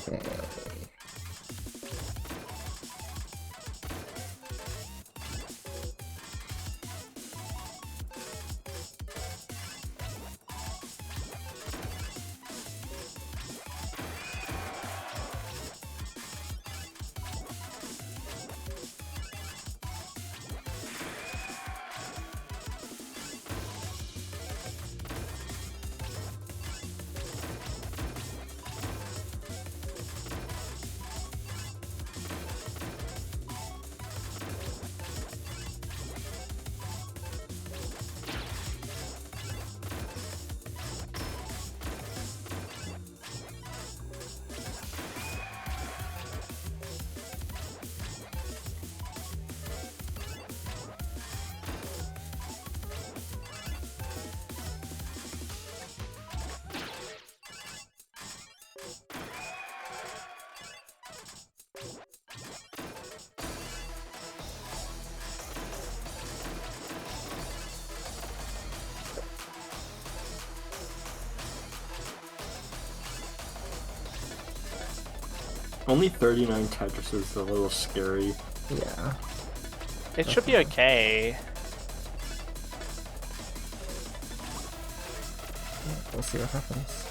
Okay. Only 39 Tetris is a little scary. Yeah. It should be okay. We'll see what happens.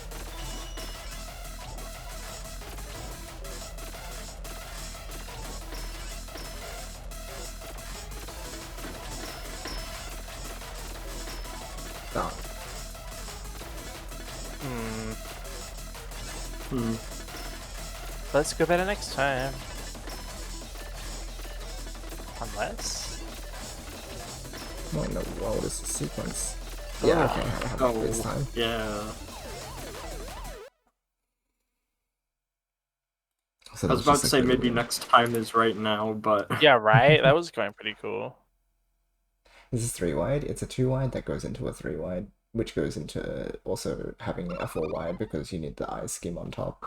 Oh. Let's go better next time. Unless... What in the world is the sequence? Yeah. Okay, I have it this time. Yeah. So I was about to say maybe next time is right now, but... Yeah, right? That was going pretty cool. This is 3 wide. It's a 2 wide that goes into a 3 wide, which goes into also having a 4 wide because you need the eye scheme on top.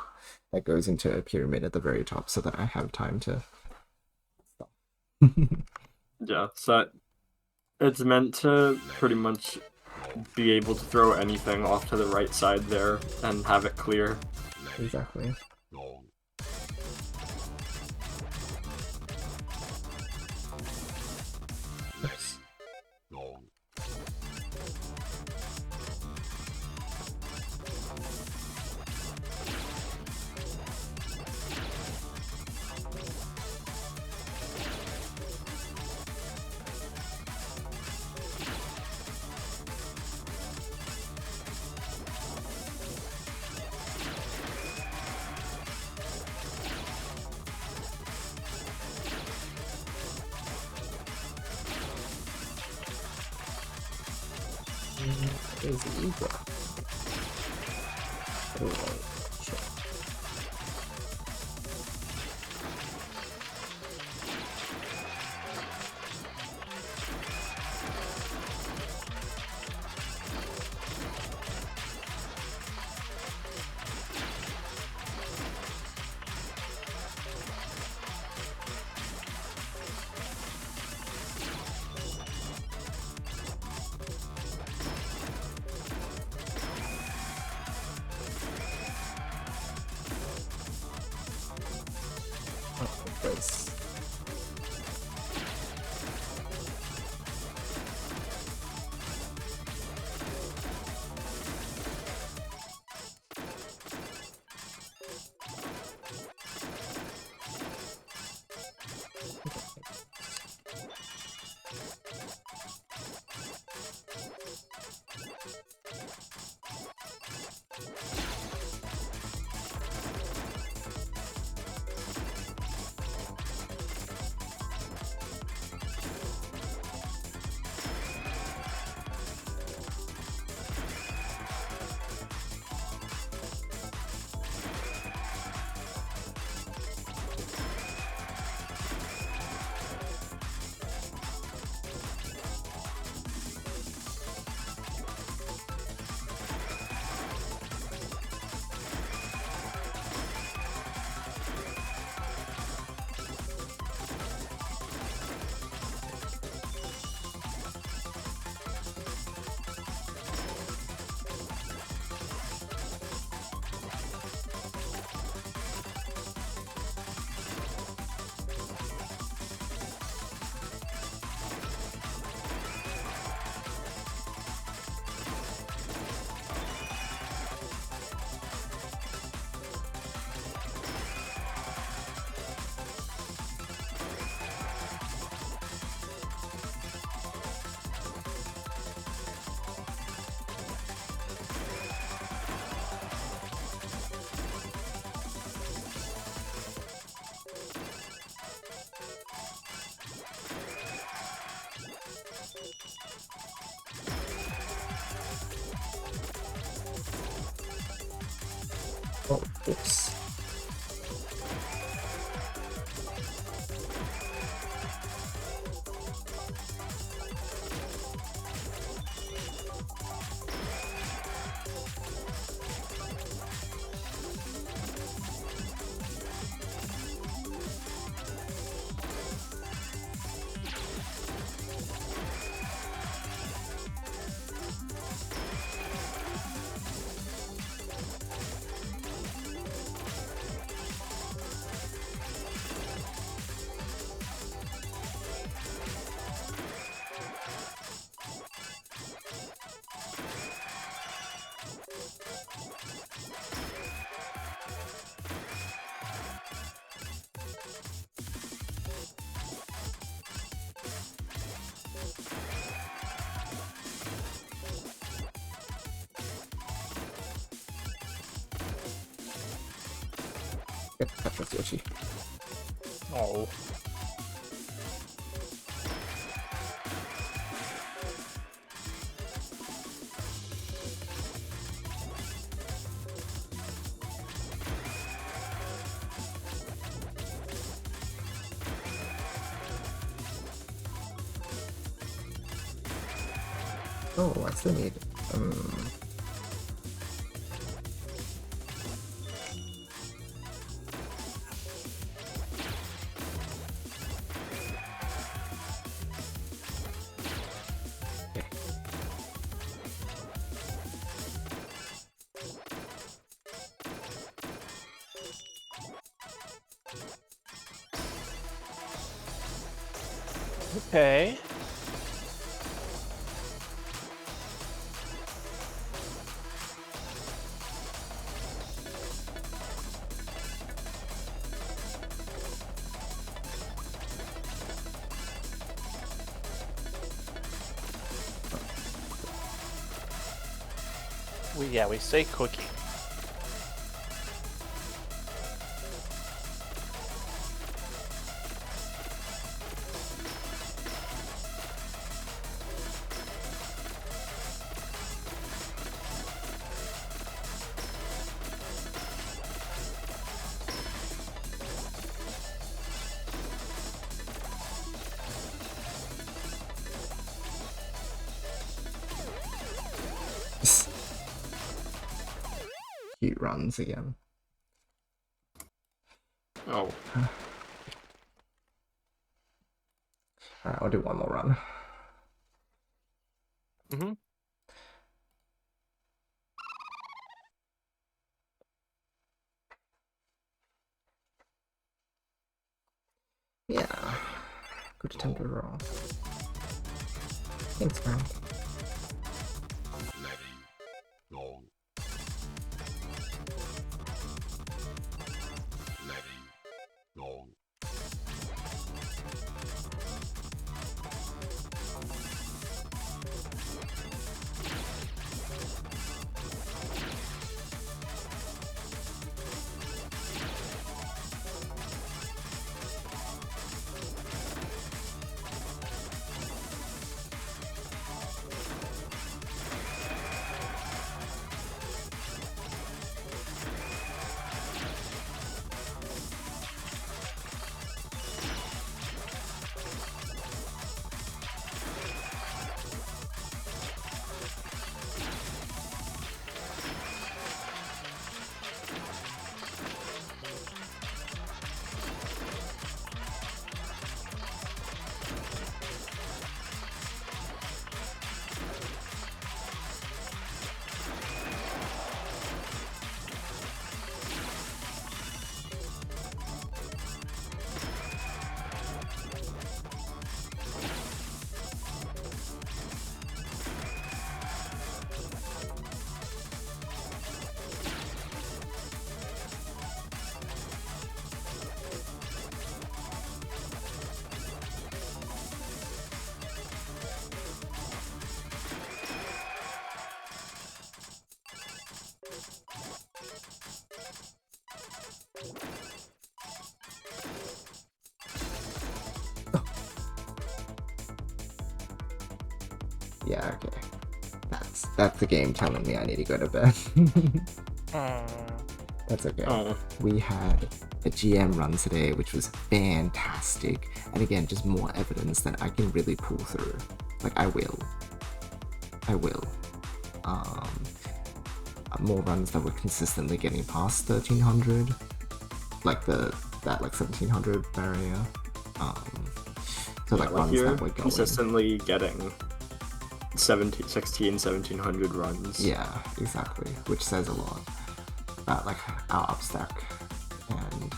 That goes into a pyramid at the very top so that I have time to stop. Yeah, so it's meant to pretty much be able to throw anything off to the right side there and have it clear. Exactly. Long. Oops. Long. Is the eagle? Oh, shit. Oh, oops. Get Tetris Yoshi. Oh. Oh, I still need. Okay. Okay. We say cookie. Cute runs again. Oh, Alright, I'll do one more run. Mm-hmm. Yeah. Good attempt overall. Thanks, man. Ready. Go. Ready. Go. Yeah, okay. That's the game telling me I need to go to bed. Mm. That's okay. Oh. We had a GM run today, which was fantastic. And again, just more evidence that I can really pull through. Like, I will. More runs that were consistently getting past 1300. Like that 1700 barrier. So like runs you're that were going. consistently getting 1700 runs. Yeah, exactly. Which says a lot about like our upstack and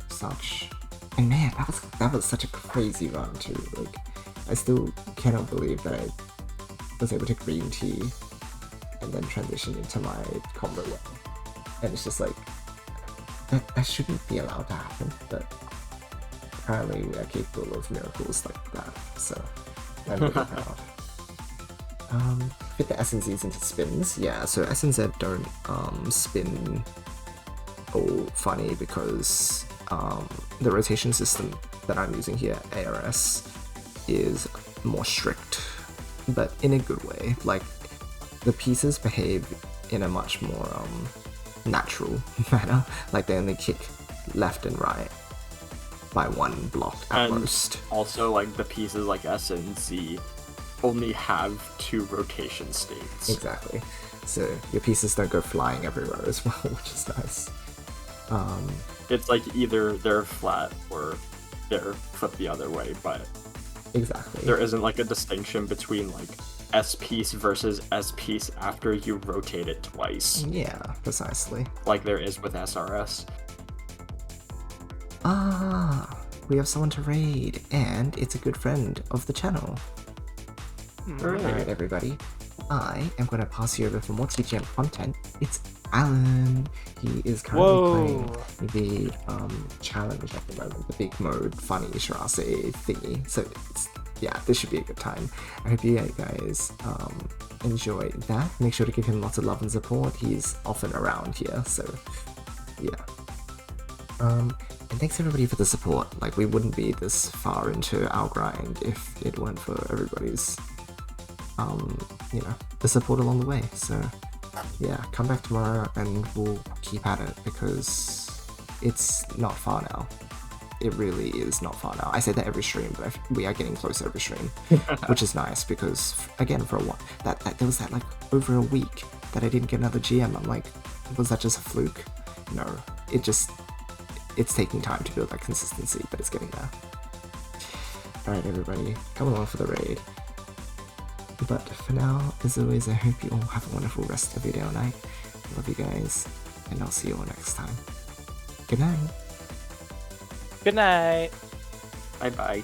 such. And man, that was such a crazy run too. Like, I still cannot believe that I was able to green tea and then transition into my combo well. And it's just like that shouldn't be allowed to happen, but apparently we are capable of miracles like that. So I'm really proud. Fit the SNZs into spins. Yeah, so SNZ don't spin all funny because the rotation system that I'm using here, ARS, is more strict, but in a good way. Like, the pieces behave in a much more natural manner. Like, they only kick left and right by one block at And most. also, like, the pieces like S and Z only have 2 rotation states. Exactly. So your pieces don't go flying everywhere as well, which is nice. It's like either they're flat or they're flipped the other way, but Exactly. there isn't like a distinction between like S piece versus S piece after you rotate it twice, Yeah, precisely. like there is with SRS. Ah, we have someone to raid, and it's a good friend of the channel. Alright, everybody. I am going to pass you over for more TGM content. It's Alan. He is currently playing the challenge at the moment, the big mode funny Shirase thingy. So yeah, this should be a good time. I hope you guys enjoy that. Make sure to give him lots of love and support. He's often around here, so yeah. And thanks everybody for the support. Like, we wouldn't be this far into our grind if it weren't for everybody's the support along the way. So yeah, come back tomorrow and we'll keep at it, because it's not far now. It really is not far now. I say that every stream, but we are getting closer every stream, which is nice, because again, for a while, that there was that like over a week that I didn't get another GM. I'm like, was that just a fluke? No, it's taking time to build that consistency, but it's getting there. Alright everybody, come along for the raid. But for now, as always, I hope you all have a wonderful rest of your day or night. I love you guys, and I'll see you all next time. Good night. Good night. Bye bye.